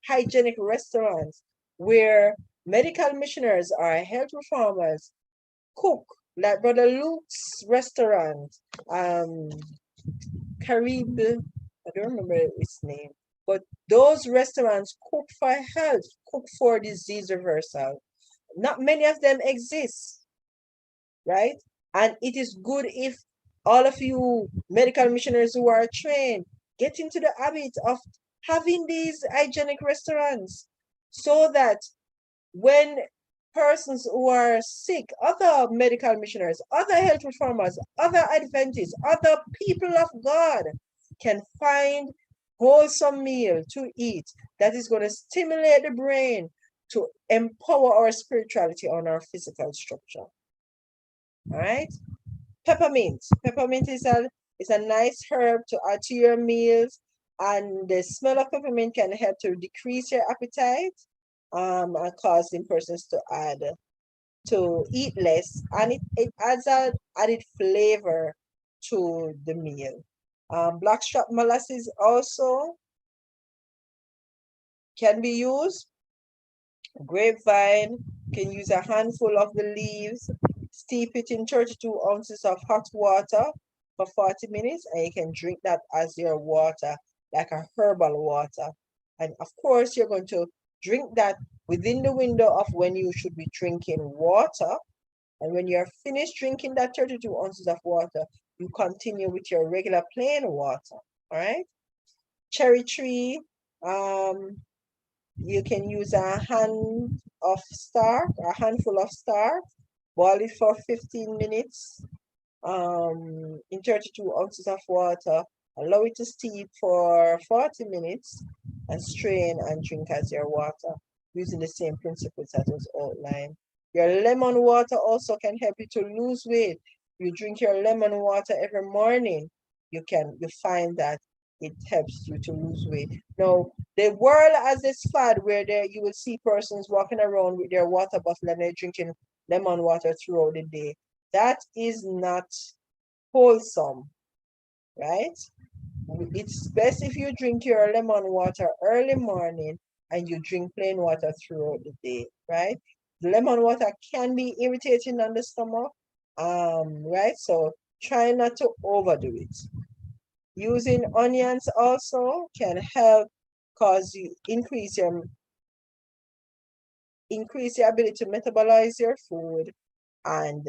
hygienic restaurants where medical missioners or health reformers cook, like Brother Luke's restaurant, Carib, I don't remember its name, but those restaurants cook for health, cook for disease reversal. Not many of them exist, right? And it is good if all of you medical missionaries who are trained get into the habit of having these hygienic restaurants, so that when persons who are sick, other medical missionaries, other health reformers, other Adventists, other people of God can find wholesome meal to eat that is going to stimulate the brain to empower our spirituality on our physical structure. All right. Peppermint. Peppermint is a nice herb to add to your meals, and the smell of peppermint can help to decrease your appetite, and causing persons to eat less, and it adds an added flavor to the meal. Blackstrap molasses also can be used. Grapevine, can use a handful of the leaves, steep it in 32 ounces of hot water for 40 minutes, and you can drink that as your water, like a herbal water. And of course, you're going to drink that within the window of when you should be drinking water. And when you're finished drinking that 32 ounces of water, you continue with your regular plain water. All right. Cherry tree, you can use a handful of starch, boil it for 15 minutes in 32 ounces of water, allow it to steep for 40 minutes, and strain and drink as your water, using the same principles that was outlined. Your lemon water also can help you to lose weight. You drink your lemon water every morning, you find that it helps you to lose weight. Now, the world has this fad where you will see persons walking around with their water bottle and they're drinking lemon water throughout the day. That is not wholesome, right? It's best if you drink your lemon water early morning and you drink plain water throughout the day, right? The lemon water can be irritating on the stomach, right? So try not to overdo it. Using onions also can help increase your increase your ability to metabolize your food and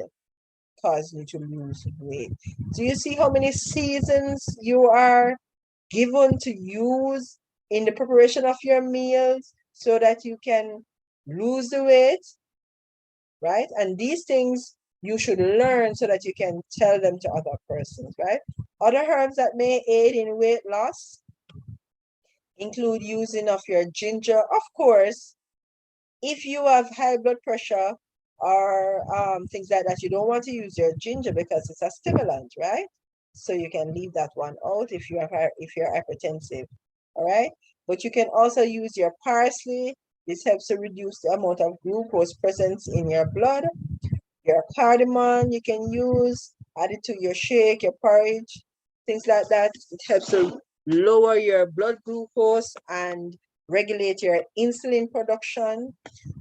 cause you to lose weight. Do you see how many seasons you are given to use in the preparation of your meals so that you can lose the weight, right? And these things you should learn so that you can tell them to other persons, right? Other herbs that may aid in weight loss include using of your ginger. Of course, if you have high blood pressure or things like that, you don't want to use your ginger because it's a stimulant, right? So you can leave that one out if you're hypertensive, all right? But you can also use your parsley. This helps to reduce the amount of glucose present in your blood. Your cardamom you can use, add it to your shake, your porridge, things like that. It helps to lower your blood glucose and regulate your insulin production.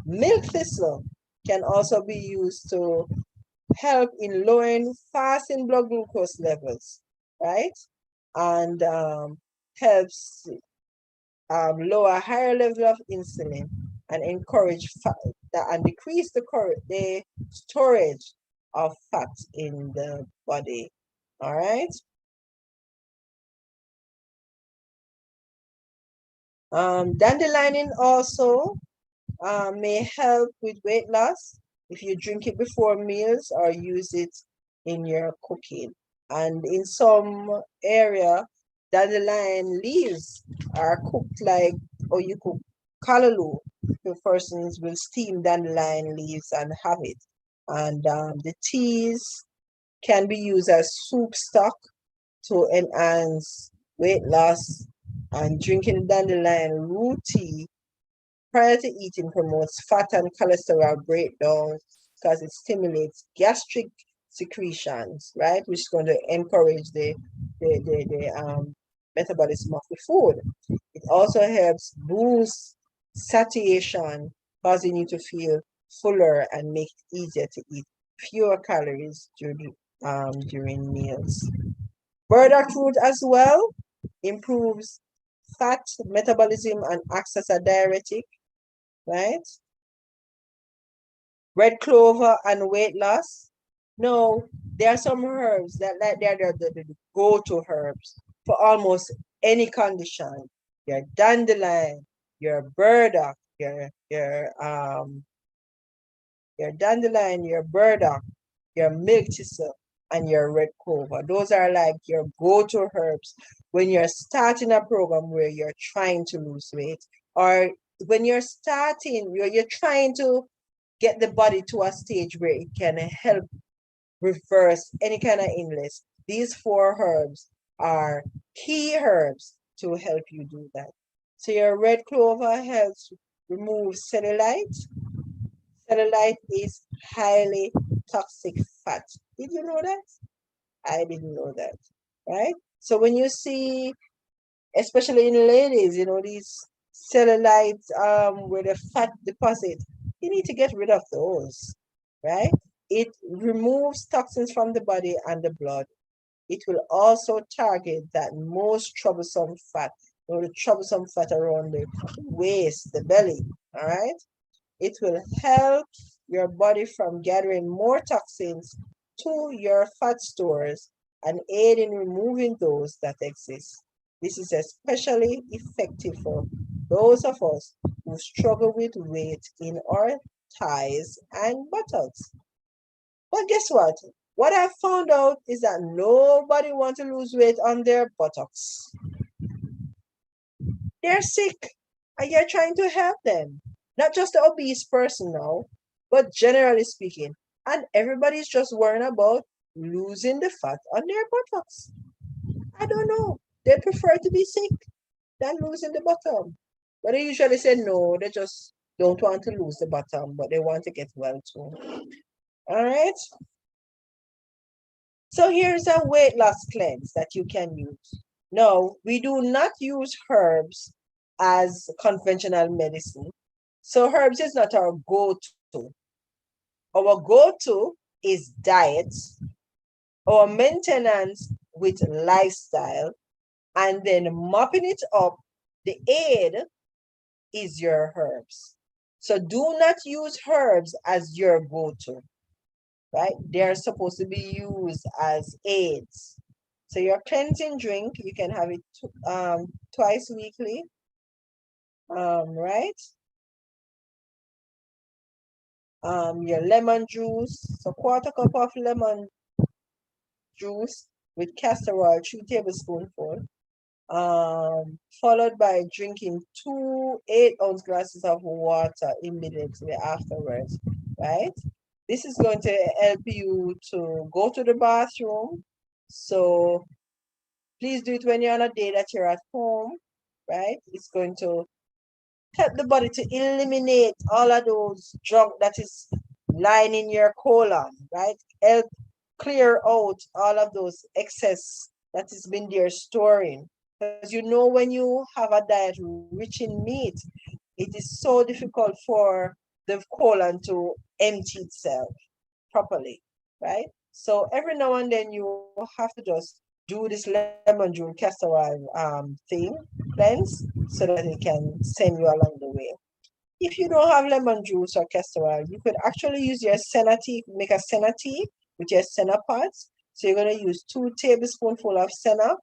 Milk thistle can also be used to help in lowering fasting blood glucose levels, right? And helps lower higher level of insulin and encourage fat and decrease the storage of fat in the body. All right. Dandelion also may help with weight loss if you drink it before meals or use it in your cooking. And in some area, dandelion leaves are cooked like, or you cook callaloo. The persons will steam dandelion leaves and have it. And the teas can be used as soup stock to enhance weight loss. And drinking dandelion root tea prior to eating promotes fat and cholesterol breakdown because it stimulates gastric secretions, right? Which is going to encourage the metabolism of the food. It also helps boost satiation, causing you to feel fuller and make it easier to eat fewer calories during meals. Burdock root as well improves fat metabolism and acts as a diuretic, right? Red clover and weight loss. No, there are some herbs that they're the go-to herbs for almost any condition. Your dandelion, your burdock, your dandelion, your burdock, your milk thistle, and your red clover. Those are like your go-to herbs when you're starting a program where you're trying to lose weight, or when you're starting, you're trying to get the body to a stage where it can help reverse any kind of illness. These four herbs are key herbs to help you do that. So your red clover helps remove cellulite. Cellulite is highly toxic fat. Did you know that? I didn't know that, right? So when you see, especially in ladies, these cellulite with a fat deposit, you need to get rid of those, right? It removes toxins from the body and the blood. It will also target that most troublesome fat, the troublesome fat around the waist, the belly, all right? It will help your body from gathering more toxins to your fat stores and aid in removing those that exist. This is especially effective for those of us who struggle with weight in our thighs and buttocks. But guess what? What I found out is that nobody wants to lose weight on their buttocks. They're sick, and you're trying to help them. Not just the obese person now, but generally speaking. And everybody's just worrying about losing the fat on their buttocks. I don't know. They prefer to be sick than losing the bottom. But they usually say no, they just don't want to lose the bottom, but they want to get well too. All right. So here's a weight loss cleanse that you can use. No, we do not use herbs as conventional medicine. So herbs is not our go-to. Our go-to is diet, our maintenance with lifestyle, and then mopping it up. The aid is your herbs. So do not use herbs as your go-to, right? They're supposed to be used as aids. So your cleansing drink, you can have it twice weekly, right? Your lemon juice, so quarter cup of lemon juice with castor oil, 3 tablespoonfuls, followed by drinking 2 8-ounce glasses of water immediately afterwards, right? This is going to help you to go to the bathroom. So please do it when you're on a day that you're at home, right? It's going to help the body to eliminate all of those junk that is lying in your colon, right? Help clear out all of those excess that has been there storing. Because you know, when you have a diet rich in meat, it is so difficult for the colon to empty itself properly, right? So every now and then you have to just do this lemon juice castor oil thing, cleanse, so that it can send you along the way. If you don't have lemon juice or castor oil, you could actually use your senna tea, make a senna tea with your senna pods. So you're going to use 2 tablespoonfuls of senna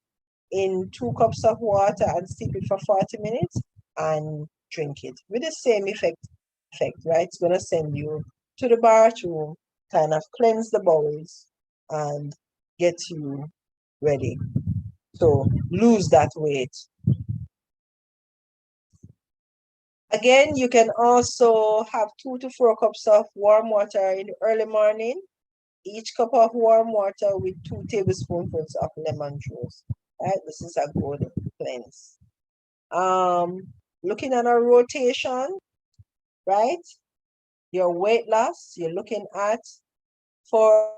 in 2 cups of water and steep it for 40 minutes and drink it with the same effect, right? It's going to send you to the bathroom, kind of cleanse the bowels and get you ready to lose that weight. Again, you can also have 2 to 4 cups of warm water in the early morning. Each cup of warm water with 2 tablespoonfuls of lemon juice. Right, this is a good cleanse. Looking at a rotation, right? Your weight loss, you're looking at for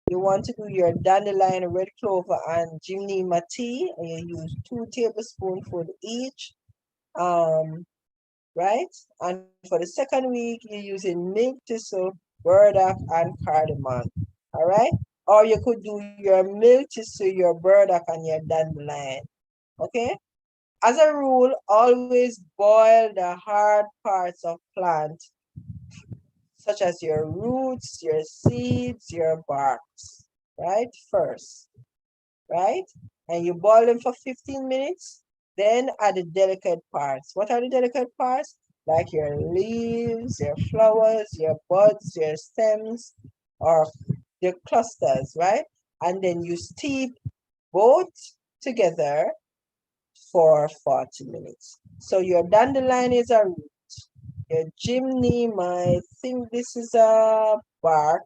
you want to do your dandelion, red clover, and gymnema tea, and you use 2 tablespoonfuls each. Right? And for the second week, you're using mint thistle, burdock, and cardamom. All right? Or you could do your milk thistle, your burdock, and your dandelion. Okay? As a rule, always boil the hard parts of plant, such as your roots, your seeds, your barks, right? First, right? And you boil them for 15 minutes. Then add the delicate parts. What are the delicate parts? Like your leaves, your flowers, your buds, your stems, or your clusters, right? And then you steep both together for 40 minutes. So your dandelion is a root. Your gymneme, I think this is a bark,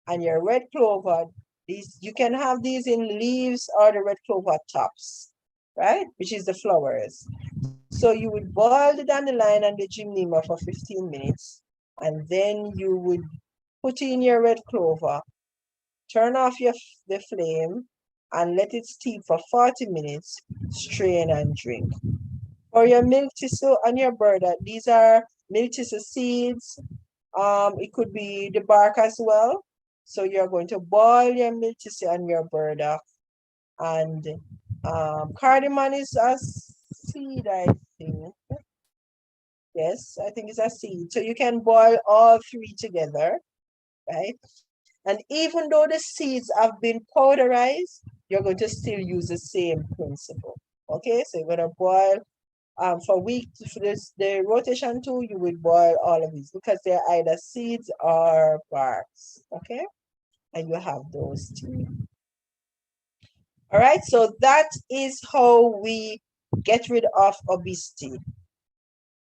and your red clover, these you can have these in leaves or the red clover tops, right? Which is the flowers. So you would boil the dandelion and the gymnema for 15 minutes, and then you would put in your red clover, turn off the flame, and let it steep for 40 minutes, strain and drink. For your milk thistle and your burdock, these are milk thistle seeds. It could be the bark as well. So you're going to boil your milk thistle and your burdock. And cardamom is a seed, I think. Yes, I think it's a seed. So you can boil all three together, right? And even though the seeds have been powderized, you're going to still use the same principle. Okay, so you're going to boil for this the rotation 2, you will boil all of these because they're either seeds or barks. Okay, and you have those two. All right, so that is how we get rid of obesity.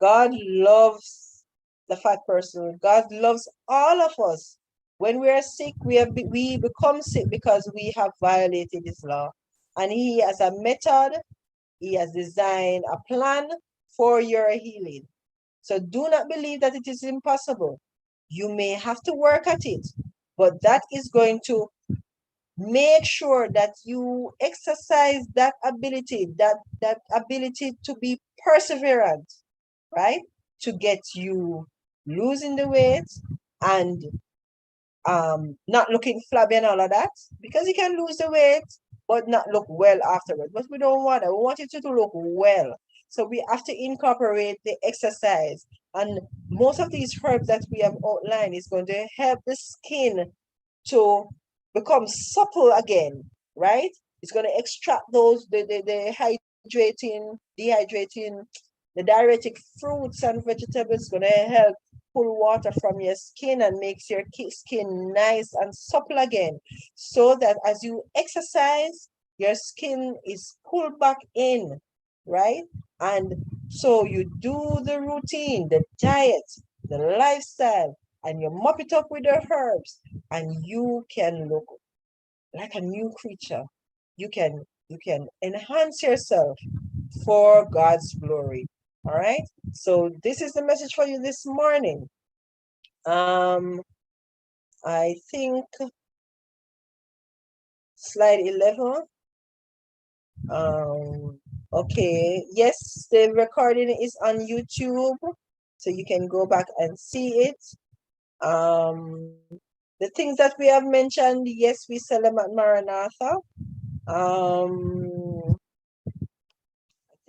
God loves the fat person. God loves all of us. When we are sick, we become sick because we have violated His law, and He has a method. He has designed a plan for your healing. So do not believe that it is impossible. You may have to work at it, but that is going to make sure that you exercise that ability to be perseverant, right? To get you losing the weight and not looking flabby and all of that, because you can lose the weight but not look well afterwards. But we don't want that. We want you to look well. So we have to incorporate the exercise. And most of these herbs that we have outlined is going to help the skin to become supple again, right? It's going to extract those, the hydrating, dehydrating, the diuretic fruits and vegetables, going to help pull water from your skin and makes your skin nice and supple again, so that as you exercise, your skin is pulled back in, right? And so you do the routine, the diet, the lifestyle, and you mop it up with the herbs, and you can look like a new creature. You can enhance yourself for God's glory. All right. So this is the message for you this morning. I think slide 11. Okay. Yes, the recording is on YouTube, so you can go back and see it. The things that we have mentioned, yes, we sell them at Maranatha. I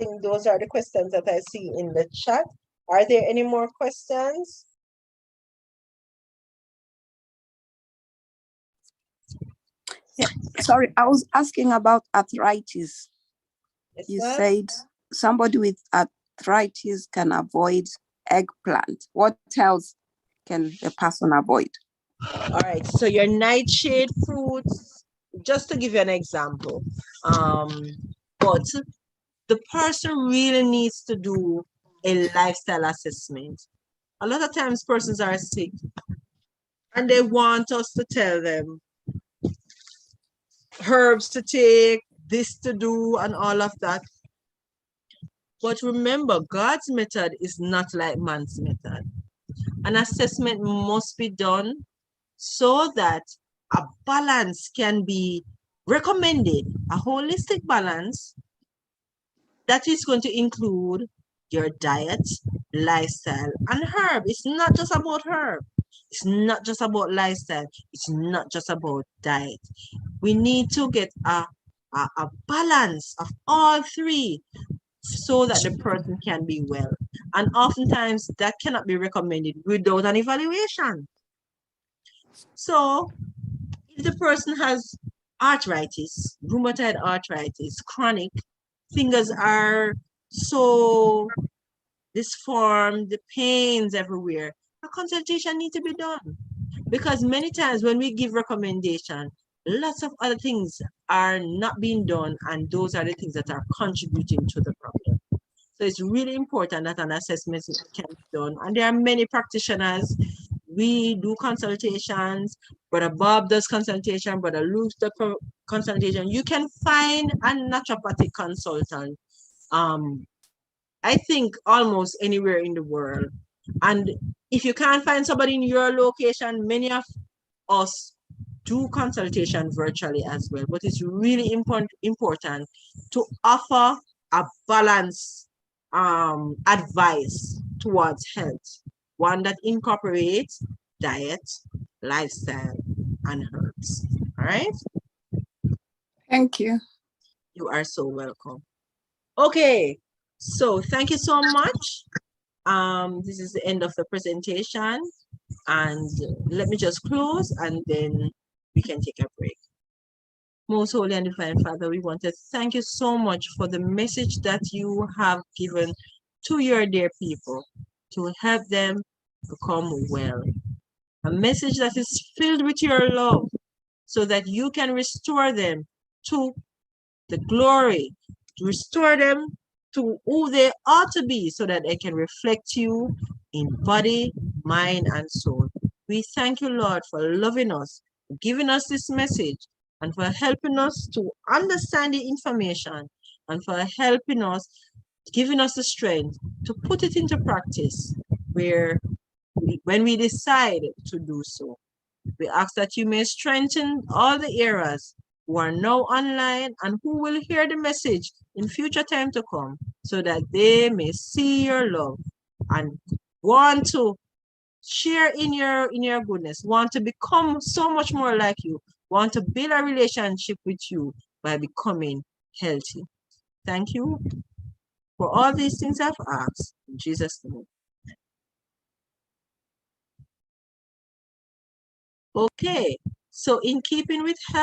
think those are the questions that I see in the chat. Are there any more questions? Yeah, sorry, I was asking about arthritis. Yes, You ma'am? said somebody with arthritis can avoid eggplant. What else can a person avoid? All right, so your nightshade fruits, just to give you an example, but the person really needs to do a lifestyle assessment. A lot of times persons are sick and they want us to tell them herbs to take, this to do, and all of that. But remember, God's method is not like man's method. An assessment must be done so that a balance can be recommended, a holistic balance that is going to include your diet, lifestyle, and herb. It's not just about herb. It's not just about lifestyle. It's not just about diet. We need to get a balance of all three so that the person can be well. And oftentimes that cannot be recommended without an evaluation. So if the person has arthritis, rheumatoid arthritis, chronic, fingers are so disformed, the pains everywhere, a consultation needs to be done. Because many times when we give recommendation, lots of other things are not being done, and those are the things that are contributing to the problem. So it's really important that an assessment can be done. And there are many practitioners. We do consultations. Brother Bob does consultation. Brother Luke does consultation. You can find a naturopathic consultant, I think, almost anywhere in the world. And if you can't find somebody in your location, many of us do consultation virtually as well. But it's really important to offer a balanced advice towards health, one that incorporates diet, lifestyle, and herbs. All right? Thank you. You are so welcome. Okay, so thank you so much. This is the end of the presentation, and let me just close and then we can take a break. Most Holy and Divine Father, we want to thank you so much for the message that you have given to your dear people to help them become well. A message that is filled with your love so that you can restore them to the glory, to restore them to who they ought to be so that they can reflect you in body, mind, and soul. We thank you, Lord, for loving us, for giving us this message, and for helping us to understand the information, and for helping us, giving us the strength to put it into practice when we decide to do so. We ask that you may strengthen all the areas who are now online and who will hear the message in future time to come, so that they may see your love and want to share in your goodness, want to become so much more like you, want to build a relationship with you by becoming healthy. Thank you for For all these things I've asked, in Jesus' name. Okay, so in keeping with